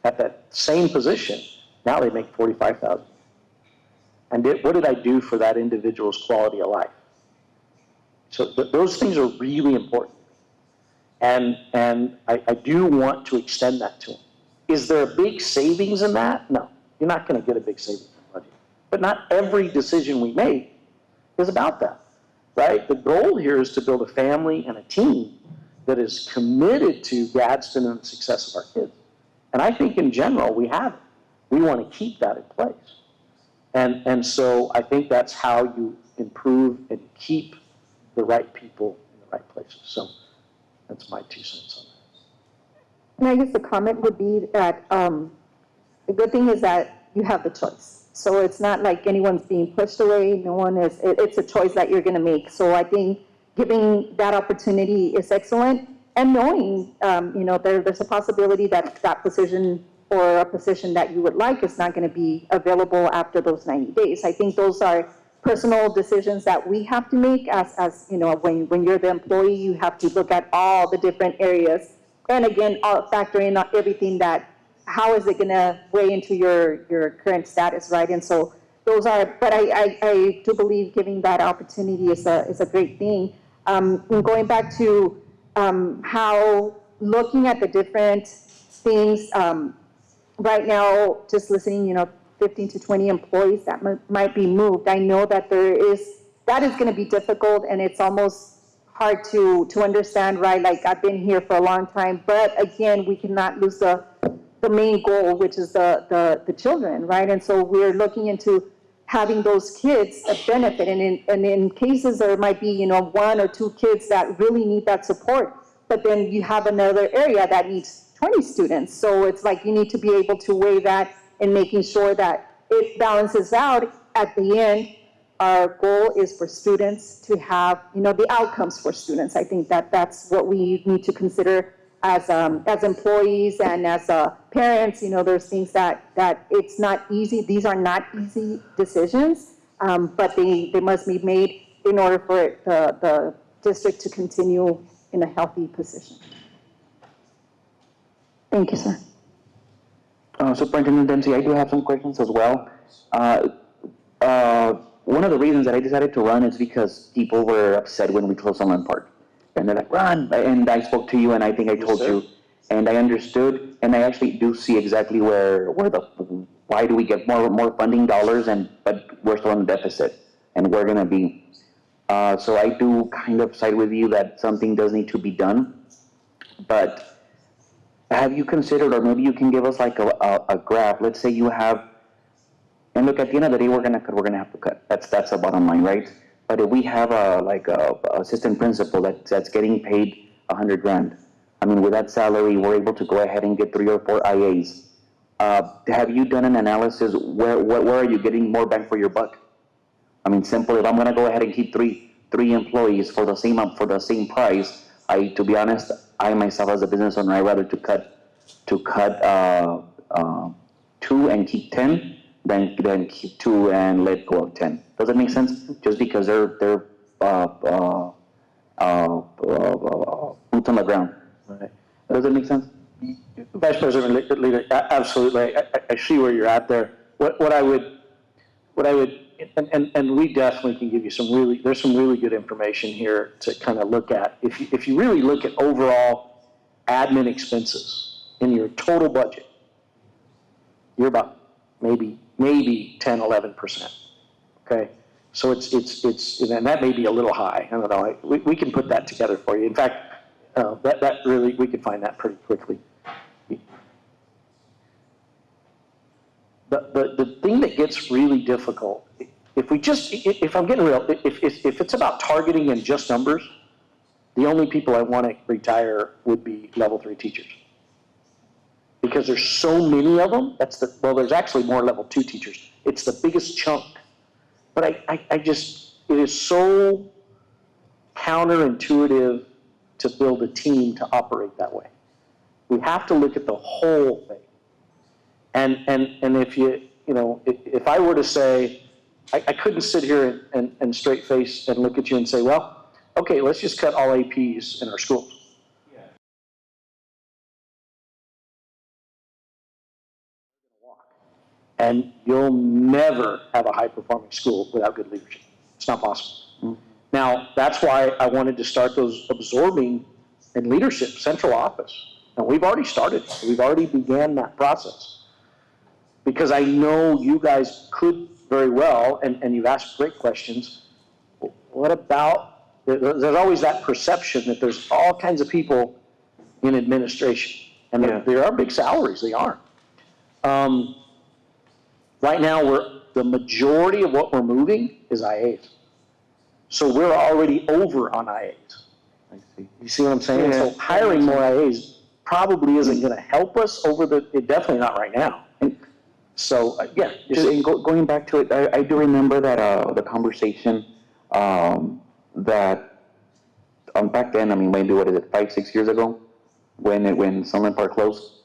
at that same position, now they make $45,000. And what did I do for that individual's quality of life? So those things are really important. And I do want to extend that to them. Is there a big savings in that? No, you're not going to get a big savings in the budget. But not every decision we make is about that, right? The goal here is to build a family and a team that is committed to Gadsden and the success of our kids. And I think in general, we have it. We want to keep that in place. And so I think that's how you improve and keep the right people in the right places. So that's my 2 cents on that. And I guess the comment would be that the good thing is that you have the choice. So it's not like anyone's being pushed away. No one is. It's a choice that you're going to make. So I think giving that opportunity is excellent, and knowing, there's a possibility that that position or a position that you would like is not going to be available after those 90 days. I think those are personal decisions that we have to make as you know, when you're the employee, you have to look at all the different areas. And again, factor in everything that, how is it going to weigh into your current status, right? And so those are, but I do believe giving that opportunity is a great thing. And going back to how looking at the different things, right now, just listening, you know, 15 to 20 employees that might be moved. I know that that is going to be difficult, and it's almost hard to understand, right? Like, I've been here for a long time, but again, we cannot lose the main goal, which is the children, right? And so we're looking into having those kids a benefit, and in cases there might be, you know, 1 or 2 kids that really need that support, but then you have another area that needs 20 students. So it's like you need to be able to weigh that and making sure that it balances out at the end. Our goal is for students to have, you know, the outcomes for students. I think that that's what we need to consider as employees and as parents. You know, there's things that it's not easy. These are not easy decisions, but they must be made in order for the district to continue in a healthy position. Thank you, sir. Superintendent Dempsey, I do have some questions as well. One of the reasons that I decided to run is because people were upset when we closed Sunland Park. And they're like, run! And I spoke to you, and I think I told you, and I understood, and I actually do see exactly why do we get more funding dollars, but we're still in deficit, and we're gonna be. So I do kind of side with you that something does need to be done, but have you considered, or maybe you can give us like a graph, let's say you have, and look, at the end of the day, we're gonna have to cut. That's the bottom line, right? But if we have a assistant principal that's getting paid $100,000, I mean, with that salary, we're able to go ahead and get 3 or 4 IAs. Have you done an analysis where are you getting more bang for your buck? I mean, simple. If I'm gonna go ahead and keep three employees for the same price, to be honest, I myself as a business owner, I'd rather to cut 2 and keep 10 than keep 2 and let go of 10. Does that make sense? Just because they're boots on the ground. Right. Does that make sense? Vice President Leader, absolutely. I see where you're at there. What I would, and we definitely can give you there's some really good information here to kind of look at. If you really look at overall admin expenses in your total budget, you're about maybe 10, 11%. Okay, so it's and that may be a little high. I don't know. We can put that together for you. In fact, that really, we could find that pretty quickly. The thing that gets really difficult, if I'm getting real, if it's about targeting and just numbers, the only people I want to retire would be level 3 teachers. Because there's so many of them, there's actually more level 2 teachers. It's the biggest chunk. But it is so counterintuitive to build a team to operate that way. We have to look at the whole thing. And if I were to say, I couldn't sit here and straight face and look at you and say, well, okay, let's just cut all APs in our schools. And you'll never have a high-performing school without good leadership. It's not possible. Mm-hmm. Now, that's why I wanted to start those absorbing and leadership central office. And we've already started. We've already began that process. Because I know you guys could very well, and you've asked great questions. What about, there's always that perception that there's all kinds of people in administration. And there are big salaries, they are. Right now, the majority of what we're moving is IAs. So we're already over on IAs. I see. You see what I'm saying? Yeah. So hiring more IAs probably isn't going to help us definitely not right now. So, going back to it, I do remember that the conversation that back then, I mean, maybe, 5, 6 years ago, when Sunland Park closed,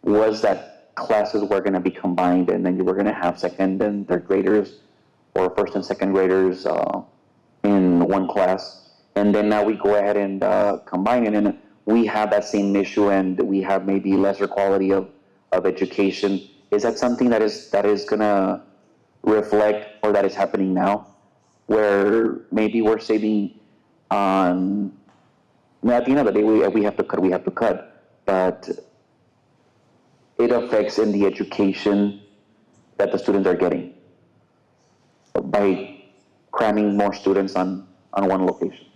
was that classes were going to be combined, and then you were going to have second and third graders or first and second graders in one class. And then now we go ahead and combine it, and we have that same issue, and we have maybe lesser quality of education. Is that something that is going to reflect, or that is happening now, where maybe we're saving on, at the end of the day, we have to cut, but it affects in the education that the students are getting by cramming more students on one location?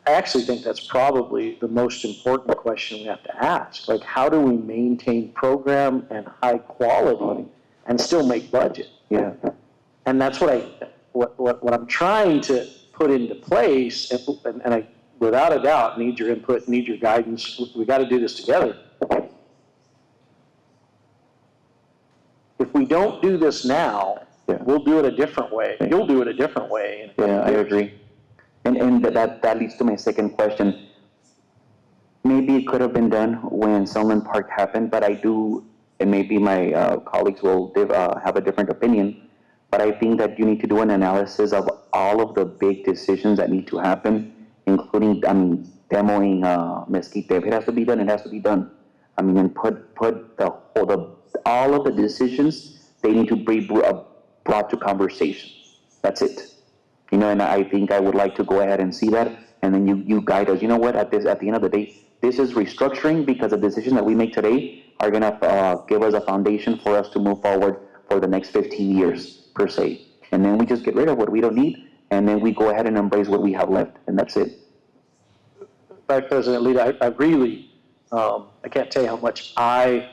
I actually think that's probably the most important question we have to ask. Like, how do we maintain program and high quality and still make budget? Yeah. And that's what I'm trying to put into place, and I, without a doubt, need your input, need your guidance. We got to do this together. If we don't do this now, we'll do it a different way. You'll do it a different way. Yeah, I agree. And that leads to my second question. Maybe it could have been done when Selman Park happened, but I do, and maybe my colleagues will have a different opinion, but I think that you need to do an analysis of all of the big decisions that need to happen, including, demoing Mesquite. If it has to be done, it has to be done. And put all of the decisions, they need to be brought to conversation. That's it. And I think I would like to go ahead and see that, and then you guide us. You know what, at the end of the day, this is restructuring, because the decisions that we make today are going to give us a foundation for us to move forward for the next 15 years, per se. And then we just get rid of what we don't need, and then we go ahead and embrace what we have left, and that's it. Vice President Lita, I really, I can't tell you how much I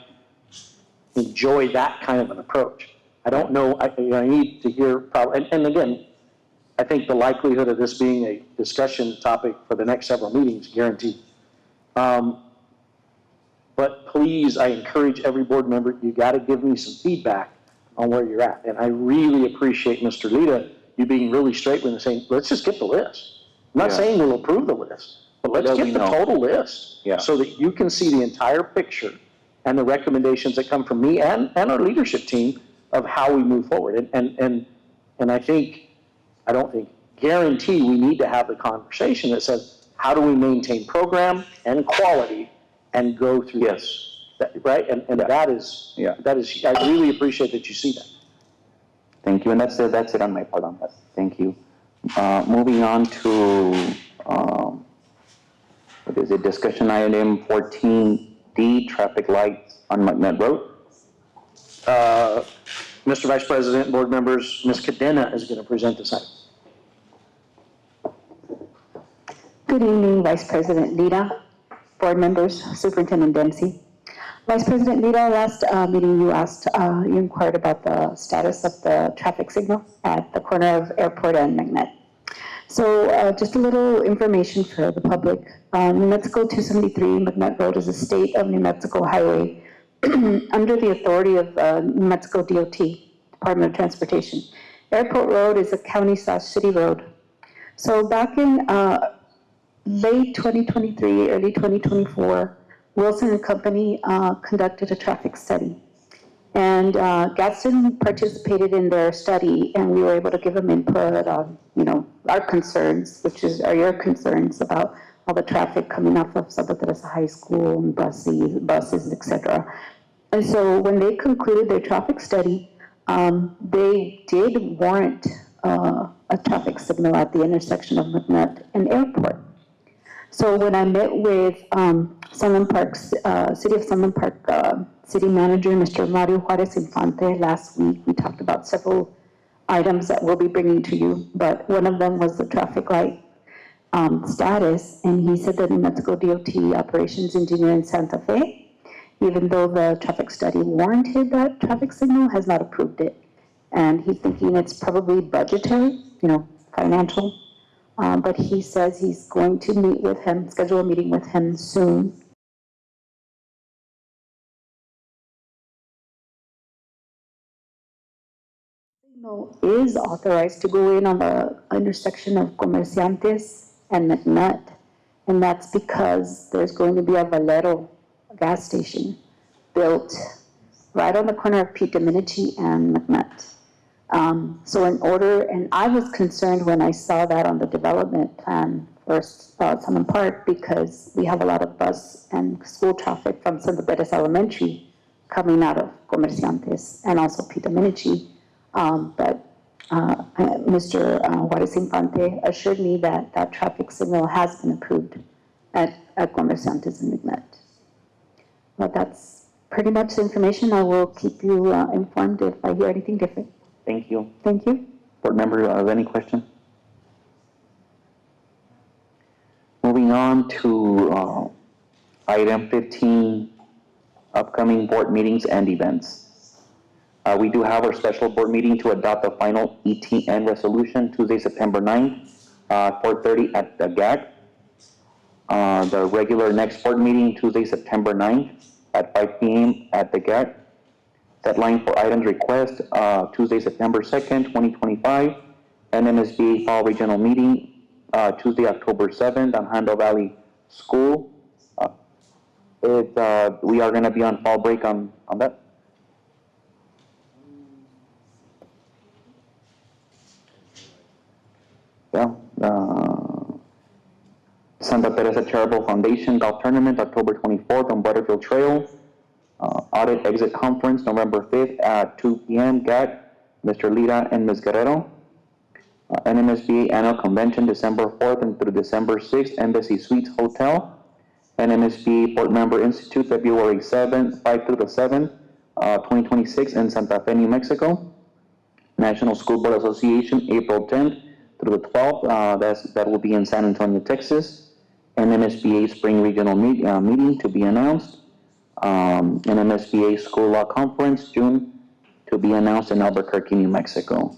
enjoy that kind of an approach. I don't know, I need to hear, and again, I think the likelihood of this being a discussion topic for the next several meetings, guaranteed. But please, I encourage every board member, you got to give me some feedback on where you're at. And I really appreciate, Mr. Lita, you being really straight with me, saying, let's just get the list. I'm not saying we'll approve the list, but let's get the total list so that you can see the entire picture and the recommendations that come from me and our leadership team of how we move forward. And I don't think, guarantee we need to have the conversation that says, how do we maintain program and quality and go through this, right? And that is, I really appreciate that you see that. Thank you, and that's it on my part on that. Thank you. Moving on to, what is it, discussion item 14D, traffic lights on McNutt Road. Mr. Vice President, board members, Ms. Cadena is going to present this item. Good evening, Vice President Lita, board members, Superintendent Dempsey. Vice President Lita, last meeting you inquired about the status of the traffic signal at the corner of Airport and McNutt. So just a little information for the public. New Mexico 273 McNutt Road is a state of New Mexico highway under the authority of New Mexico DOT, Department of Transportation. Airport Road is a county/city road. So back in late 2023, early 2024, Wilson and Company conducted a traffic study. And Gadsden participated in their study, and we were able to give them input on, our concerns, which are your concerns about all the traffic coming off of Santa Teresa High School and buses, etc. And so when they concluded their traffic study, they did warrant a traffic signal at the intersection of McNutt and Airport. So when I met with Sunland Park's, City of Sunland Park City Manager, Mr. Mario Juarez Infante, last week, we talked about several items that we'll be bringing to you, but one of them was the traffic light status, and he said that New Mexico DOT operations engineer in Santa Fe, even though the traffic study warranted that traffic signal, has not approved it. And he's thinking it's probably budgetary, financial. But he says he's going to meet with him, schedule a meeting with him soon. Is authorized to go in on the intersection of Comerciantes and McNutt, and that's because there's going to be a Valero gas station built right on the corner of Pete Dominici and McNutt. So in order, and I was concerned when I saw that on the development plan for Summon Park, because we have a lot of bus and school traffic from Santa Teresa Elementary coming out of Comerciantes and also Pete Dominici. But Mr. Juarez Infante assured me that that traffic signal has been approved at Comerciantes and McNutt. But that's pretty much the information. I will keep you informed if I hear anything different. Thank you. Thank you. Board member, any question? Moving on to item 15, upcoming board meetings and events. We do have our special board meeting to adopt the final ETN resolution Tuesday, September 9th, 4:30 at the GAD. The regular next board meeting Tuesday, September 9th at 5 p.m. at the GAD. Deadline for items request Tuesday, September 2nd, 2025. NMSBA Fall Regional Meeting Tuesday, October 7th on Handle Valley School. We are going to be on fall break on that. Yeah. Santa Teresa Charitable Foundation Golf Tournament, October 24th on Butterfield Trail. Audit Exit Conference, November 5th at 2 p.m. GAD, Mr. Lira and Ms. Guerrero. NMSBA Annual Convention, December 4th and through December 6th, Embassy Suites Hotel. NMSBA Board Member Institute, February 7th, 5 through the 7th, 2026 in Santa Fe, New Mexico. National School Board Association, April 10th through the 12th, that will be in San Antonio, Texas. NMSBA Spring Regional Meeting to be announced. NMSBA School Law Conference, June, to be announced in Albuquerque, New Mexico.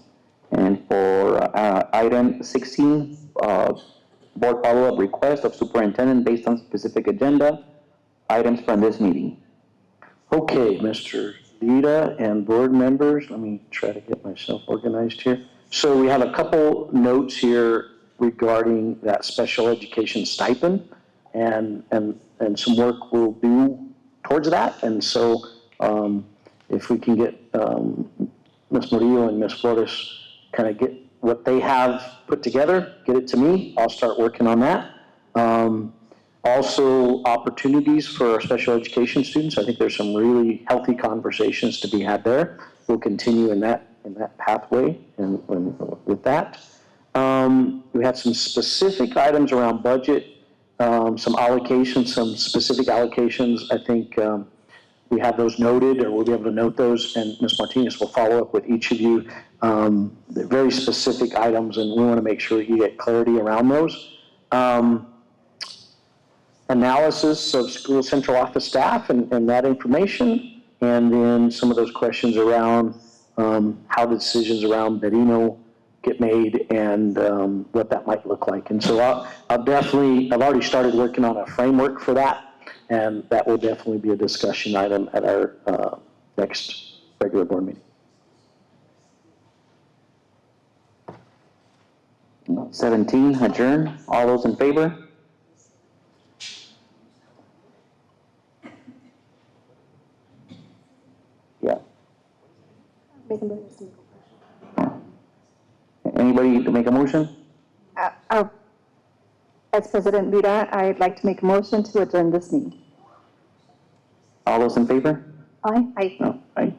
And for item 16, board follow-up request of superintendent based on specific agenda items from this meeting. Okay, Mr. Lira and board members, let me try to get myself organized here. So we have a couple notes here regarding that special education stipend and some work we'll do towards that. And so if we can get Ms. Murillo and Ms. Flores kind of get what they have put together, get it to me, I'll start working on that. Also, opportunities for our special education students. I think there's some really healthy conversations to be had there. We'll continue in that pathway and with that. We had some specific items around budget, some allocations, some specific allocations. I think we have those noted, or we'll be able to note those, and Ms. Martinez will follow up with each of you. They're very specific items, and we want to make sure you get clarity around those. Analysis of school central office staff and that information, and then some of those questions around how the decisions around Berino get made and what that might look like. And so I've already started working on a framework for that, and that will definitely be a discussion item at our next regular board meeting. 17, adjourn. All those in favor? Yeah. Anybody to make a motion? As President Lira, I'd like to make a motion to adjourn this meeting. All those in favor? Aye. Aye. No, aye.